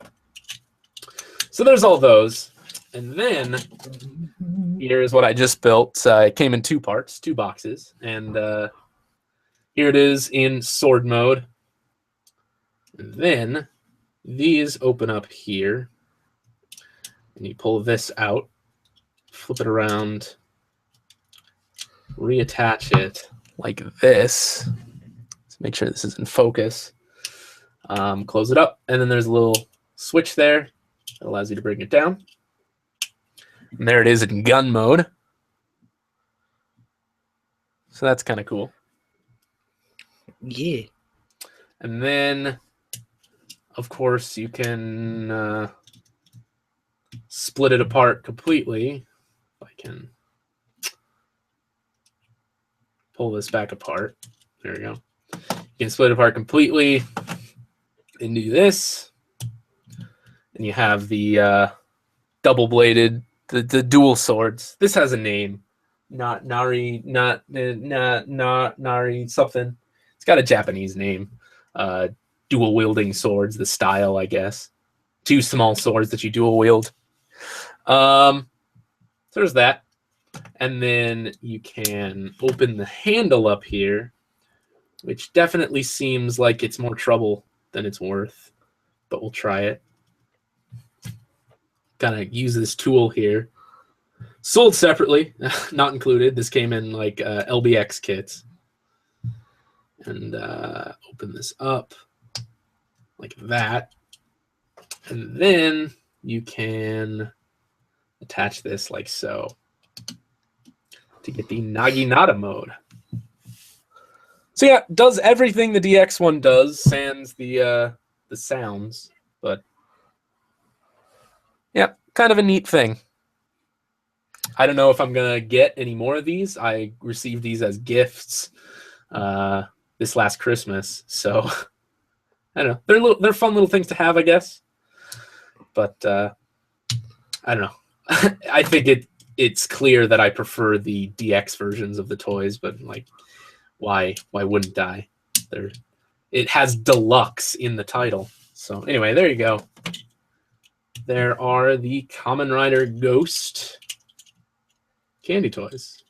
So there's all those. And then here's what I just built. It came in two parts, two boxes, and here it is in sword mode. And then these open up here, and you pull this out, flip it around, reattach it like this. Let's make sure this is in focus. Close it up, and then there's a little switch there that allows you to bring it down. And there it is in gun mode. So that's kind of cool. Yeah. And then, of course, you can split it apart completely. If I can pull this back apart. There we go. You can split it apart completely and do this. And you have the double-bladed, the dual swords. This has a name. Not Nari something. It's got a Japanese name. Dual wielding swords, the style, I guess. Two small swords that you dual wield. So there's that. And then you can open the handle up here, which definitely seems like it's more trouble than it's worth, but we'll try it. Gotta use this tool here. Sold separately, not included. This came in like LBX kits. And open this up like that. And then you can attach this like so to get the Naginata mode. So yeah, does everything the DX one does, sans the sounds, but yeah, kind of a neat thing. I don't know if I'm gonna get any more of these. I received these as gifts this last Christmas, so I don't know. They're fun little things to have, I guess. But I don't know. I think it's clear that I prefer the DX versions of the toys, but like, why wouldn't I? It has deluxe in the title. So anyway, there you go. There are the Kamen Rider Ghost candy toys.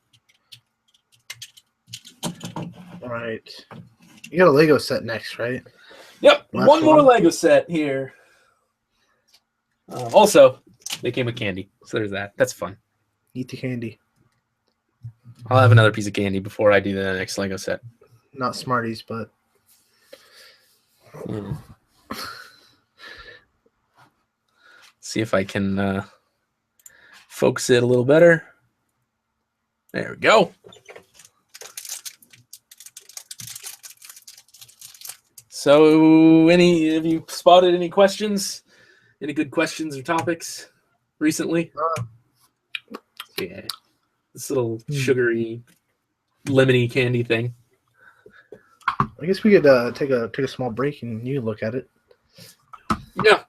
All right. You got a Lego set next, right? Yep, one more Lego set here. Also, they came with candy, so there's that. That's fun. Eat the candy. I'll have another piece of candy before I do the next Lego set. Not Smarties, but... See if I can focus it a little better. There we go. So, have you spotted any questions? Any good questions or topics recently? Yeah, this little sugary, lemony candy thing. I guess we could take a small break and you look at it. Yeah,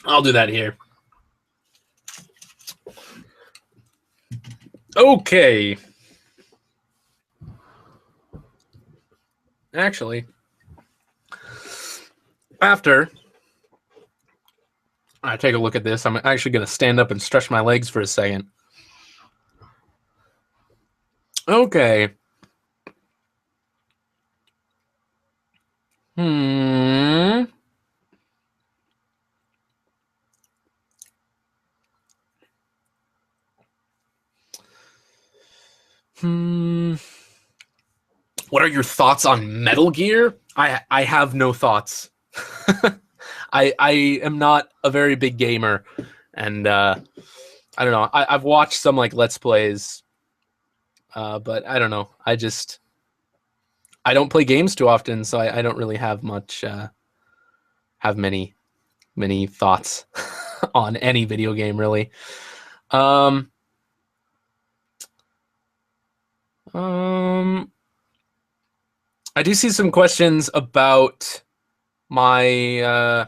I'll do that here. Okay. Actually, after I take a look at this, I'm actually going to stand up and stretch my legs for a second. Okay. What are your thoughts on Metal Gear? I have no thoughts. I am not a very big gamer, and I don't know. I've watched some like Let's Plays, but I don't know. I don't play games too often, so I don't really have many thoughts on any video game really. I do see some questions about my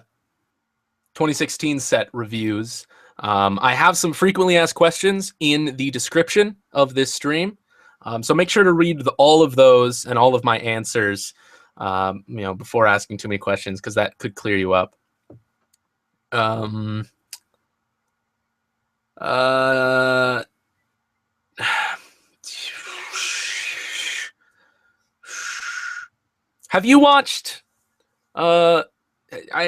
2016 set reviews. I have some frequently asked questions in the description of this stream. So make sure to read all of those and all of my answers, before asking too many questions, because that could clear you up. Have you watched? I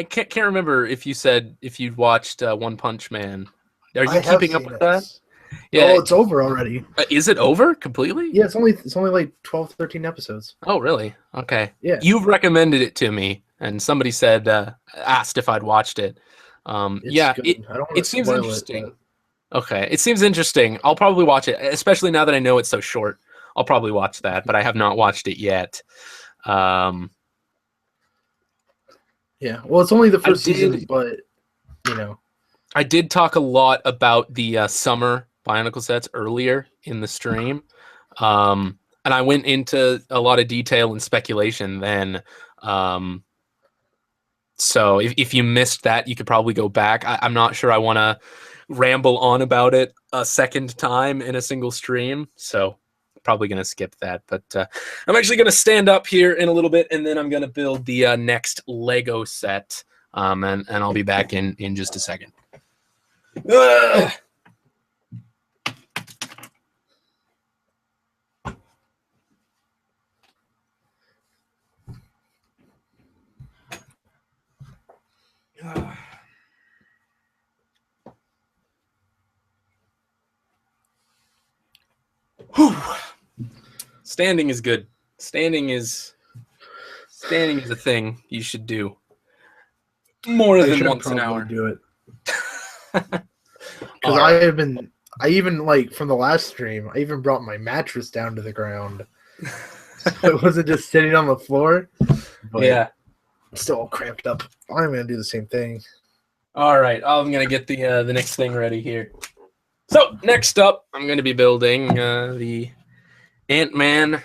can't remember if you said if you'd watched One Punch Man. Are you keeping up with that? Yeah. Oh, it's over already. Is it over completely? Yeah, it's only like 12, 13 episodes. Oh, really? Okay. Yeah. You've recommended it to me, and somebody said asked if I'd watched it. Yeah, it seems interesting. Okay, it seems interesting. I'll probably watch it, especially now that I know it's so short. I'll probably watch that, but I have not watched it yet. Yeah, well, it's only the first season, but I did talk a lot about the summer Bionicle sets earlier in the stream, and I went into a lot of detail and speculation then. So if you missed that, you could probably go back. I'm not sure I want to ramble on about it a second time in a single stream, so probably going to skip that. But I'm actually going to stand up here in a little bit, and then I'm going to build the next Lego set, and I'll be back in just a second. Standing is good. Standing is a thing you should do. more I than should once an probably hour. do it. All Because right. I even like from the last stream, I even brought my mattress down to the ground. So it wasn't just sitting on the floor, but Yeah. still all cramped up. I'm gonna do the same thing. All right. I'm gonna get the next thing ready here. So next up, I'm gonna be building the Ant-Man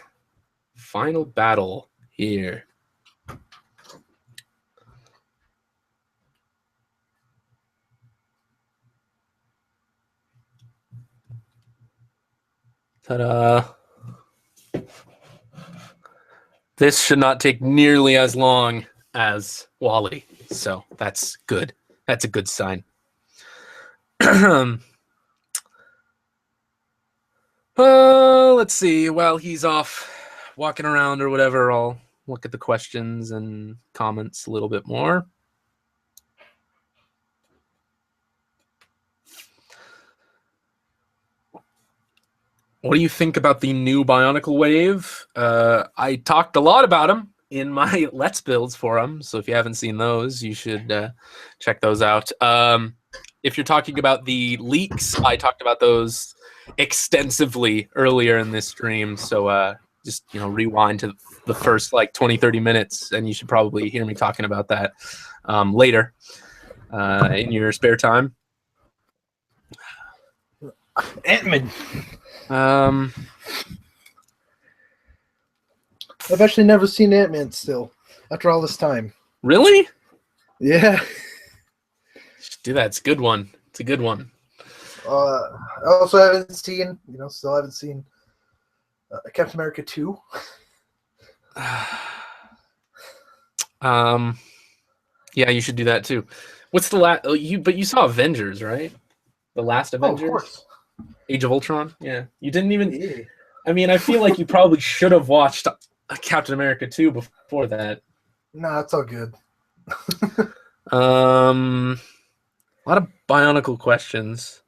final battle here. Ta-da! This should not take nearly as long as Wally, so that's good. That's a good sign. Let's see. While he's off walking around or whatever, I'll look at the questions and comments a little bit more. What do you think about the new Bionicle wave? I talked a lot about them in my Let's Builds forum, so if you haven't seen those, you should check those out. If you're talking about the leaks, I talked about those extensively earlier in this stream, so just rewind to the first like 20-30 minutes, and you should probably hear me talking about that later in your spare time. Ant-Man. Um, I've actually never seen Ant-Man still after all this time. really? Yeah. Do that. It's a good one. It's a good one. I also haven't seen, still haven't seen Captain America 2. Yeah, you should do that too. What's the last? But you saw Avengers, right? The last Avengers. Of course. Age of Ultron. Yeah, you didn't even. Yeah. I mean, I feel like you probably should have watched Captain America 2 before that. Nah, it's all good. A lot of Bionicle questions.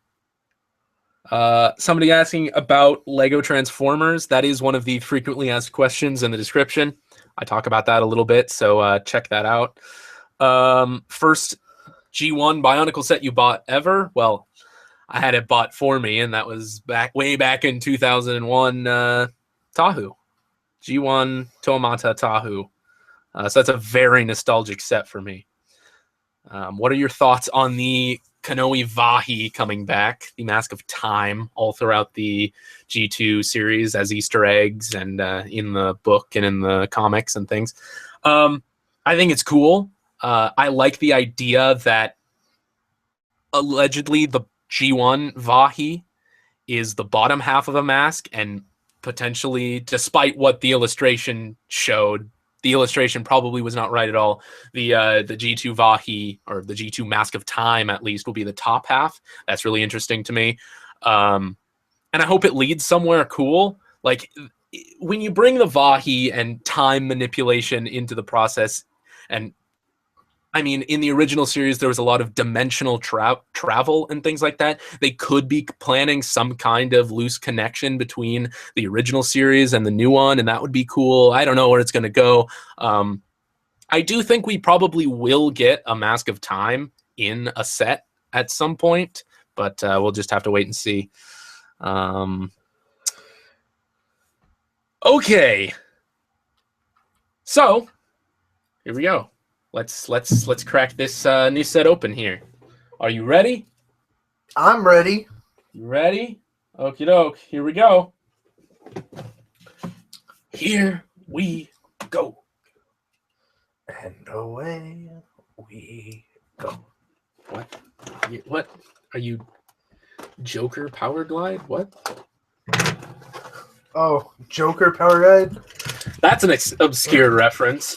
Somebody asking about Lego Transformers. That is one of the frequently asked questions in the description. I talk about that a little bit, so check that out. First G1 Bionicle set you bought ever? Well, I had it bought for me, and that was way back in 2001 Tahu. G1 Tomata Tahu. So that's a very nostalgic set for me. What are your thoughts on the Kanoe Vahi coming back, the Mask of Time, all throughout the G2 series as Easter eggs and in the book and in the comics and things? I think it's cool. I like the idea that allegedly the G1 Vahi is the bottom half of a mask, and potentially, despite what the illustration showed, the illustration probably was not right at all. The G2 Vahi, or the G2 Mask of Time at least, will be the top half. That's really interesting to me. And I hope it leads somewhere cool. Like, when you bring the Vahi and time manipulation into the process, and I mean, in the original series, there was a lot of dimensional travel and things like that. They could be planning some kind of loose connection between the original series and the new one, and that would be cool. I don't know where it's going to go. I do think we probably will get a Mask of Time in a set at some point, but we'll just have to wait and see. Okay. So, here we go. Let's crack this new set open here. Are you ready? I'm ready. You ready? Okie doke. Here we go. Here we go. And away we go. What? What? Are you Joker Power Glide? What? Oh, Joker Power Guide? That's an obscure reference.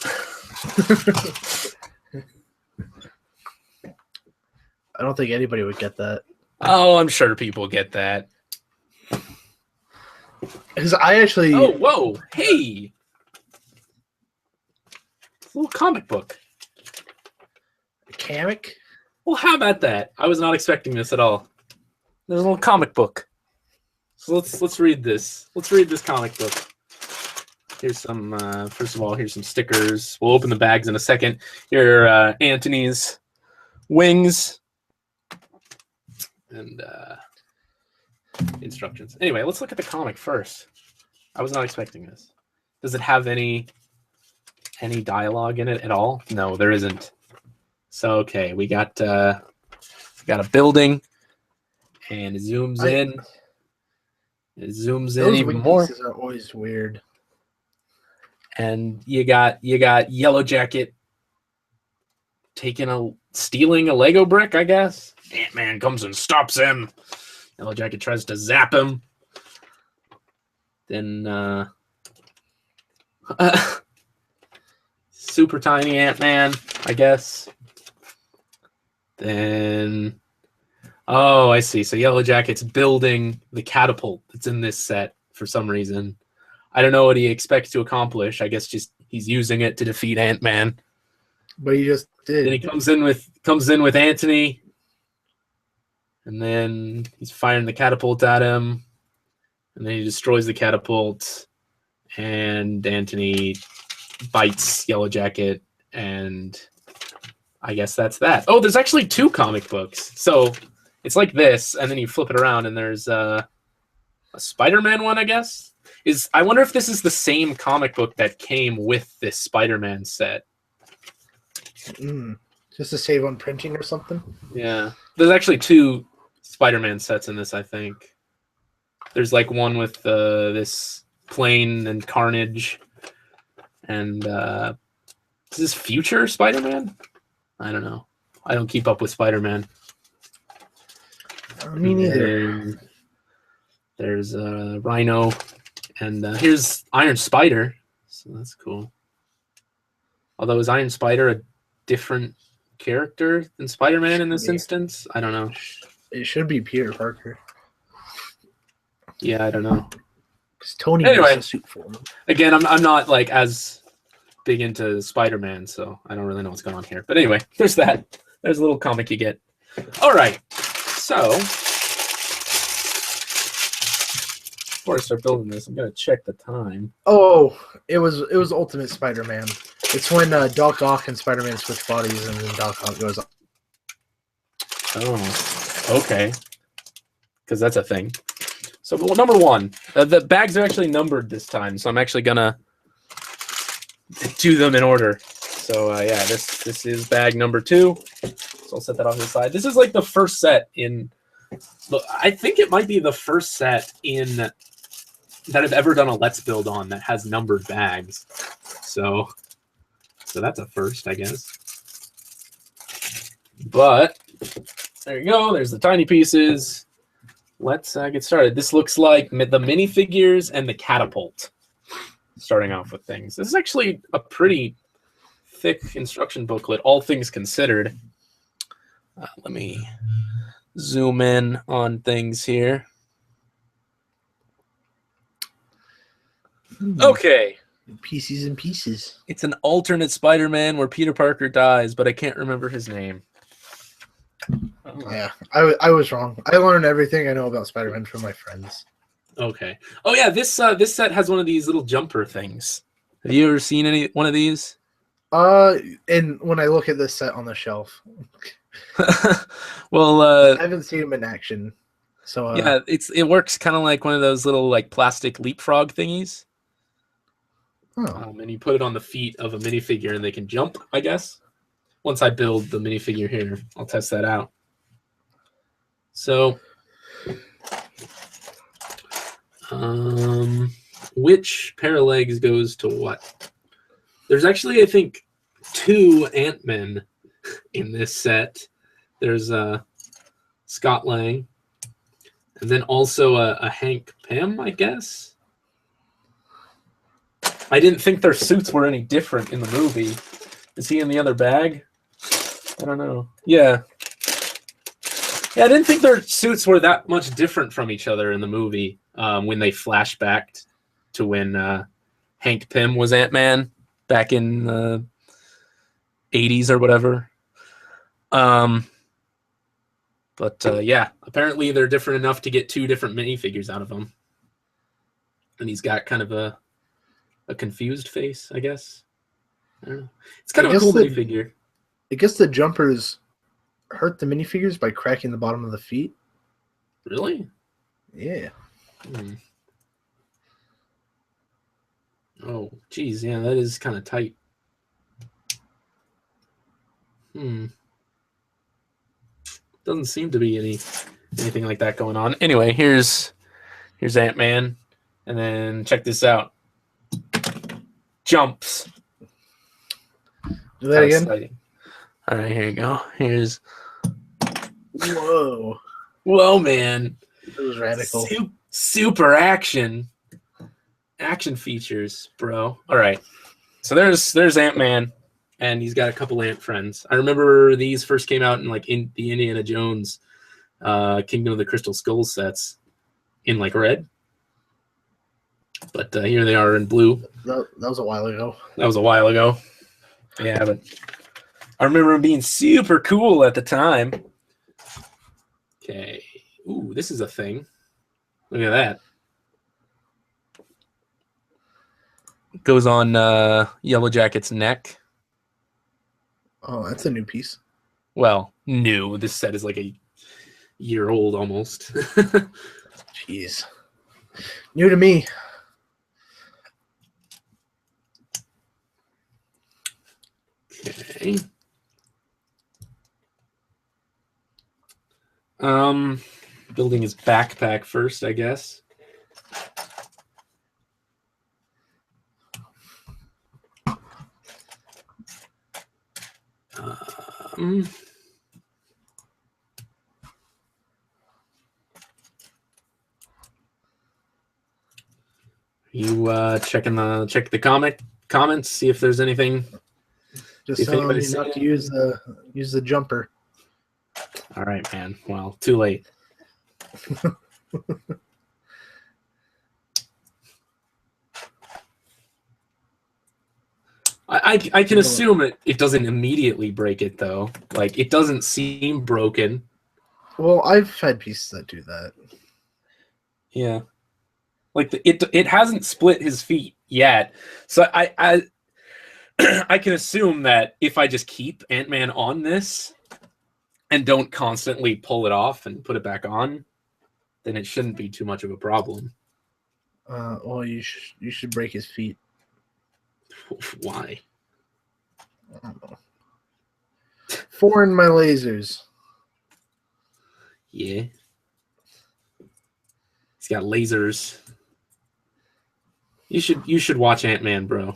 I don't think anybody would get that. Oh, I'm sure people get that. Because I actually... Oh, whoa. Hey. It's a little comic book. Comic? Well, how about that? I was not expecting this at all. There's a little comic book. So let's read this. Let's read this comic book. Here's some, first of all, here's some stickers. We'll open the bags in a second. Here are Anthony's wings, and instructions. Anyway, let's look at the comic first. I was not expecting this. Does it have any dialogue in it at all? No, there isn't. So okay, we got a building, and it zooms in. It zooms in even more. Those are always weird. And you got Yellow Jacket stealing a Lego brick, I guess. Ant-Man comes and stops him. Yellow Jacket tries to zap him. Then super tiny Ant-Man, I guess. Then oh, I see. So Yellow Jacket's building the catapult that's in this set for some reason. I don't know what he expects to accomplish. I guess just he's using it to defeat Ant-Man. But he just did. Then he comes in with Anthony, and then he's firing the catapult at him, and then he destroys the catapult, and Anthony bites Yellow Jacket, and I guess that's that. Oh, there's actually 2 comic books. So it's like this, and then you flip it around, and there's a Spider-Man one, I guess. I wonder if this is the same comic book that came with this Spider-Man set. Just to save on printing or something? Yeah. There's actually 2 Spider-Man sets in this, I think. There's like one with this plane and Carnage. And is this future Spider-Man? I don't know. I don't keep up with Spider-Man. Me neither. There's Rhino. And here's Iron Spider. So that's cool. Although is Iron Spider a different character than Spider-Man in this instance? I don't know. It should be Peter Parker. Yeah, I don't know. Because Tony anyway, makes a suit for him. Again, I'm not like as big into Spider-Man, so I don't really know what's going on here. But anyway, there's that. There's a little comic you get. All right. So before I start building this, I'm gonna check the time. Oh, it was Ultimate Spider-Man. It's when Doc Ock and Spider-Man switch bodies, and then Doc Ock goes. Oh, okay. Because that's a thing. So, well, number 1, the bags are actually numbered this time, so I'm actually gonna do them in order. So yeah, this is bag number 2. So I'll set that off to the side. This is like the first set in. I think it might be the first set in that I've ever done a Let's Build on that has numbered bags. So that's a first, I guess. But there you go. There's the tiny pieces. Let's get started. This looks like the minifigures and the catapult. Starting off with things. This is actually a pretty thick instruction booklet, all things considered. Let me zoom in on things here. Okay. Pieces and pieces. It's an alternate Spider-Man where Peter Parker dies, but I can't remember his name. Yeah, I was wrong. I learned everything I know about Spider-Man from my friends. Okay. Oh yeah, this set has one of these little jumper things. Have you ever seen one of these? And when I look at this set on the shelf, well, I haven't seen him in action. So yeah, it works kind of like one of those little like plastic leapfrog thingies. Oh. And you put it on the feet of a minifigure, and they can jump, I guess. Once I build the minifigure here, I'll test that out. So, which pair of legs goes to what? There's actually, I think, 2 Ant-Men in this set. There's Scott Lang, and then also a Hank Pym, I guess. I didn't think their suits were any different in the movie. Is he in the other bag? I don't know. Yeah. Yeah, I didn't think their suits were that much different from each other in the movie when they flash back to when Hank Pym was Ant-Man back in the 80s or whatever. But yeah, apparently they're different enough to get 2 different minifigures out of them. And he's got kind of a confused face, I guess. I don't know. It's kind of a cool minifigure. I guess the jumpers hurt the minifigures by cracking the bottom of the feet. Really? Yeah. Hmm. Oh, geez, yeah, that is kind of tight. Doesn't seem to be anything like that going on. Anyway, here's Ant-Man, and then check this out. Jumps. Do that again. Exciting. All right, here you go. Here's. Whoa, man. It was radical. Super action features, bro. All right, so there's Ant-Man, and he's got a couple ant friends. I remember these first came out in like in the Indiana Jones Kingdom of the Crystal Skull sets in like red, but here they are in blue. That was a while ago. That was a while ago. Yeah, but I remember them being super cool at the time. Okay. Ooh, this is a thing. Look at that. It goes on Yellow Jacket's neck. Oh, that's a new piece. Well, new. This set is like a year old almost. Jeez. New to me. Okay. Building his backpack first, I guess. You check the comments, see if there's anything. Just tell me not to use the jumper. All right, man. Well, too late. I can assume it doesn't immediately break it though. Like it doesn't seem broken. Well, I've had pieces that do that. Yeah, like it hasn't split his feet yet, so I I can assume that if I just keep Ant-Man on this and don't constantly pull it off and put it back on, then it shouldn't be too much of a problem. Well, you should break his feet. Why? I don't know. Foreign my lasers. Yeah. He's got lasers. You should watch Ant-Man, bro.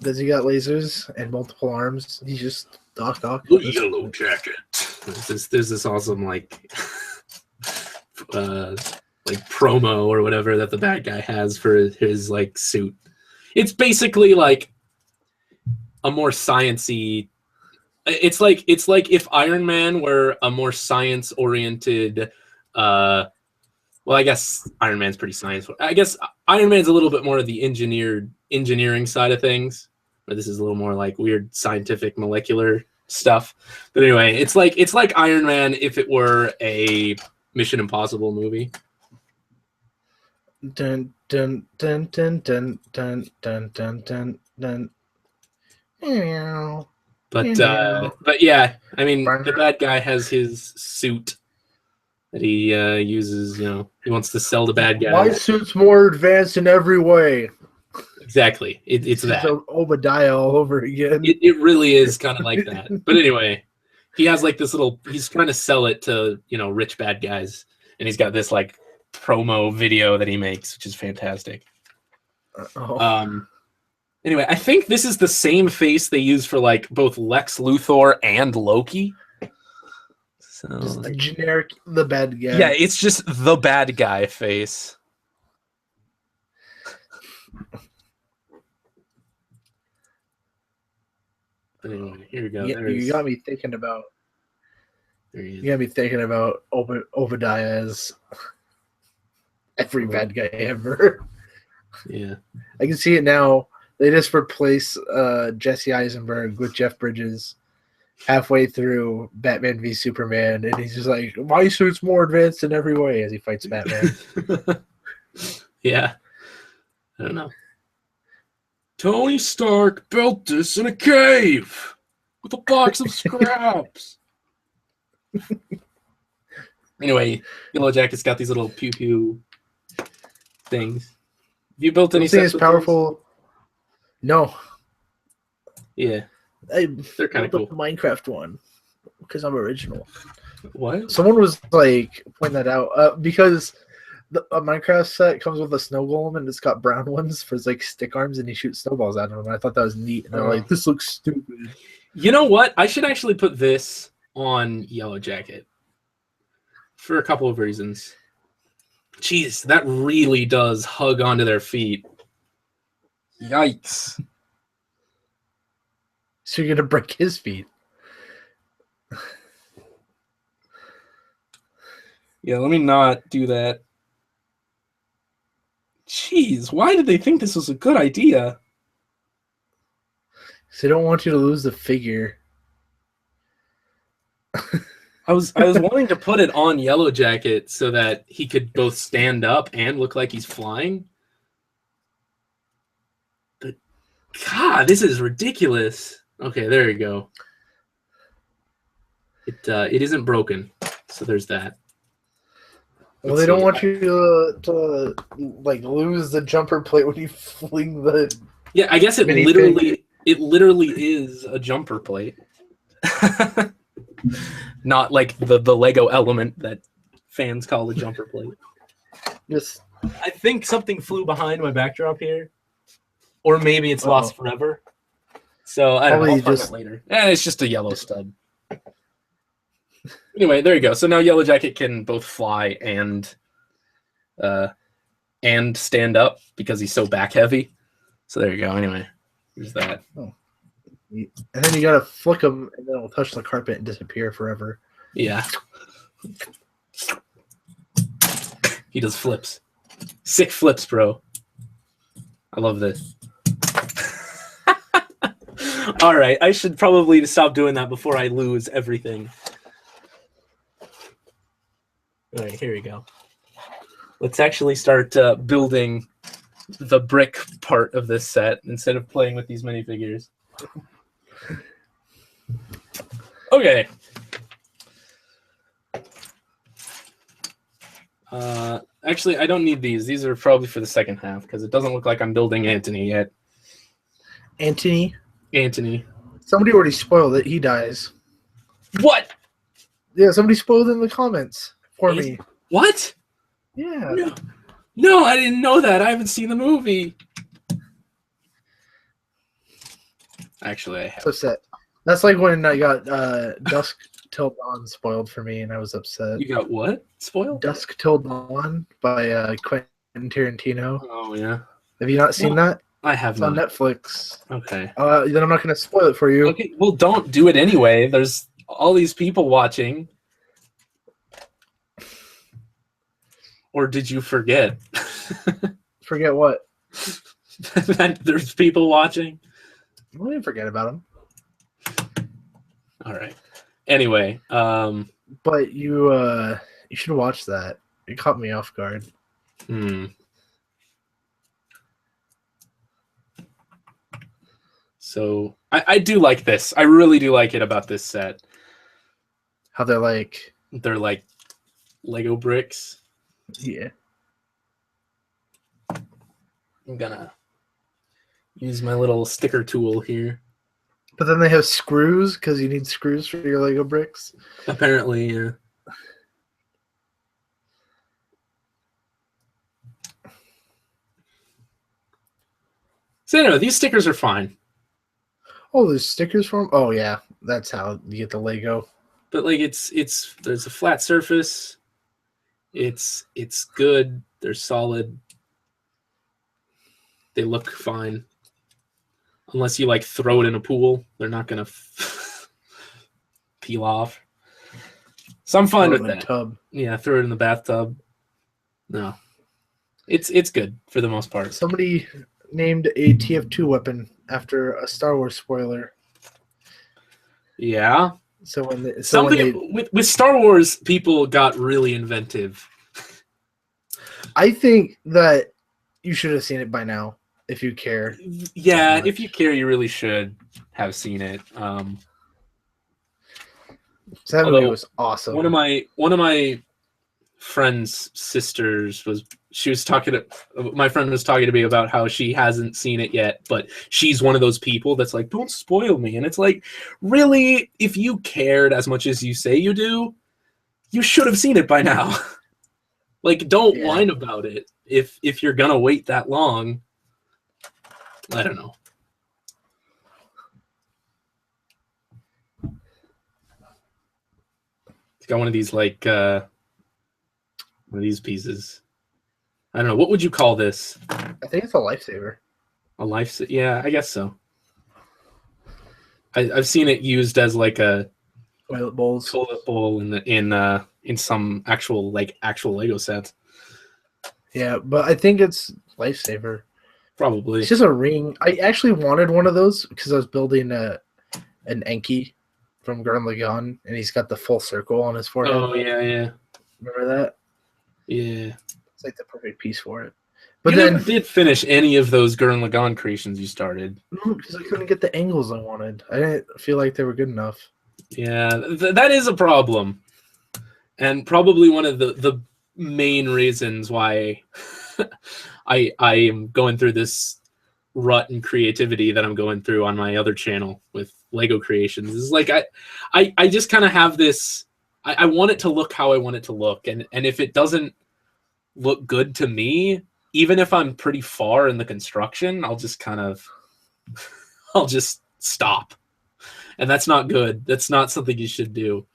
Does he got lasers and multiple arms? He's just Doc Ock. The Yellow Jacket. There's this awesome like promo or whatever that the bad guy has for his like suit. It's basically like a more sciencey. It's like if Iron Man were a more science oriented. Well, I guess Iron Man's pretty science. I guess Iron Man's a little bit more of the engineering side of things, where this is a little more like weird scientific molecular stuff. But anyway, it's like Iron Man if it were a Mission Impossible movie. Dun dun dun dun dun dun dun dun dun dun. But yeah, I mean, the bad guy has his suit that he uses. You know, he wants to sell the bad guy. My suit's more advanced in every way. Exactly, it's that Obadiah all over again. It really is kind of like that. But anyway, he has like this little. He's trying to sell it to rich bad guys, and he's got this like promo video that he makes, which is fantastic. Anyway, I think this is the same face they use for like both Lex Luthor and Loki. So just a generic the bad guy. Yeah, it's just the bad guy face. But anyway, here we go. You got me thinking about. You got me thinking about Obadiah as every bad guy ever. Yeah, I can see it now. They just replace Jesse Eisenberg with Jeff Bridges halfway through Batman v Superman, and he's just like, "My suit's more advanced in every way" as he fights Batman. Yeah, I don't know. Tony Stark built this in a cave with a box of scraps. Anyway, Yellow Jacket's got these little pew pew things. Have you built any Something sets is with powerful. No, those? Yeah, I they're kind of built cool. the Minecraft one because I'm original. What? Someone was like pointing that out because a Minecraft set comes with a snow golem and it's got brown ones for like stick arms and he shoots snowballs at them. And I thought that was neat. And they're like, this looks stupid. You know what? I should actually put this on Yellow Jacket for a couple of reasons. Jeez, that really does hug onto their feet. Yikes. So you're gonna break his feet. Yeah, let me not do that. Jeez, why did they think this was a good idea? So they don't want you to lose the figure. I was wanting to put it on Yellow Jacket so that he could both stand up and look like he's flying. But God, this is ridiculous. Okay, there you go. It isn't broken, so there's that. Well, they don't want you to like lose the jumper plate when you fling the. Yeah, I guess it literally is a jumper plate. Not like the Lego element that fans call a jumper plate. Yes. I think something flew behind my backdrop here. Or maybe it's lost forever. So I don't know. I'll find it later. It's just a yellow stub. Anyway, there you go. So now Yellow Jacket can both fly and stand up because he's so back heavy. So there you go. Anyway, here's that. Oh. And then you gotta flick him, and then it'll touch the carpet and disappear forever. Yeah. He does flips. Sick flips, bro. I love this. All right, I should probably stop doing that before I lose everything. All right, here we go. Let's actually start building the brick part of this set instead of playing with these minifigures. Okay. Actually, I don't need these. These are probably for the second half because it doesn't look like I'm building Anthony yet. Anthony? Somebody already spoiled it. He dies. What? Yeah, somebody spoiled it in the comments for me. What? Yeah. No, I didn't know that. I haven't seen the movie. Actually, I have. So upset. That's like when I got Dusk Till Dawn spoiled for me, and I was upset. You got what spoiled? Dusk Till Dawn by Quentin Tarantino. Oh, yeah. Have you not seen that? I have It's not. on Netflix. Okay. Then I'm not going to spoil it for you. Okay, well, don't do it anyway. There's all these people watching. Or did you forget? Forget what? That there's people watching? I didn't forget about him. All right. Anyway, but you should watch that. It caught me off guard. So I do like this. I really do like it about this set. How they're like Lego bricks. Yeah. I'm gonna use my little sticker tool here. But then they have screws because you need screws for your Lego bricks. Apparently, yeah. So anyway, these stickers are fine. Oh, there's stickers for them? Oh, yeah. That's how you get the Lego. But like there's a flat surface. It's good. They're solid. They look fine. Unless you like throw it in a pool, they're not gonna peel off. So I'm fine with that. Tub. Yeah, throw it in the bathtub. No, it's good for the most part. Somebody named a TF2 weapon after a Star Wars spoiler. Yeah. So with Star Wars, people got really inventive. I think that you should have seen it by now if you care. Yeah, if you care, you really should have seen it. So that movie Although was awesome. one of my friend's sisters my friend was talking to me about how she hasn't seen it yet, but she's one of those people that's like, don't spoil me. And it's like, really, if you cared as much as you say you do, you should have seen it by now. Like, don't whine about it if you're gonna wait that long. I don't know. It's got one of these like one of these pieces. I don't know. What would you call this? I think it's a lifesaver. A yeah, I guess so. I've seen it used as like a toilet bowl in some actual Lego sets. Yeah, but I think it's lifesaver. Probably. It's just a ring. I actually wanted one of those because I was building an Enki from Gurren Lagann, and he's got the full circle on his forehead. Oh yeah. Remember that? Yeah. It's like the perfect piece for it. But you then never did finish any of those Gurren Lagann creations you started. No, because I couldn't get the angles I wanted. I didn't feel like they were good enough. Yeah, that is a problem, and probably one of the main reasons why I am going through this rut and creativity that I'm going through on my other channel with Lego creations is like I just kind of have this. I want it to look how I want it to look, and if it doesn't look good to me, even if I'm pretty far in the construction, I'll just stop. And that's not good. That's not something you should do.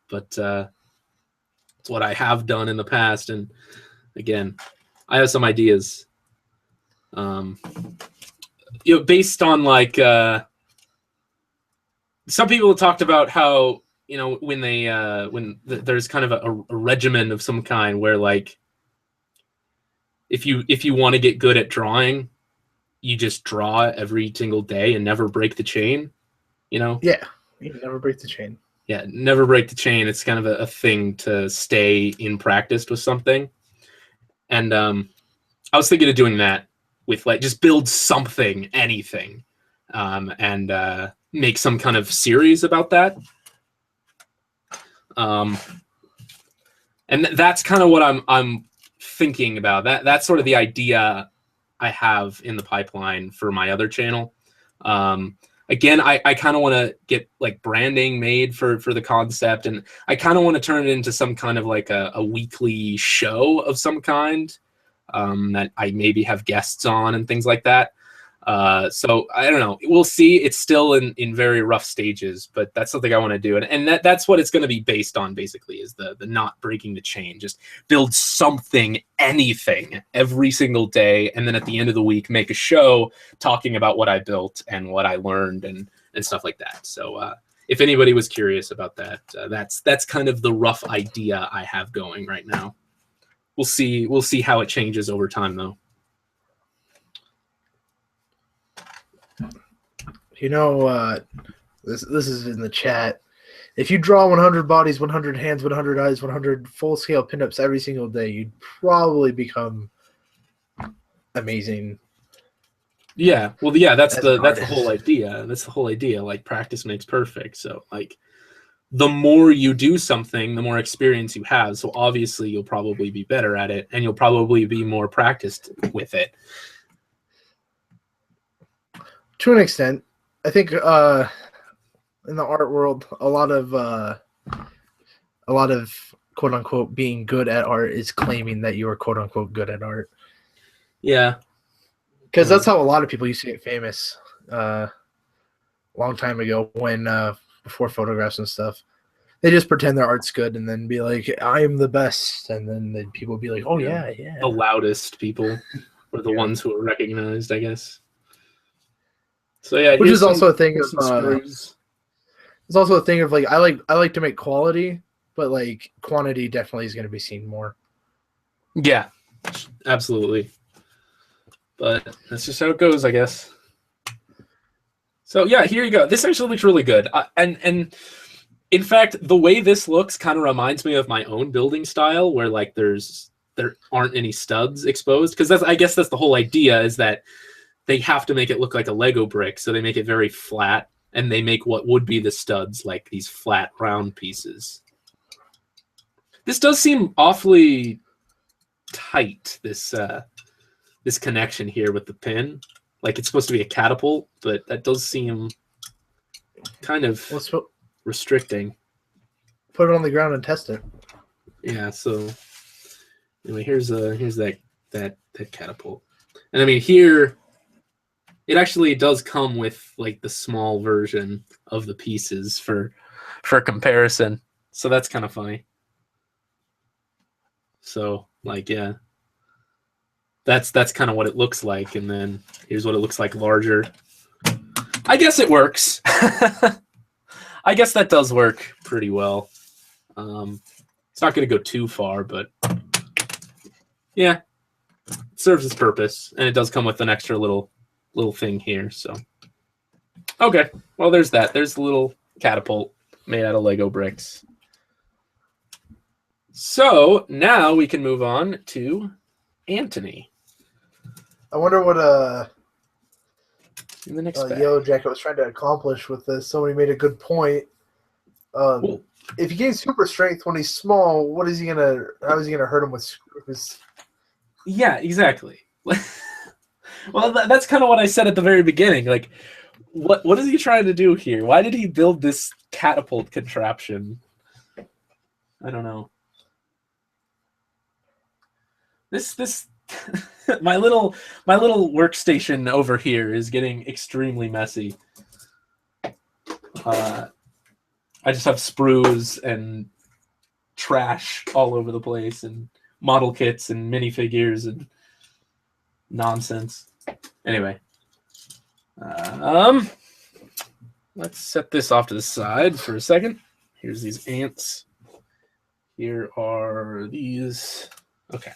But it's what I have done in the past. And again, I have some ideas. Based on like some people have talked about how, when there's kind of a regimen of some kind where like if you want to get good at drawing, you just draw every single day and never break the chain. Yeah, you never break the chain. Yeah, never break the chain. It's kind of a thing to stay in practice with something. And I was thinking of doing that with like just build something, anything, and make some kind of series about that. And that's kind of what I'm thinking about. That's sort of the idea I have in the pipeline for my other channel. Again, I kind of want to get like branding made for the concept, and I kind of want to turn it into some kind of like a weekly show of some kind that I maybe have guests on and things like that. So I don't know. We'll see. It's still in very rough stages, but that's something I want to do. And that's what it's going to be based on, basically, is the not breaking the chain. Just build something, anything, every single day. And then at the end of the week, make a show talking about what I built and what I learned and stuff like that. So if anybody was curious about that, that's kind of the rough idea I have going right now. We'll see how it changes over time, though. This is in the chat. If you draw 100 bodies, 100 hands, 100 eyes, 100 full-scale pinups every single day, you'd probably become amazing. Yeah, well, yeah, that's the whole idea. That's the whole idea. Like, practice makes perfect. So, like, the more you do something, the more experience you have. So, obviously, you'll probably be better at it, and you'll probably be more practiced with it. To an extent. I think in the art world, a lot of quote unquote being good at art is claiming that you are quote unquote good at art. Yeah, because that's how a lot of people used to get famous a long time ago when before photographs and stuff. They just pretend their art's good and then be like, "I am the best," and then people would be like, "Oh yeah." The loudest people were the ones who were recognized, I guess. So yeah, which is also a thing of it's also a thing of like I like to make quality, but like quantity definitely is going to be seen more. Yeah, absolutely. But that's just how it goes, I guess. So yeah, here you go. This actually looks really good, and in fact, the way this looks kind of reminds me of my own building style, where like there aren't any studs exposed, because I guess that's the whole idea, is that they have to make it look like a Lego brick, so they make it very flat and they make what would be the studs like these flat round pieces. This does seem awfully tight, this this connection here with the pin. Like it's supposed to be a catapult, but that does seem kind of restricting. Put it on the ground and test it. Yeah, so anyway, here's that catapult. And I mean here it actually does come with like the small version of the pieces for comparison. So that's kind of funny. So like yeah. That's kind of what it looks like, and then here's what it looks like larger. I guess it works. I guess that does work pretty well. It's not going to go too far, but yeah, it serves its purpose, and it does come with an extra little thing here. So okay, well there's that. There's the little catapult made out of Lego bricks. So now we can move on to Anthony. I wonder what In the next Yellow Jacket was trying to accomplish with this. Somebody made a good point. Cool. If he gains super strength when he's small, how is he gonna hurt him with screws? Yeah, exactly. Well, that's kind of what I said at the very beginning. Like, what is he trying to do here? Why did he build this catapult contraption? I don't know. This my little workstation over here is getting extremely messy. I just have sprues and trash all over the place, and model kits and minifigures and nonsense. Anyway, let's set this off to the side for a second. Here's these ants. Here are these. Okay.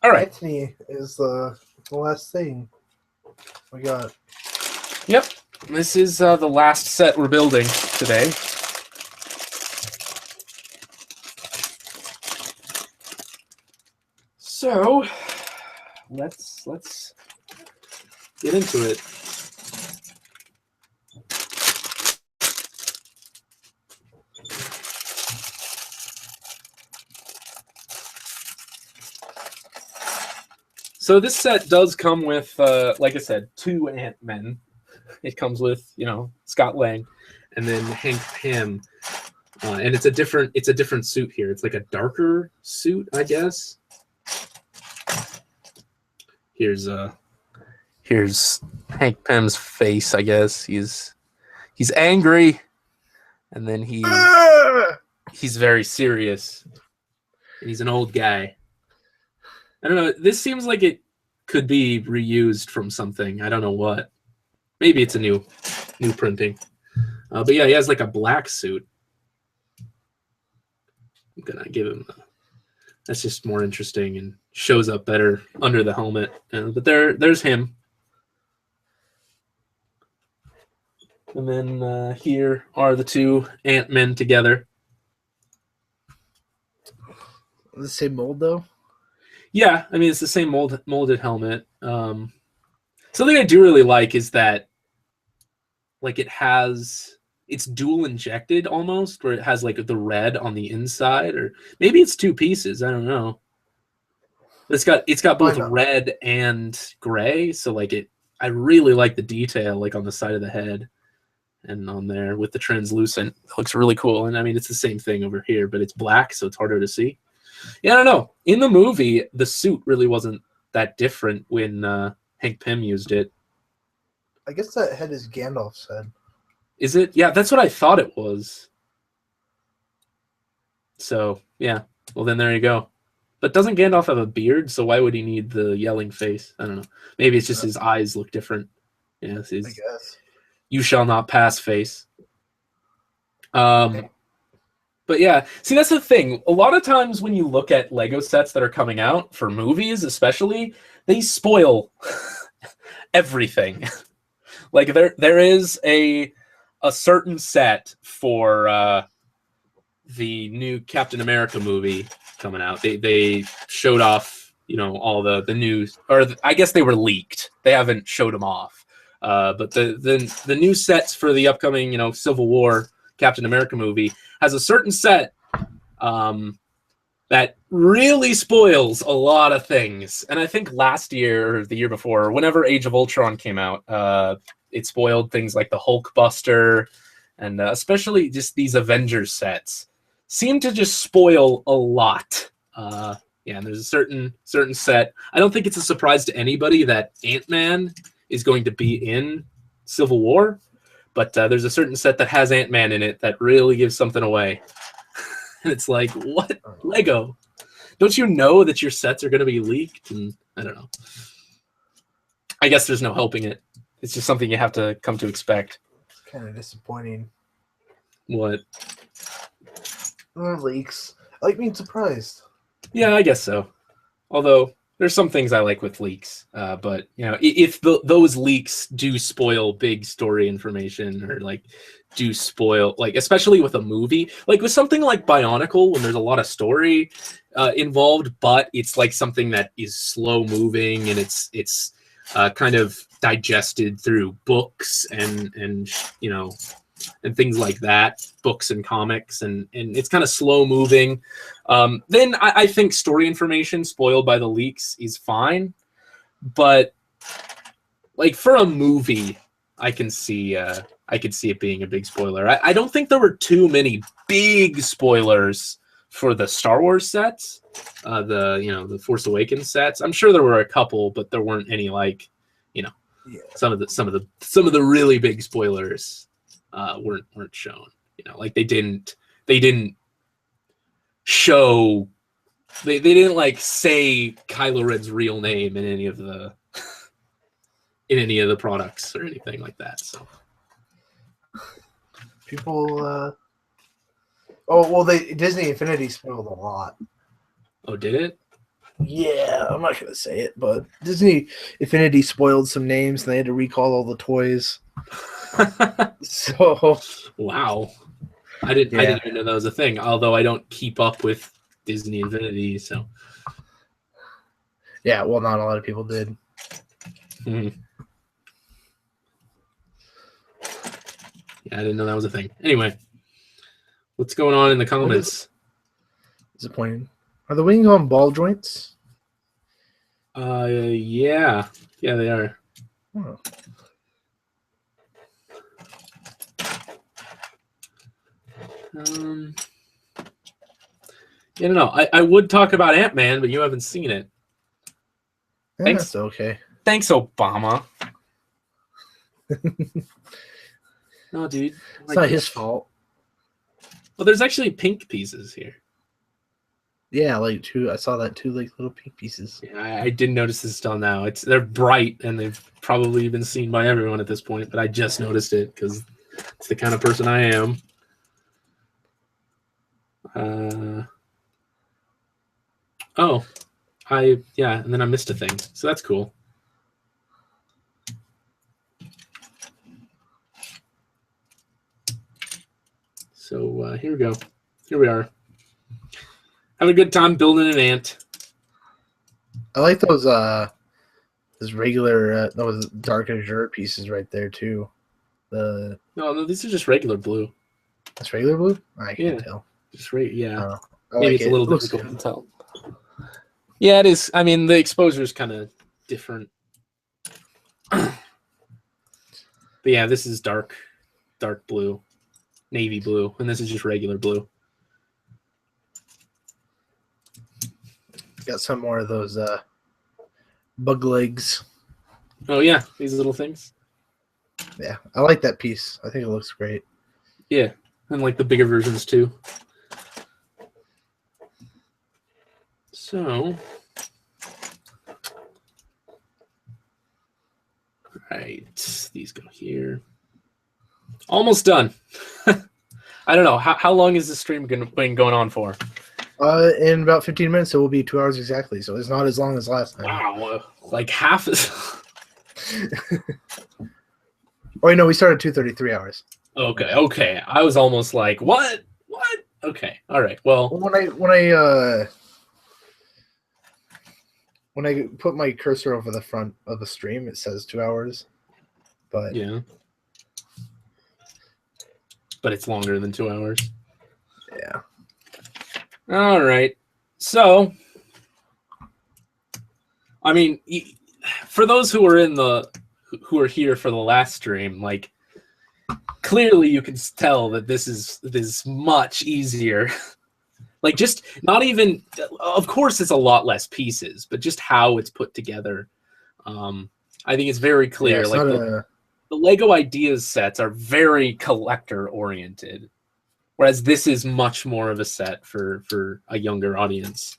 All right. Anthony is the last thing we got. Yep. This is the last set we're building today. So let's get into it. So this set does come with, like I said, 2 Ant-Men. It comes with, Scott Lang, and then Hank Pym, and it's a different suit here. It's like a darker suit, I guess. Here's Hank Pym's face, I guess. He's angry, and then he's very serious. And he's an old guy. I don't know. This seems like it could be reused from something. I don't know what. Maybe it's a new printing. But yeah, he has like a black suit. I'm gonna give him. That's just more interesting and shows up better under the helmet. But there's him. And then here are the 2 Ant-Men together. The same mold though. Yeah, I mean it's the same molded helmet. Something I do really like is that, like, it's dual injected almost, where it has like the red on the inside, or maybe it's 2 pieces. I don't know. But it's got both red and gray, so like I really like the detail, like on the side of the head and on there with the translucent. It looks really cool. And I mean it's the same thing over here, but it's black, so it's harder to see. Yeah, I don't know. In the movie, the suit really wasn't that different when Hank Pym used it. I guess that head is Gandalf's head. Is it? Yeah, that's what I thought it was. So, yeah. Well, then there you go. But doesn't Gandalf have a beard? So why would he need the yelling face? I don't know. Maybe it's just his eyes look different. Yeah, I guess. You shall not pass face. But yeah, see, that's the thing. A lot of times when you look at Lego sets that are coming out, for movies especially, they spoil everything. Like there is a certain set for the new Captain America movie coming out. They showed off, all the news, or I guess they were leaked. They haven't showed them off. But the new sets for the upcoming, you know, Civil War Captain America movie has a certain set that really spoils a lot of things. And I think last year or the year before, whenever Age of Ultron came out, it spoiled things like the Hulkbuster and especially just these Avengers sets seem to just spoil a lot. Yeah, and there's a certain set. I don't think it's a surprise to anybody that Ant-Man is going to be in Civil War, but there's a certain set that has Ant-Man in it that really gives something away. And it's like, what? Lego? Don't you know that your sets are going to be leaked? And I don't know. I guess there's no helping it. It's just something you have to come to expect. It's kind of disappointing. What? Leaks. I like being surprised. Yeah, I guess so. Although there's some things I like with leaks, but you know, if those leaks do spoil big story information or like do spoil, like especially with a movie, like with something like Bionicle, when there's a lot of story involved, but it's like something that is slow moving and it's kind of digested through books and you know, and things like that, books and comics, and it's kind of slow moving. Then I think story information spoiled by the leaks is fine, but like for a movie, I can see it being a big spoiler. I don't think there were too many big spoilers for the Star Wars sets, the Force Awakens sets. I'm sure there were a couple, but there weren't any like, you know, some of the really big spoilers weren't shown. You know, like they didn't show, they didn't like say Kylo Ren's real name in any of the products or anything like that. So people Disney Infinity spoiled a lot. Oh, did it? Yeah, I'm not gonna say it, but Disney Infinity spoiled some names and they had to recall all the toys. So wow. I didn't even know that was a thing, although I don't keep up with Disney Infinity, so yeah, well, not a lot of people did. Yeah, I didn't know that was a thing. Anyway, what's going on in the comments? Disappointing. Are the wings on ball joints? Yeah, they are. Oh. I don't know. I would talk about Ant-Man, but you haven't seen it. Yeah, Thanks. that's okay. Thanks, Obama. No, dude. It's not his fault. Well, there's actually pink pieces here. Yeah, like two. I saw that, two like little pink pieces. Yeah, I didn't notice this till now. They're bright and they've probably been seen by everyone at this point, but I just noticed it because it's the kind of person I am. And then I missed a thing, so that's cool. So here we go. Here we are. Having a good time building an ant. I like those regular those dark azure pieces right there too. No, these are just regular blue. That's regular blue? I can't tell. Just yeah. Maybe like it's a little difficult to tell. Yeah, it is. I mean, the exposure is kind of different. But yeah, this is dark blue, navy blue, and this is just regular blue. Got some more of those bug legs. Oh yeah, these little things. Yeah, I like that piece. I think it looks great. Yeah, and like the bigger versions too. So, right, these go here. Almost done. I don't know how long is this stream been going on for? In about 15 minutes, it will be 2 hours exactly. So it's not as long as last time. Wow, like half as. Oh, no, we started 2:33 hours. Okay. I was almost like, what? Okay, all right. Well, when I put my cursor over the front of the stream, it says 2 hours. but yeah. But it's longer than 2 hours. yeah. All right. So, I mean, for those who are here for the last stream, like, clearly you can tell that this is much easier. Like, just not even, of course it's a lot less pieces, but just how it's put together. I think it's very clear. Yeah, it's like the Lego Ideas sets are very collector oriented, whereas this is much more of a set for a younger audience.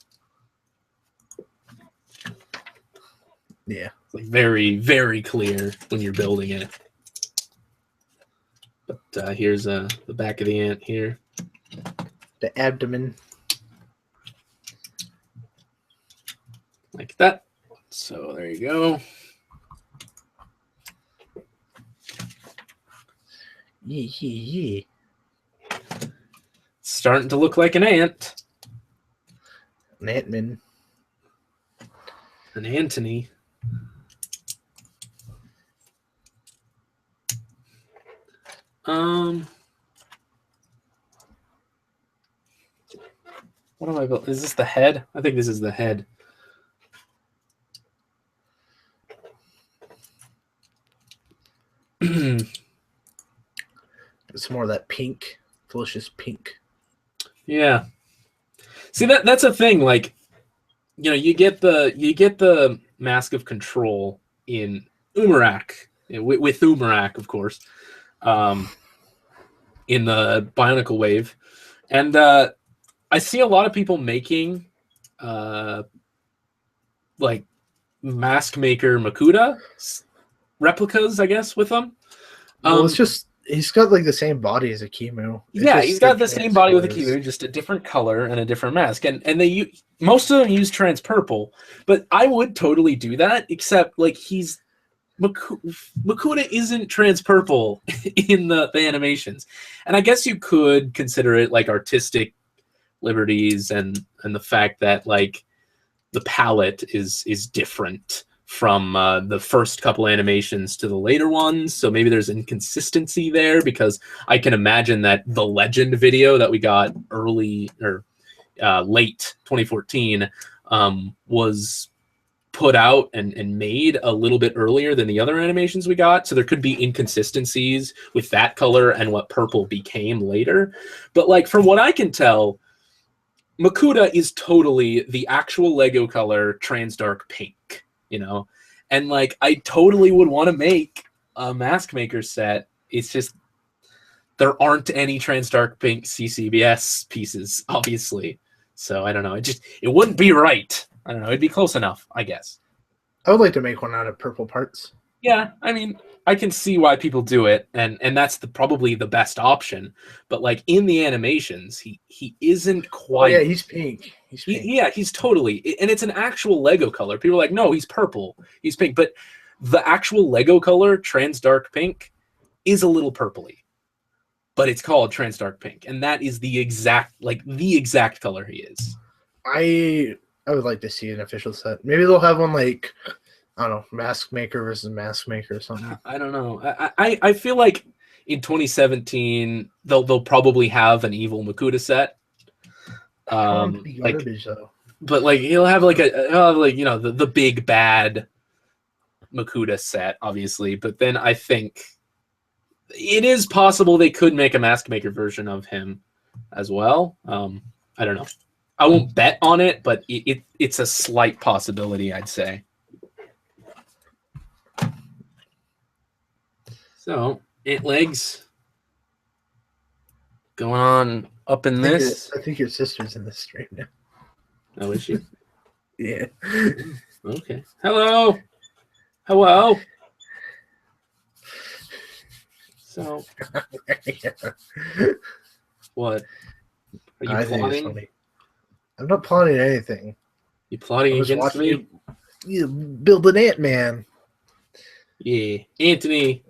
Yeah. It's like very, very clear when you're building it. But here's the back of the ant here. The abdomen. Like that. So there you go. Yeah. Starting to look like an ant. An Ant-Man. An Antony. What am I building? Is this the head? I think this is the head. It's more of that pink, delicious pink. Yeah. See, that's a thing. Like, you know, you get the Mask of Control in Umarak, with Umarak, of course, in the Bionicle wave, and I see a lot of people making like Mask Maker Makuta replicas, I guess, with them. Well, it's just he's got like the same body as a Kimu. Yeah, he's got the same body with a Kimu, just a different color and a different mask. And they most of them use trans purple, but I would totally do that, except like Makuta isn't trans purple in the animations. And I guess you could consider it like artistic liberties and the fact that like the palette is different from the first couple animations to the later ones, so maybe there's inconsistency there, because I can imagine that the Legend video that we got early or late 2014 was put out and made a little bit earlier than the other animations we got, so there could be inconsistencies with that color and what purple became later. But like, from what I can tell, Makuta is totally the actual Lego color trans dark pink. You know, and like, I totally would want to make a Mask Maker set. It's just there aren't any trans dark pink CCBS pieces, obviously. So I don't know. It wouldn't be right. I don't know. It'd be close enough, I guess. I would like to make one out of purple parts. Yeah, I mean, I can see why people do it, and that's probably the best option. But like, in the animations, he isn't quite. Oh, yeah, he's pink. He's pink. Yeah, he's totally, and it's an actual Lego color. People are like, no, he's purple, he's pink, but the actual Lego color, trans dark pink, is a little purpley, but it's called trans dark pink, and that is the exact color he is. I would like to see an official set. Maybe they'll have one like, I don't know, Mask Maker versus Mask Maker or something. I don't know. I feel like in 2017 they'll probably have an evil Makuta set. Garbage, though. But like, he'll have like the big bad Makuta set, obviously. But then I think it is possible they could make a Mask Maker version of him as well. I don't know. I won't bet on it, but it's a slight possibility, I'd say. So, ant legs going on up in this. I think your sister's in this stream now. Oh, is she? Yeah. Okay. Hello. Hello. So, what? Are you plotting? I'm not plotting anything. You plotting against me? You build an Ant-Man. Yeah, Anthony.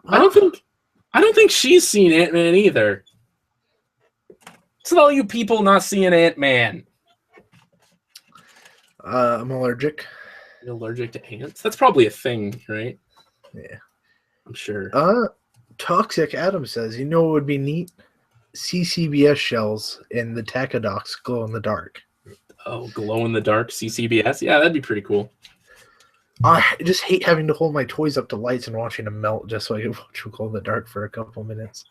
I don't think she's seen Ant-Man either. It's all you people not seeing Ant-Man. I'm allergic. You're allergic to ants? That's probably a thing, right? Yeah. I'm sure. Toxic Adam says, you know what would be neat? CCBS shells in the Tacadox glow in the dark. Oh, glow in the dark CCBS? Yeah, that'd be pretty cool. I just hate having to hold my toys up to lights and watching them melt just so I can watch them glow in the dark for a couple minutes.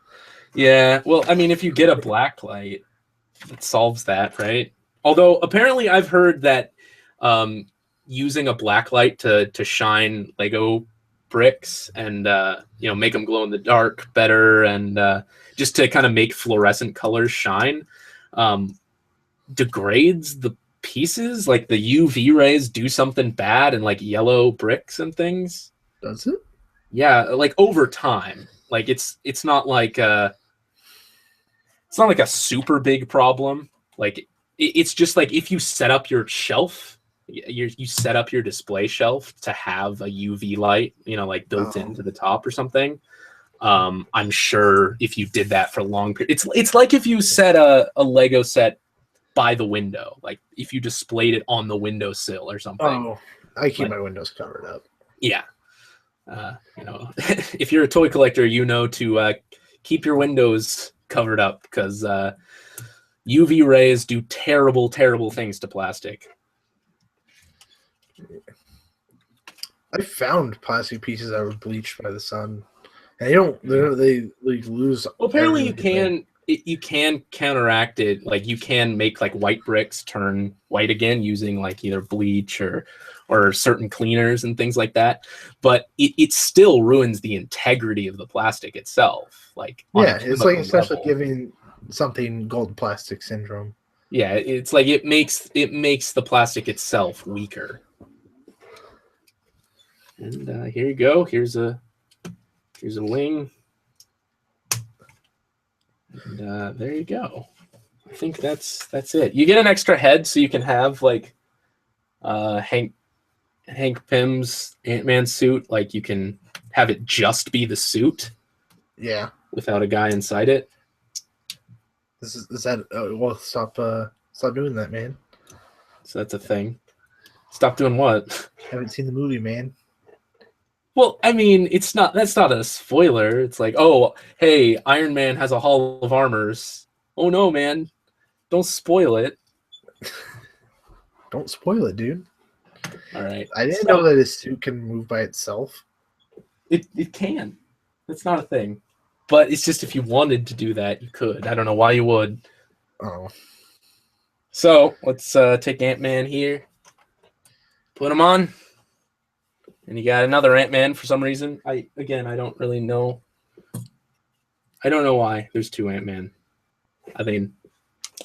Yeah, well, I mean, if you get a black light, it solves that, right? Although apparently I've heard that using a black light to shine Lego bricks and make them glow in the dark better, and just to kind of make fluorescent colors shine, degrades the pieces. Like the UV rays do something bad in like yellow bricks and things. Does it? Yeah, like over time. Like it's not like a super big problem. Like it's just like if you set up your shelf, you set up your display shelf to have a UV light, like built into the top or something. I'm sure if you did that for a long period, it's like if you set a Lego set by the window, like if you displayed it on the windowsill or something. Oh, I keep my windows covered up. Yeah. If you're a toy collector, to keep your windows covered up because UV rays do terrible, terrible things to plastic. I found plastic pieces that were bleached by the sun, and they lose. Well, apparently you can counteract it. Like you can make like white bricks turn white again using like either bleach or certain cleaners and things like that. But it still ruins the integrity of the plastic itself. Like it's like essentially giving something gold plastic syndrome. Yeah, it's like it makes the plastic itself weaker. And here you go. Here's a wing. And there you go. I think that's it. You get an extra head so you can have like Hank Pym's Ant-Man suit. Like you can have it just be the suit. Yeah. Without a guy inside it. Is that well, stop doing that, man. So that's a thing. Stop doing what? Haven't seen the movie, man. Well, I mean, that's not a spoiler. It's like, oh, hey, Iron Man has a Hall of Armors. Oh no, man. Don't spoil it. Don't spoil it, dude. All right. I didn't know that his suit can move by itself. It can. That's not a thing. But it's just if you wanted to do that, you could. I don't know why you would. Oh. So let's take Ant-Man here. Put him on. And you got another Ant-Man for some reason. I don't really know. I don't know why there's two Ant-Man. I mean,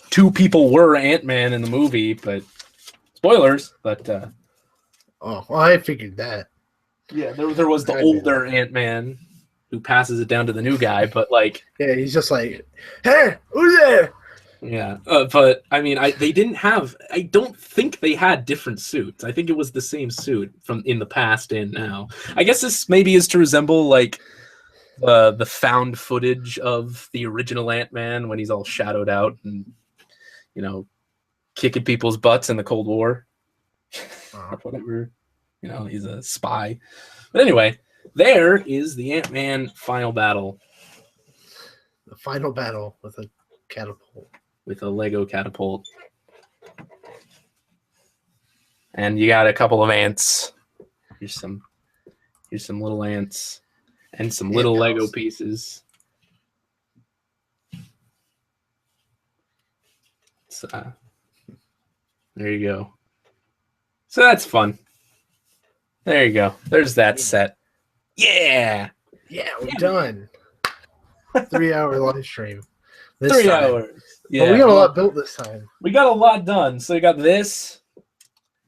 two people were Ant-Man in the movie, but spoilers. But well, I figured that. Yeah, there was the older Ant-Man who passes it down to the new guy, but like, yeah, he's just like, hey, who's there? Yeah, but I mean, they didn't have. I don't think they had different suits. I think it was the same suit from in the past and now. I guess this maybe is to resemble like the found footage of the original Ant-Man when he's all shadowed out and kicking people's butts in the Cold War or whatever. He's a spy. But anyway, there is the Ant-Man final battle. The final battle with a catapult. With a Lego catapult. And you got a couple of ants. Here's some little ants and some little Lego pieces. So, there you go. So that's fun. There you go. There's that set. Yeah. Yeah, we're done. 3-hour live stream. 3 hours. Yeah, well, we got a lot built this time. We got a lot done. So we got this,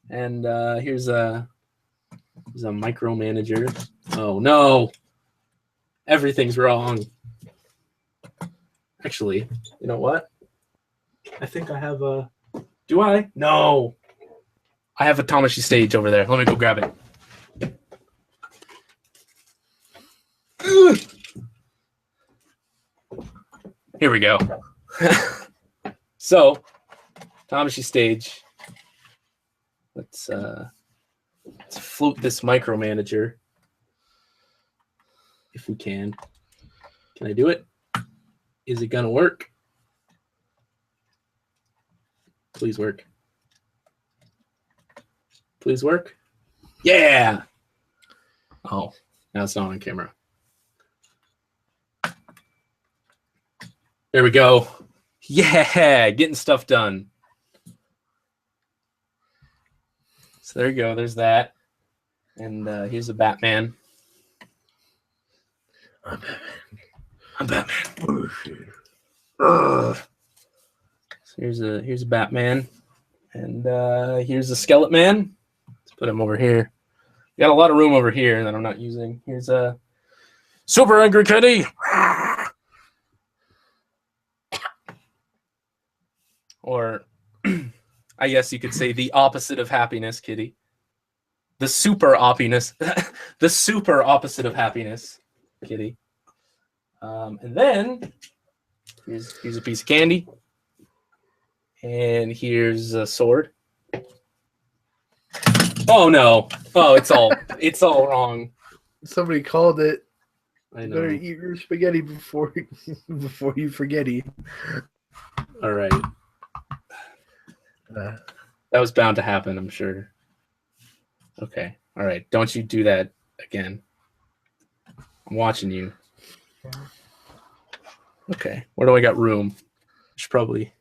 and here's a micromanager. Oh no, everything's wrong. Actually, you know what? I think I have a. Do I? No. I have a Tamashii stage over there. Let me go grab it. Ugh. Here we go. So, Tamashii stage. Let's float this micromanager. if we can. Can I do it? Is it gonna work? Please work. Please work. Yeah. Oh, now it's not on camera. There we go. Yeah, getting stuff done. So there you go. There's that. And here's the Batman. I'm Batman. I'm Batman. So here's a Batman. And here's a Skeleton Man. Let's put him over here. Got a lot of room over here that I'm not using. Here's a Super Angry Kitty. Or I guess you could say the opposite of happiness, Kitty. The super oppiness. The super opposite of happiness, Kitty. And then here's a piece of candy. And here's a sword. Oh no. Oh, it's all wrong. Somebody called it. I know. Better eat your spaghetti before you forgetty. All right. That was bound to happen, I'm sure. Okay. All right. Don't you do that again. I'm watching you. Okay. Where do I got room? Should probably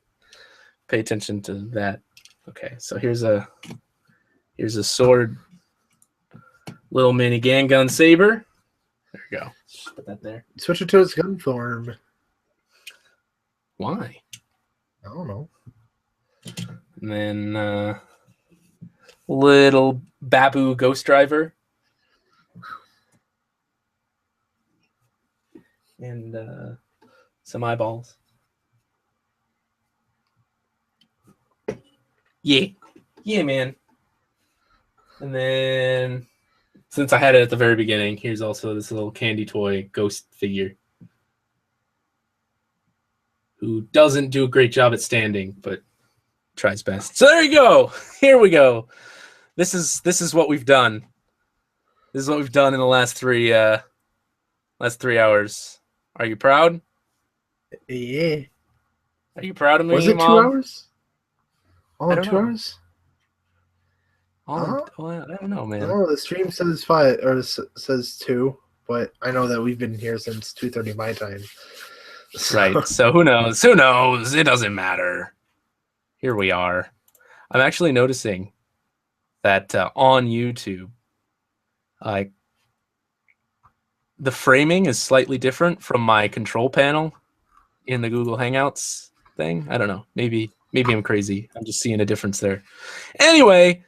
pay attention to that. Okay. So here's a sword, little mini gun saber. There we go. Just put that there. Switch it to its gun form. Why? I don't know. And then little Babu Ghost Driver. And some eyeballs. Yeah. Yeah, man. And then, since I had it at the very beginning, here's also this little candy toy ghost figure. Who doesn't do a great job at standing, but tries best. So there you go. Here we go. This is what we've done. This is what we've done in the last 3 hours. Are you proud? Yeah. Are you proud of me, Was it Mom? 2 hours? All in 2 hours? I don't know, man. Oh, the stream says 5 or says 2, but I know that we've been here since 2:30 my time. So. Right. So who knows? Who knows? It doesn't matter. Here we are. I'm actually noticing that on YouTube, the framing is slightly different from my control panel in the Google Hangouts thing. I don't know. Maybe I'm crazy. I'm just seeing a difference there. Anyway,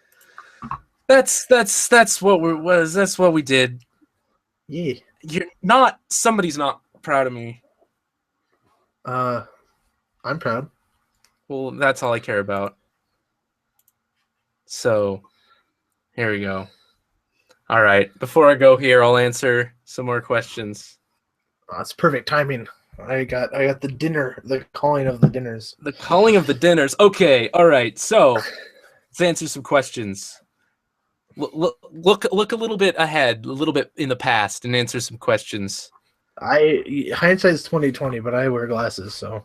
that's what we did. Yeah. Somebody's not proud of me. I'm proud. Well, that's all I care about. So, here we go. All right. Before I go here, I'll answer some more questions. It's perfect timing. I got the dinner, the calling of the dinners. The calling of the dinners. Okay. All right. So, let's answer some questions. Look a little bit ahead, a little bit in the past, and answer some questions. Hindsight's 2020, but I wear glasses, so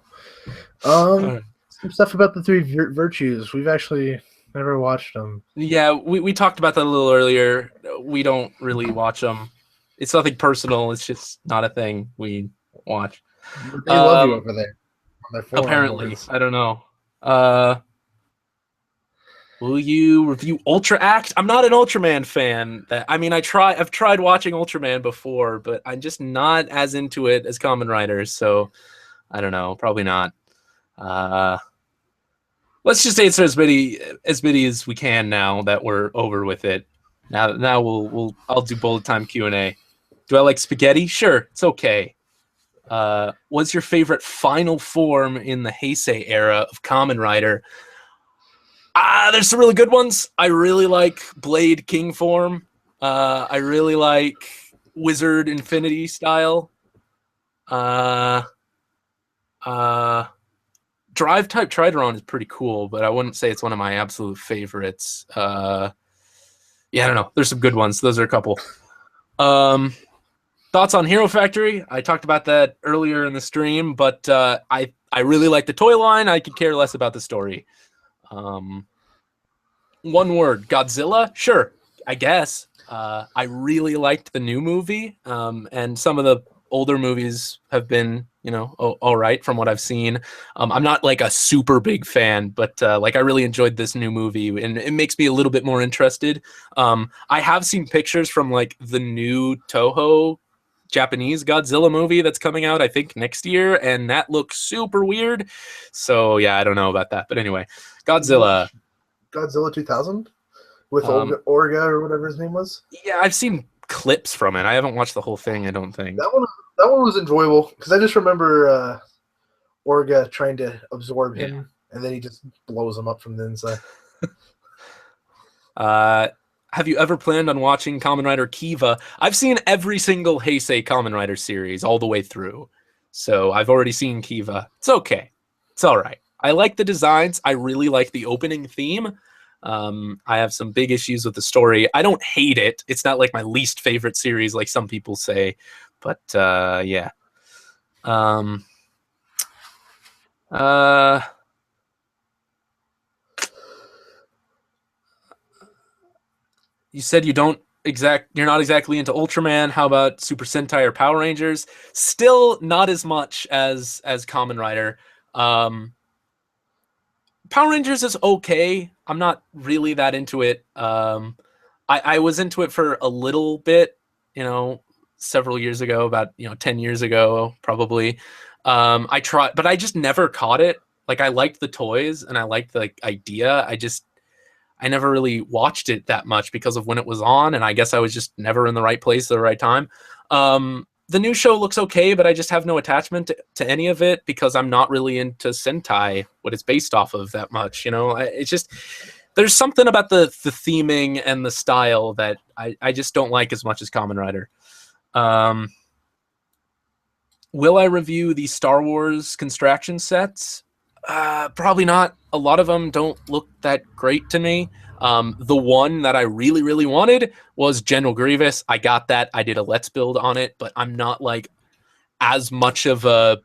some stuff about the 3 virtues. We've actually never watched them. Yeah, we talked about that a little earlier. We don't really watch them. It's nothing personal. It's just not a thing we watch. They love you over there. On their forum Apparently, wars. I don't know. Will you review Ultra Act? I'm not an Ultraman fan. I've tried watching Ultraman before, but I'm just not as into it as Kamen Rider, so I don't know. Probably not. Let's just answer as many as we can now that we're over with it. Now I'll do bullet time Q&A. Do I like spaghetti? Sure, it's okay. What's your favorite final form in the Heisei era of Kamen Rider? There's some really good ones. I really like Blade King form. I really like Wizard Infinity style. Drive type Trideron is pretty cool, but I wouldn't say it's one of my absolute favorites. Yeah, I don't know. There's some good ones. Those are a couple. Thoughts on Hero Factory? I talked about that earlier in the stream, but I really like the toy line. I could care less about the story. One word, Godzilla? Sure, I guess. I really liked the new movie, and some of the older movies have been, all right from what I've seen. I'm not like a super big fan, but like I really enjoyed this new movie, and it makes me a little bit more interested. I have seen pictures from like the new Toho Japanese Godzilla movie that's coming out, I think, next year, and that looks super weird. So yeah, I don't know about that, but anyway, Godzilla. Godzilla 2000 with Orga or whatever his name was. Yeah, I've seen clips from it. I haven't watched the whole thing, I don't think. That one was enjoyable because I just remember Orga trying to absorb him, and then he just blows him up from the inside. Have you ever planned on watching Kamen Rider Kiva? I've seen every single Heisei Kamen Rider series all the way through. So I've already seen Kiva. It's okay. It's all right. I like the designs. I really like the opening theme. I have some big issues with the story. I don't hate it. It's not like my least favorite series like some people say. But yeah. You said you're not exactly into Ultraman. How about Super Sentai or Power Rangers? Still not as much as Kamen Rider. Power Rangers is okay. I'm not really that into it. I was into it for a little bit, several years ago, about 10 years ago, probably. I tried, but I just never caught it. Like I liked the toys and I liked the idea. I never really watched it that much because of when it was on, and I guess I was just never in the right place at the right time. The new show looks okay, but I just have no attachment to any of it because I'm not really into Sentai, what it's based off of, that much. It's just there's something about the theming and the style that I just don't like as much as Kamen Rider. Will I review the Star Wars construction sets? Probably not. A lot of them don't look that great to me. The one that I really, really wanted was General Grievous. I got that. I did a Let's Build on it, but I'm not like as much of an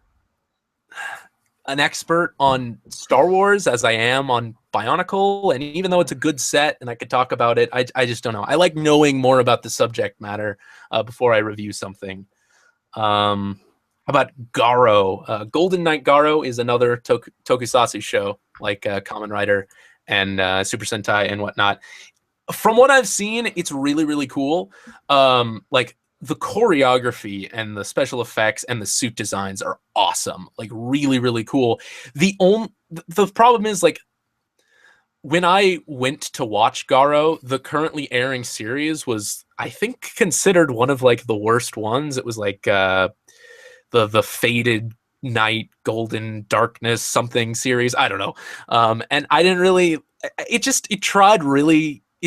expert on Star Wars as I am on Bionicle. And even though it's a good set and I could talk about it, I just don't know. I like knowing more about the subject matter before I review something. How about Garo? Golden Knight Garo is another tokusatsu show like Kamen Rider and Super Sentai and whatnot. From what I've seen, it's really, really cool. Like the choreography and the special effects and the suit designs are awesome. Like really, really cool. The problem is like when I went to watch Garo, the currently airing series was, I think, considered one of like the worst ones. It was like the Faded Night, Golden Darkness something series. I don't know. And I didn't really, it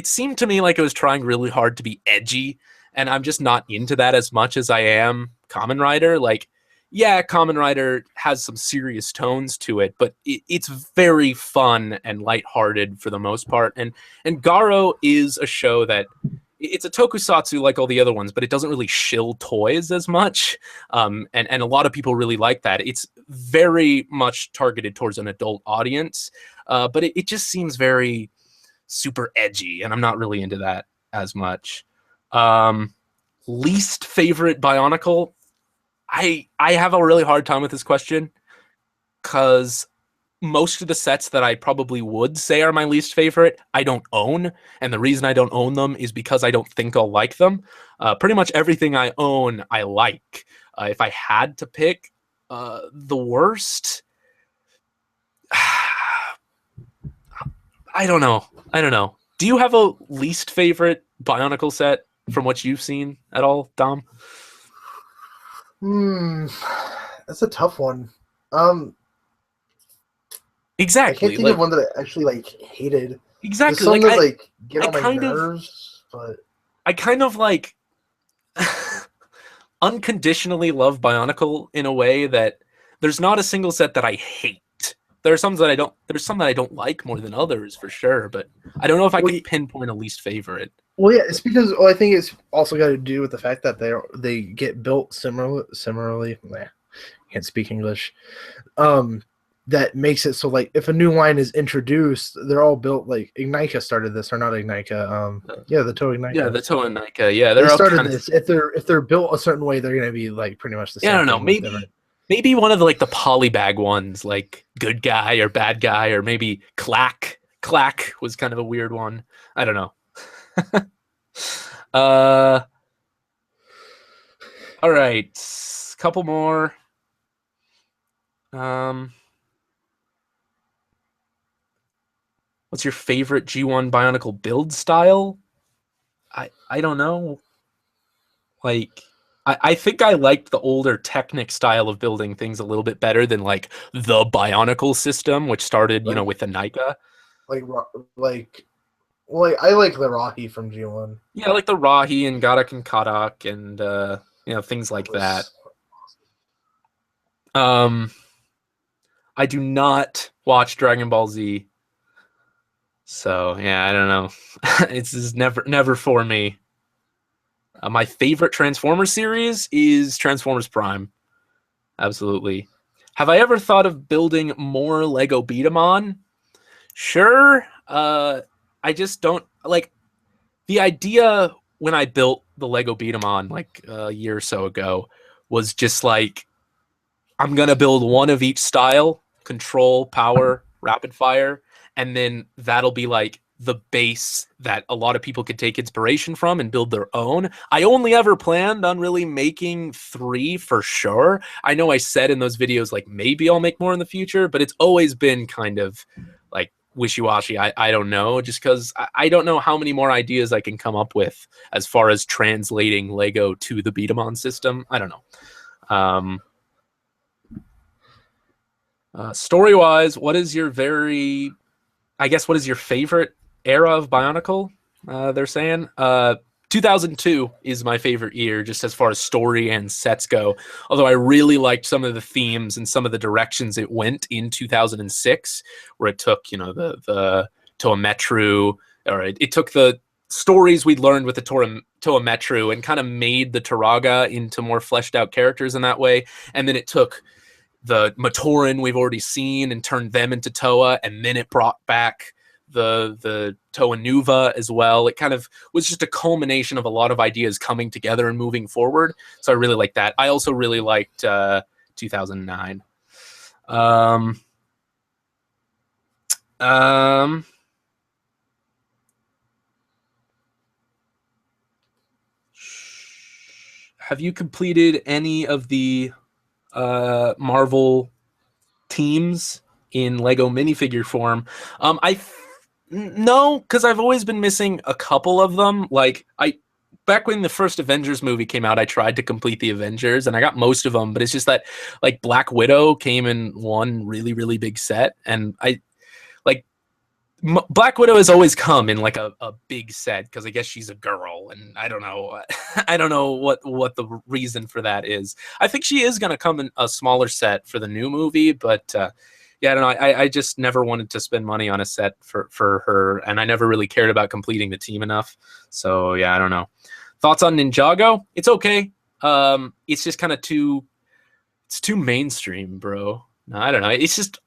seemed to me like it was trying really hard to be edgy, and I'm just not into that as much as I am Kamen Rider. Like, yeah, Kamen Rider has some serious tones to it, but it's very fun and lighthearted for the most part. And Garo is a show that it's a tokusatsu like all the other ones, but it doesn't really shill toys as much. And a lot of people really like that. It's very much targeted towards an adult audience, but it just seems very super edgy, and I'm not really into that as much. Least favorite Bionicle? I have a really hard time with this question because most of the sets that I probably would say are my least favorite, I don't own. And the reason I don't own them is because I don't think I'll like them. Pretty much everything I own, I like. If I had to pick the worst, I don't know. Do you have a least favorite Bionicle set from what you've seen at all, Dom? That's a tough one. Exactly. I can't think of one that I actually hated. Exactly. There's some that get on my nerves, but I kind of unconditionally love Bionicle in a way that there's not a single set that I hate, There's some that I don't. There's some that I don't like more than others for sure. But I don't know if I could pinpoint a least favorite. Well, yeah, it's because I think it's also got to do with the fact that they get built similarly. Can't speak English. That makes it so like if a new line is introduced, they're all built like Ignika started this, or not Ignika. Yeah, the Toe Ignika. Yeah, the Toe Ignika. Yeah, they started this. If they're built a certain way, they're gonna be like pretty much the same. Yeah, I don't know. Maybe one of the like the polybag ones, like good guy or bad guy, or maybe Clack. Clack was kind of a weird one. I don't know. All right, couple more. What's your favorite G1 Bionicle build style? I don't know. Like, I think I liked the older Technic style of building things a little bit better than like the Bionicle system, which started, you know, with the Nika. I like the Rahi from G1. Yeah, like the Rahi and Garak and Kadak and you know, things like that. I do not watch Dragon Ball Z. So, yeah, I don't know. It's just never for me. My favorite Transformers series is Transformers Prime. Absolutely. Have I ever thought of building more Lego B-Daman? Sure. I just don't like the idea when I built the Lego B-Daman like a year or so ago was just like, I'm going to build one of each style, control, power, rapid fire, and then that'll be like the base that a lot of people could take inspiration from and build their own. I only ever planned on really making 3 for sure. I know I said in those videos, like, maybe I'll make more in the future, but it's always been kind of like wishy-washy. I don't know, just because I don't know how many more ideas I can come up with as far as translating Lego to the B-Daman system. I don't know. Story-wise, what is your favorite era of Bionicle? They're saying 2002 is my favorite year, just as far as story and sets go. Although I really liked some of the themes and some of the directions it went in 2006, where it took, you know, the Toa Metru, or it took the stories we'd learned with the Toa Metru and kind of made the Turaga into more fleshed out characters in that way. And then it took the Matoran we've already seen and turned them into Toa, and then it brought back the Toa Nuva as well. It kind of was just a culmination of a lot of ideas coming together and moving forward. So I really liked that. I also really liked 2009. Have you completed any of the Marvel teams in Lego minifigure form? No, because I've always been missing a couple of them. Like back when the first Avengers movie came out, I tried to complete the Avengers and I got most of them, but it's just that like Black Widow came in one really, really big set, and Black Widow has always come in like a big set because I guess she's a girl, and I don't know. I don't know what the reason for that is. I think she is going to come in a smaller set for the new movie, but yeah, I don't know. I just never wanted to spend money on a set for her, and I never really cared about completing the team enough. So yeah, I don't know. Thoughts on Ninjago? It's okay. It's just kind of too mainstream, bro. No, I don't know. It's just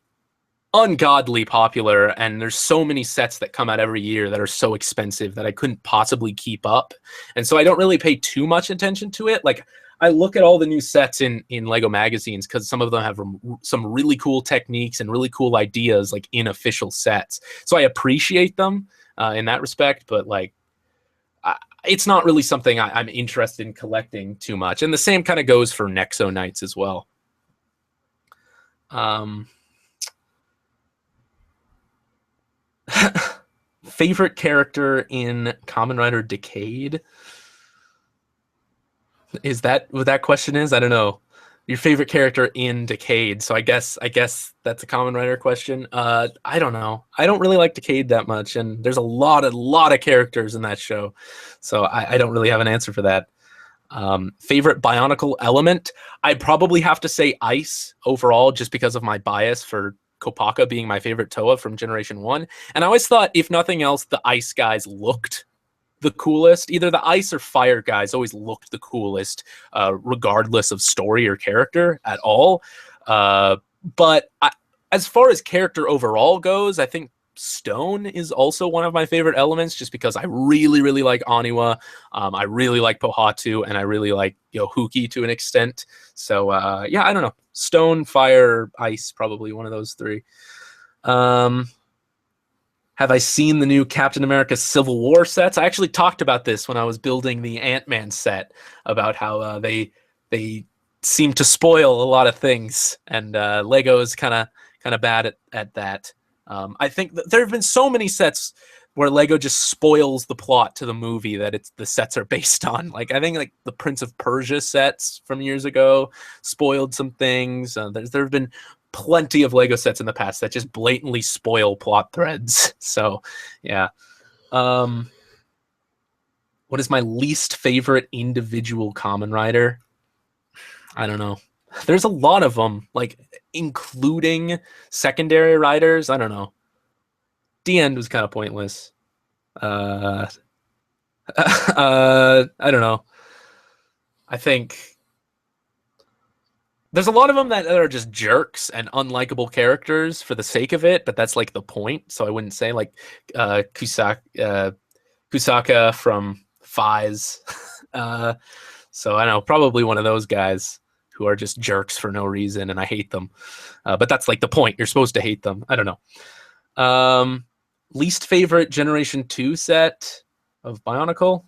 ungodly popular, and there's so many sets that come out every year that are so expensive that I couldn't possibly keep up, and so I don't really pay too much attention to it. Like, I look at all the new sets in Lego magazines because some of them have some really cool techniques and really cool ideas, like in official sets, so I appreciate them in that respect, but like it's not really something I'm interested in collecting too much. And the same kind of goes for Nexo Knights as well. Favorite character in Kamen Rider Decade? Is that what that question is? I don't know. Your favorite character in Decade. So I guess that's a Kamen Rider question. I don't know. I don't really like Decade that much, and there's a lot of characters in that show. So I don't really have an answer for that. Favorite Bionicle element? I'd probably have to say ice overall, just because of my bias for Kopaka being my favorite Toa from Generation 1. And I always thought, if nothing else, the ice guys looked the coolest. Either the ice or fire guys always looked the coolest, regardless of story or character at all. But as far as character overall goes, I think Stone is also one of my favorite elements, just because I really, really like Aniwa. I really like Pohatu, and I really like Yohuki to an extent. So yeah, I don't know. Stone, fire, ice, probably one of those three. Have I seen the new Captain America Civil War sets? I actually talked about this when I was building the Ant-Man set, about how they seem to spoil a lot of things, and Lego is kind of bad at that. I think there have been so many sets where Lego just spoils the plot to the movie that the sets are based on. Like, I think like the Prince of Persia sets from years ago spoiled some things. There have been plenty of Lego sets in the past that just blatantly spoil plot threads. So, yeah. What is my least favorite individual Kamen Rider? I don't know. There's a lot of them, like including secondary riders. I don't know. The end was kind of pointless. I don't know. I think there's a lot of them that are just jerks and unlikable characters for the sake of it, but that's like the point. So I wouldn't say like Kusaka from Fies. So I don't know, probably one of those guys who are just jerks for no reason, and I hate them. But that's like the point. You're supposed to hate them. I don't know. Least favorite Generation 2 set of Bionicle?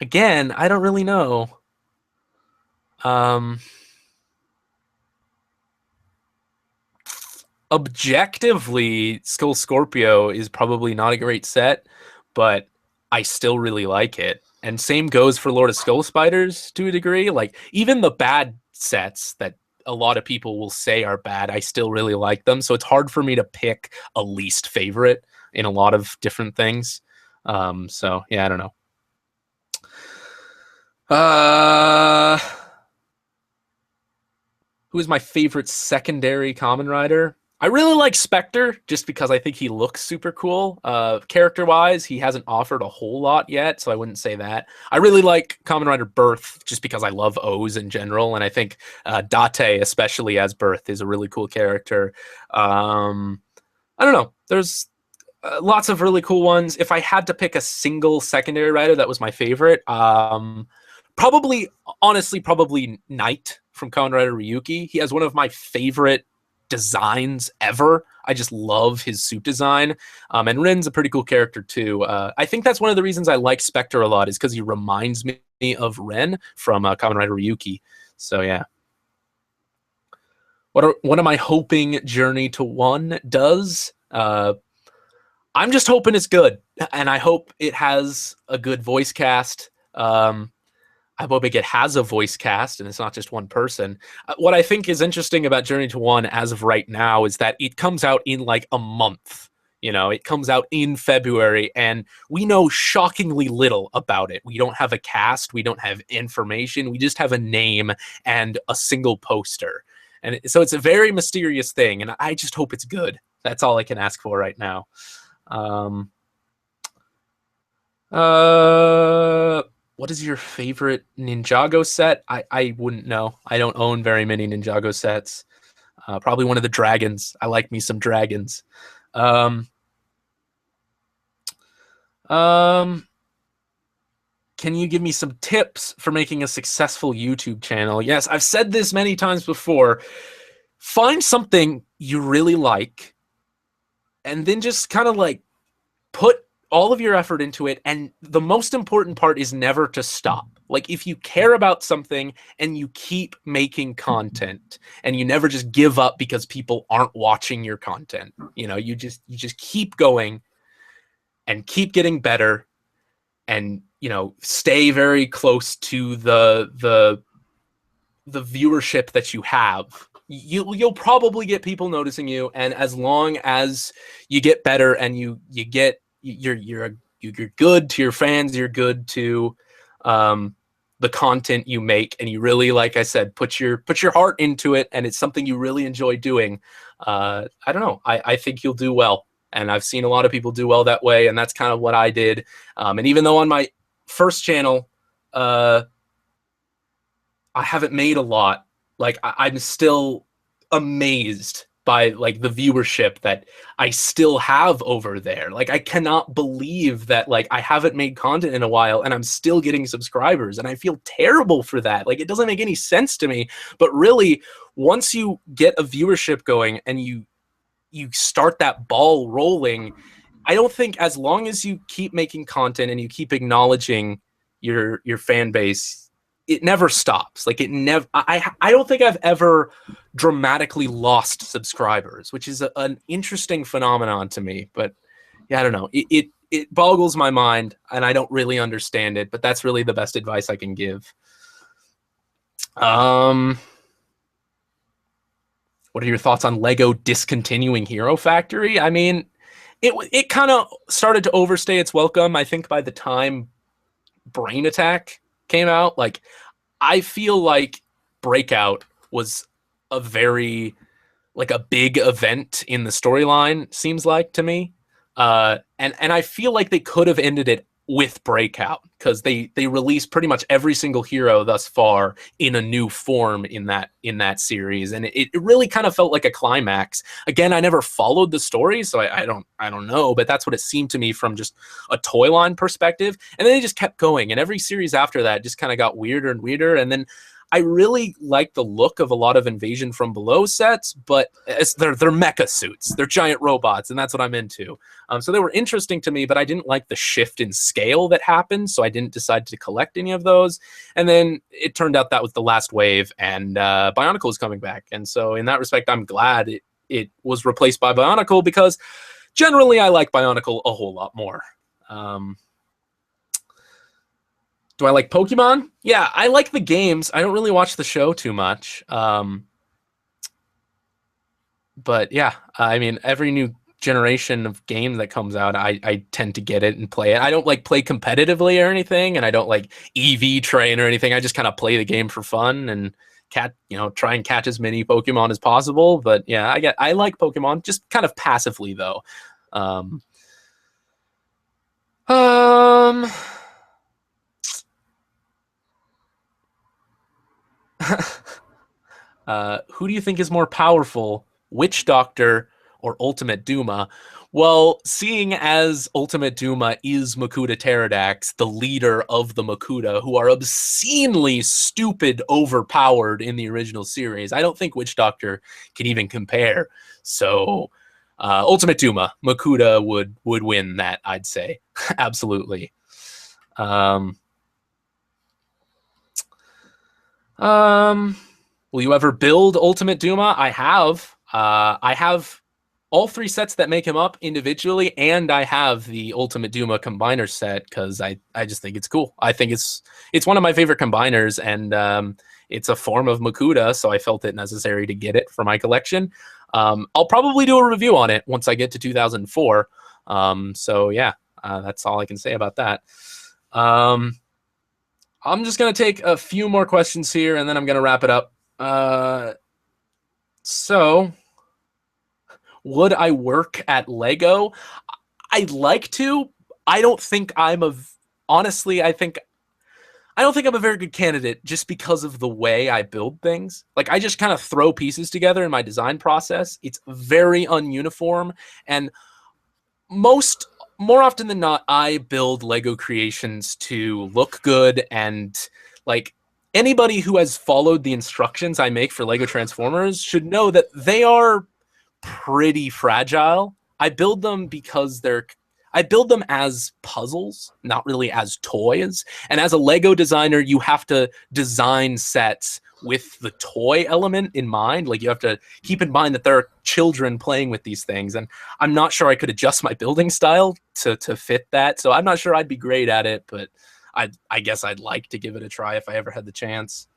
Again, I don't really know. Objectively, Skull Scorpio is probably not a great set, but I still really like it. And same goes for Lord of Skull Spiders to a degree. Like, even the bad sets that a lot of people will say are bad, I still really like them. So it's hard for me to pick a least favorite in a lot of different things. So yeah, I don't know. Who is my favorite secondary Kamen Rider? I really like Spectre, just because I think he looks super cool. Character-wise, he hasn't offered a whole lot yet, so I wouldn't say that. I really like Kamen Rider Birth, just because I love O's in general, and I think Date, especially as Birth, is a really cool character. I don't know. There's lots of really cool ones. If I had to pick a single secondary rider that was my favorite, probably Knight from Kamen Rider Ryuki. He has one of my favorite designs ever. I just love his suit design. And Ren's a pretty cool character too. I think that's one of the reasons I like Spectre a lot, is because he reminds me of Ren from Kamen Rider Ryuki. So yeah. What am I hoping Journey to 1 does? I'm just hoping it's good, and I hope it has a good voice cast. I hope it has a voice cast, and it's not just one person. What I think is interesting about Journey to 1 as of right now is that it comes out in like a month. It comes out in February, and we know shockingly little about it. We don't have a cast. We don't have information. We just have a name and a single poster. And so it's a very mysterious thing, and I just hope it's good. That's all I can ask for right now. What is your favorite Ninjago set? I wouldn't know. I don't own very many Ninjago sets. Probably one of the dragons. I like me some dragons. Can you give me some tips for making a successful YouTube channel? Yes, I've said this many times before. Find something you really like, and then just kind of like put all of your effort into it. And the most important part is never to stop. Like, if you care about something and you keep making content, and you never just give up because people aren't watching your content, you just keep going and keep getting better, and stay very close to the viewership that you have. You'll probably get people noticing you, and as long as you get better and you're good to your fans, you're good to the the content you make and you really, like I said, put your heart into it and it's something you really enjoy doing, I don't know, I think you'll do well. And I've seen a lot of people do well that way, and that's kind of what I did. And even though on my first channel, I haven't made a lot, like I'm still amazed by like the viewership that I still have over there. Like I cannot believe that like I haven't made content in a while and I'm still getting subscribers, and I feel terrible for that. Like it doesn't make any sense to me. But really, once you get a viewership going and you start that ball rolling, I don't think, as long as you keep making content and you keep acknowledging your fan base, it never stops. Like it never, I don't think I've ever dramatically lost subscribers, which is an interesting phenomenon to me. But yeah, I don't know. It boggles my mind and I don't really understand it, but that's really the best advice I can give. What are your thoughts on Lego discontinuing Hero Factory? I mean, it kind of started to overstay its welcome. I think by the time Brain Attack came out, like I feel like Breakout was a very like a big event in the storyline, seems like to me. And I feel like they could have ended it with Breakout, because they released pretty much every single hero thus far in a new form in that series, and it really kind of felt like a climax. Again, I never followed the story, so I don't know, but that's what it seemed to me from just a toy line perspective. And then they just kept going, and every series after that just kind of got weirder and weirder. And then I really like the look of a lot of Invasion from Below sets, but they're mecha suits, they're giant robots, and that's what I'm into. So they were interesting to me, but I didn't like the shift in scale that happened, so I didn't decide to collect any of those. And then it turned out that was the last wave, and Bionicle is coming back. And so in that respect, I'm glad it was replaced by Bionicle, because generally I like Bionicle a whole lot more. Do I like Pokemon? Yeah, I like the games. I don't really watch the show too much. But yeah, I mean, every new generation of game that comes out, I tend to get it and play it. I don't like play competitively or anything, and I don't like EV train or anything. I just kind of play the game for fun and try and catch as many Pokemon as possible. But yeah, I like Pokemon, just kind of passively though. Who do you think is more powerful, Witch Doctor or Ultimate Duma? Well, seeing as Ultimate Duma is Makuta Pterodax, the leader of the Makuta, who are obscenely stupid, overpowered in the original series, I don't think Witch Doctor can even compare. So, Ultimate Duma, Makuta would win that, I'd say. Absolutely. Will you ever build Ultimate Duma? I have. I have all 3 sets that make him up individually, and I have the Ultimate Duma combiner set because I just think it's cool. I think it's one of my favorite combiners, and it's a form of Makuta, so I felt it necessary to get it for my collection. I'll probably do a review on it once I get to 2004. So yeah, that's all I can say about that. I'm just going to take a few more questions here, and then I'm going to wrap it up. So, would I work at Lego? I'd like to. I don't think honestly, I don't think I'm a very good candidate just because of the way I build things. Like, I just kind of throw pieces together in my design process. It's very ununiform, and more often than not, I build Lego creations to look good, and like anybody who has followed the instructions I make for Lego Transformers should know that they are pretty fragile. I build them as puzzles, not really as toys. And as a Lego designer, you have to design sets with the toy element in mind. Like, you have to keep in mind that there are children playing with these things. And I'm not sure I could adjust my building style to fit that. So I'm not sure I'd be great at it, but I guess I'd like to give it a try if I ever had the chance.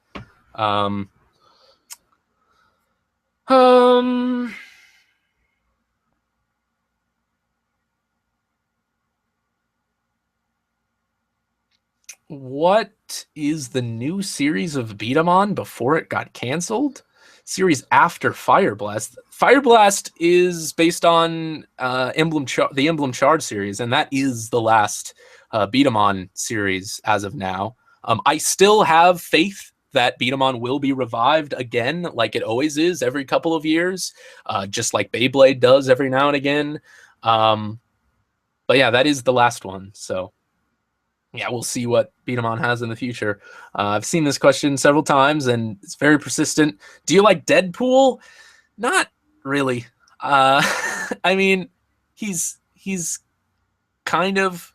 What is the new series of B-Daman before it got canceled? Series after Fire Blast. Fire Blast is based on the Emblem Charge series, and that is the last B-Daman series as of now. I still have faith that B-Daman will be revived again, like it always is every couple of years, just like Beyblade does every now and again. But yeah, that is the last one. So yeah, we'll see what B-Daman has in the future. I've seen this question several times, and it's very persistent. Do you like Deadpool? Not really. I mean, he's kind of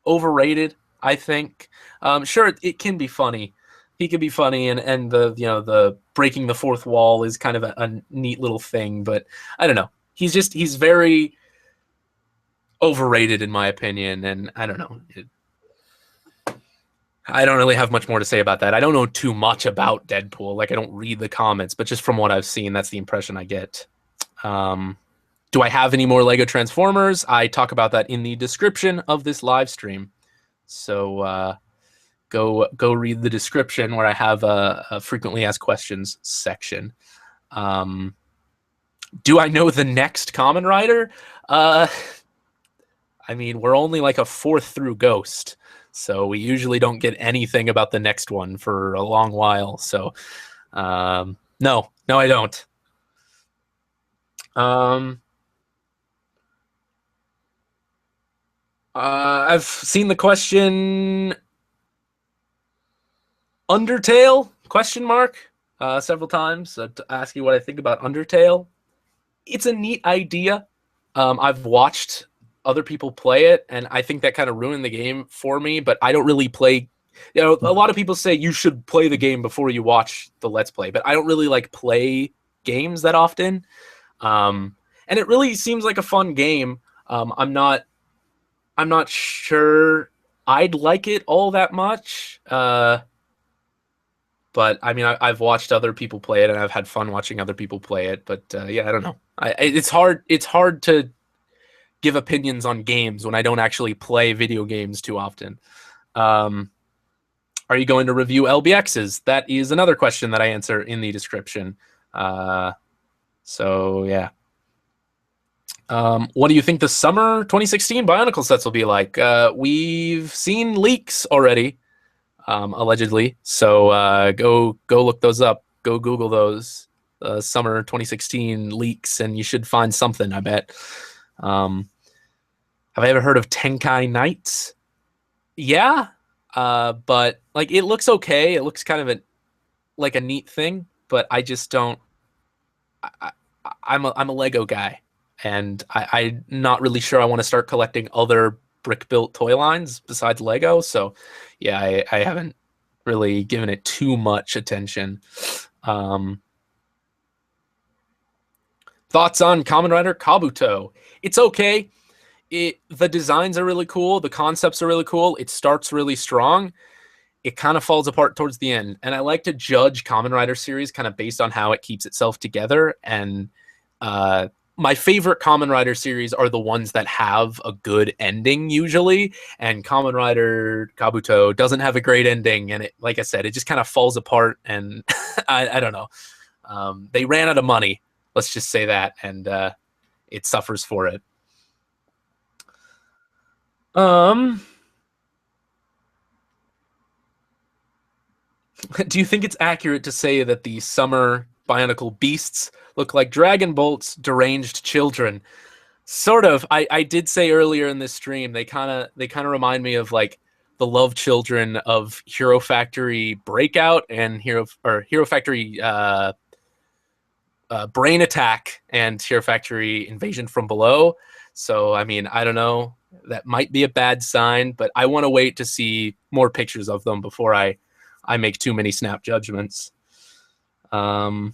overrated, I think. Sure, it can be funny. He can be funny, and the breaking the fourth wall is kind of a neat little thing. But I don't know. He's very overrated in my opinion, and I don't know. I don't really have much more to say about that. I don't know too much about Deadpool. Like, I don't read the comments, but just from what I've seen, that's the impression I get. Do I have any more Lego Transformers? I talk about that in the description of this live stream. So go read the description where I have a frequently asked questions section. Do I know the next Kamen Rider? I mean, we're only like a fourth through Ghost. So we usually don't get anything about the next one for a long while. So no, I don't. I've seen the question Undertale ? Several times to ask you what I think about Undertale. It's a neat idea. I've watched other people play it, and I think that kind of ruined the game for me, but I don't really play. A lot of people say you should play the game before you watch the Let's Play, but I don't really like play games that often. And it really seems like a fun game. I'm not sure I'd like it all that much. But I mean, I've watched other people play it, and I've had fun watching other people play it. But yeah, I don't know. It's hard to give opinions on games when I don't actually play video games too often. Are you going to review LBXs? That is another question that I answer in the description. So yeah. What do you think the summer 2016 Bionicle sets will be like? We've seen leaks already, allegedly. So go look those up. Go Google those summer 2016 leaks, and you should find something, I bet. Have I ever heard of Tenkai Knights? Yeah, but like it looks okay. It looks kind of like a neat thing, but I just don't. I'm a Lego guy, and I'm not really sure I want to start collecting other brick-built toy lines besides Lego. So, yeah, I haven't really given it too much attention. Thoughts on Kamen Rider Kabuto? It's okay. The designs are really cool. The concepts are really cool. It starts really strong. It kind of falls apart towards the end. And I like to judge Kamen Rider series kind of based on how it keeps itself together. And my favorite Kamen Rider series are the ones that have a good ending usually. And Kamen Rider Kabuto doesn't have a great ending. And it, like I said, it just kind of falls apart. And I don't know. They ran out of money. Let's just say that. And it suffers for it. Do you think it's accurate to say that the summer Bionicle beasts look like Dragon Bolt's deranged children? Sort of. I did say earlier in this stream they kind of remind me of like the love children of Hero Factory Breakout and Hero Factory Brain Attack and Hero Factory Invasion from Below. So I mean, I don't know. That might be a bad sign, but I want to wait to see more pictures of them before I make too many snap judgments. What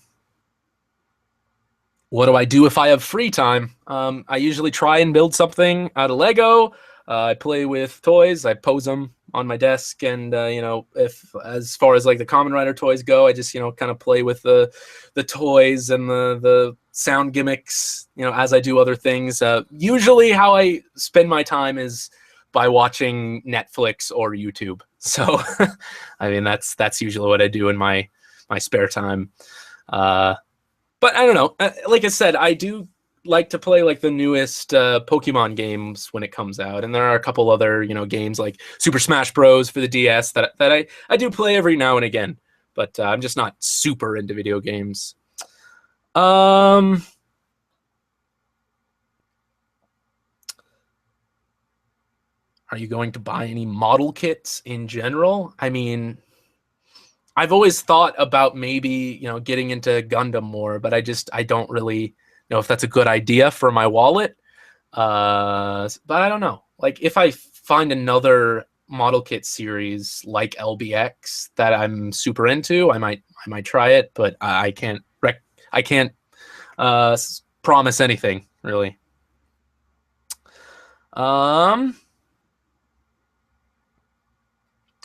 do I do if I have free time? I usually try and build something out of Lego. I play with toys. I pose them on my desk, and if as far as like the Kamen Rider toys go, I just kind of play with the toys and the sound gimmicks, as I do other things. Usually, how I spend my time is by watching Netflix or YouTube. So, I mean, that's usually what I do in my spare time. But I don't know. Like I said, I do like to play like the newest Pokemon games when it comes out, and there are a couple other games like Super Smash Bros. For the DS that I do play every now and again. But I'm just not super into video games. Are you going to buy any model kits in general? I mean, I've always thought about maybe, getting into Gundam more, but I don't really know if that's a good idea for my wallet. But I don't know. Like if I find another model kit series like LBX that I'm super into, I might try it, but I can't promise anything really.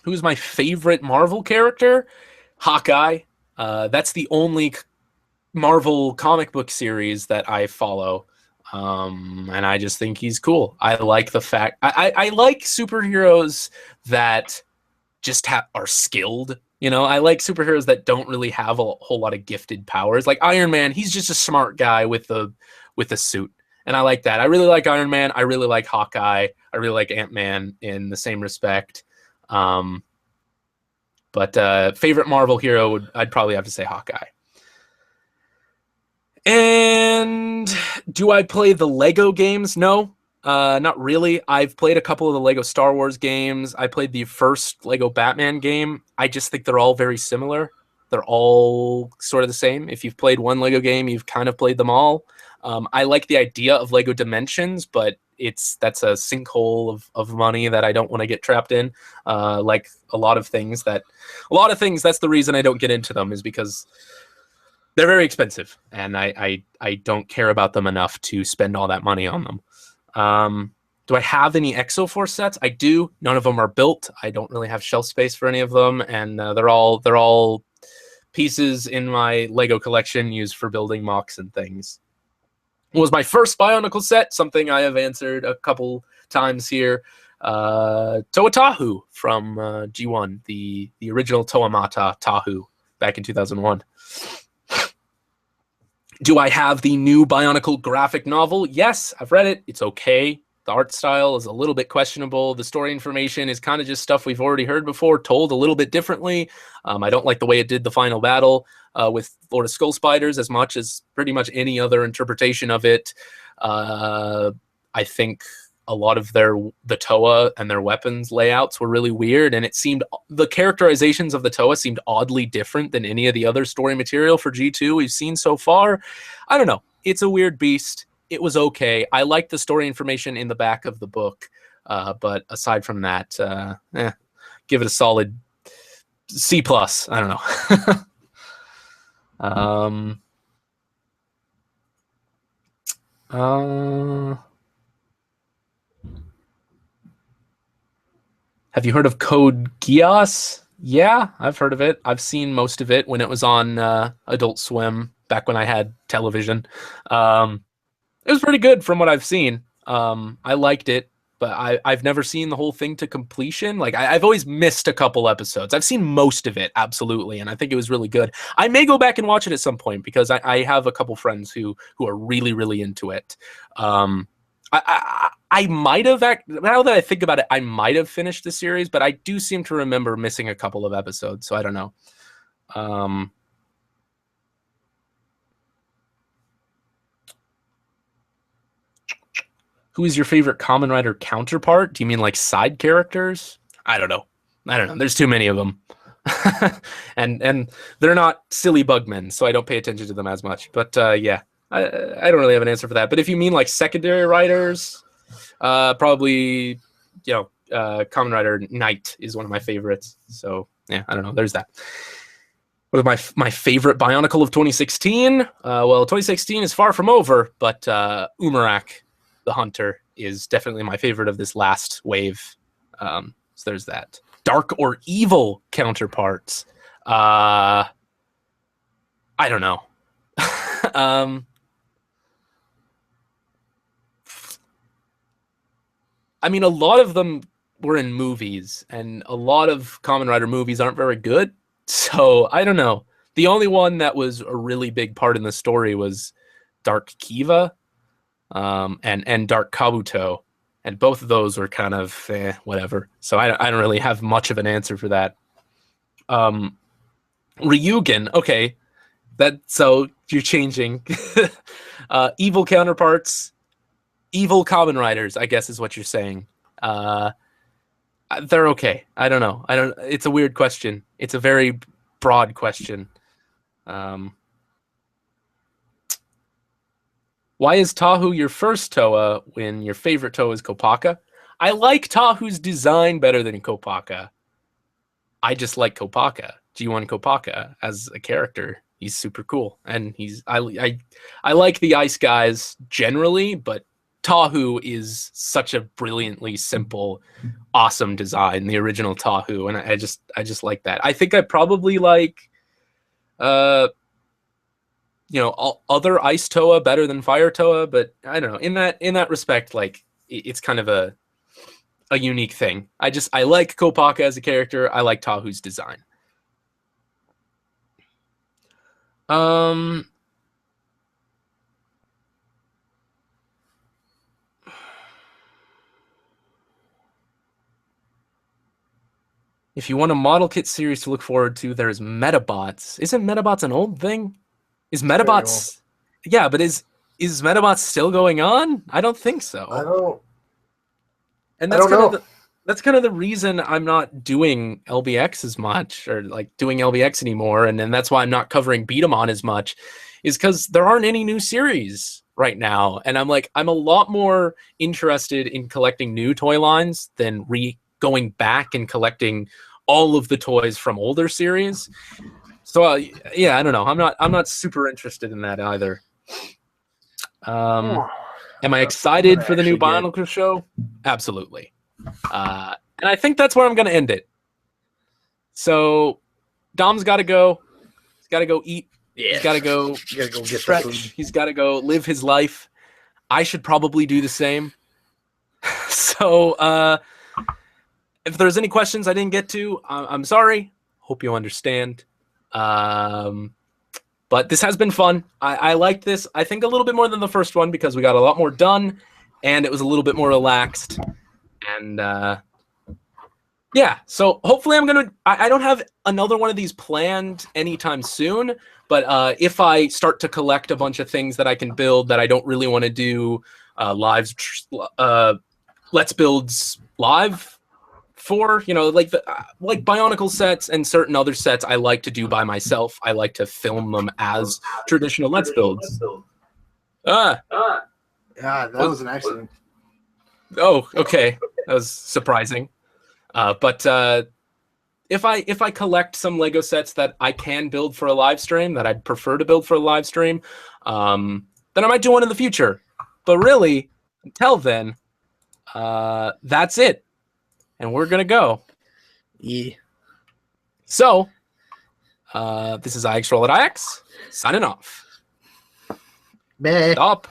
Who's my favorite Marvel character? Hawkeye. That's the only Marvel comic book series that I follow. And I just think he's cool. I like the fact I like superheroes that just are skilled. I like superheroes that don't really have a whole lot of gifted powers. Like Iron Man, he's just a smart guy with a suit. And I like that. I really like Iron Man. I really like Hawkeye. I really like Ant-Man in the same respect. But favorite Marvel hero I'd probably have to say Hawkeye. And do I play the Lego games? No, not really. I've played a couple of the Lego Star Wars games. I played the first Lego Batman game. I just think they're all very similar. They're all sort of the same. If you've played one Lego game, you've kind of played them all. I like the idea of Lego Dimensions, but that's a sinkhole of money that I don't want to get trapped in. Like a lot of things, that's the reason I don't get into them, is because they're very expensive, and I don't care about them enough to spend all that money on them. Do I have any Exoforce sets? I do. None of them are built. I don't really have shelf space for any of them, and they're all pieces in my Lego collection used for building mocks and things. What was my first Bionicle set? Something I have answered a couple times here. Toa Tahu from G1, the original Toamata Tahu back in 2001. Do I have the new Bionicle graphic novel? Yes, I've read it. It's okay. The art style is a little bit questionable. The story information is kind of just stuff we've already heard before, told a little bit differently. I don't like the way it did the final battle with Lord of Skull Spiders as much as pretty much any other interpretation of it. I think a lot of the Toa and their weapons layouts were really weird, and it seemed the characterizations of the Toa seemed oddly different than any of the other story material for G2 we've seen so far. I don't know. It's a weird beast. It was okay. I liked the story information in the back of the book, but aside from that, give it a solid C+. I don't know. Have you heard of Code Geass? Yeah, I've heard of it. I've seen most of it when it was on Adult Swim back when I had television. It was pretty good from what I've seen. I liked it, but I've never seen the whole thing to completion. Like I've always missed a couple episodes. I've seen most of it, absolutely, and I think it was really good. I may go back and watch it at some point because I have a couple friends who are really, really into it. I might have, now that I think about it, I might have finished the series, but I do seem to remember missing a couple of episodes, so I don't know. Who is your favorite Kamen Rider counterpart? Do you mean like side characters? I don't know. There's too many of them. and they're not silly bugmen, so I don't pay attention to them as much. But yeah, I don't really have an answer for that. But if you mean like secondary writers, probably, Kamen Rider Knight is one of my favorites. So yeah, I don't know. There's that. What is my favorite Bionicle of 2016? Well, 2016 is far from over, but Umarak, the Hunter, is definitely my favorite of this last wave. So there's that. Dark or evil counterparts? I don't know. I mean, a lot of them were in movies, and a lot of Kamen Rider movies aren't very good. So I don't know. The only one that was a really big part in the story was Dark Kiva, and Dark Kabuto, and both of those were kind of whatever. So I don't really have much of an answer for that. Ryugen, okay, so you're changing. Evil counterparts, evil Kamen Riders, I guess is what you're saying. They're okay. I don't know. It's a weird question. It's a very broad question. Why is Tahu your first Toa when your favorite Toa is Kopaka? I like Tahu's design better than Kopaka. I just like Kopaka. G1 Kopaka as a character. He's super cool, and I like the ice guys generally, but Tahu is such a brilliantly simple, awesome design. The original Tahu, and I just like that. I think I probably like, other ice Toa better than fire Toa, but I don't know. In that respect, like it's kind of a unique thing. I like Kopaka as a character. I like Tahu's design. If you want a model kit series to look forward to, there's Metabots. Isn't Metabots an old thing? Is Metabots? Yeah, but is Metabots still going on? I don't think so. I don't. And that's kind of the reason I'm not doing LBX as much, or like doing LBX anymore, and then that's why I'm not covering B-Daman as much, is because there aren't any new series right now, and I'm a lot more interested in collecting new toy lines than going back and collecting all of the toys from older series. So yeah, I don't know. I'm not super interested in that either. Am I excited for the new Bionicle show? Absolutely. And I think that's where I'm going to end it. So Dom's got to go. He's got to go eat. Yeah. He's got to go get stretch. He's got to go live his life. I should probably do the same. So if there's any questions I didn't get to, I'm sorry. Hope you understand. But this has been fun. I liked this, I think, a little bit more than the first one because we got a lot more done and it was a little bit more relaxed. And yeah, so hopefully I don't have another one of these planned anytime soon, but if I start to collect a bunch of things that I can build that I don't really want to do Let's Builds live for, like Bionicle sets and certain other sets I like to do by myself. I like to film them as traditional Let's Builds. Yeah, that was an accident. Oh, okay. That was surprising. But if I collect some Lego sets that I can build for a live stream, that I'd prefer to build for a live stream, then I might do one in the future. But really, until then, that's it. And we're going to go. Yeah. So, this is IX Roll at IX, signing off. Bye. Stop.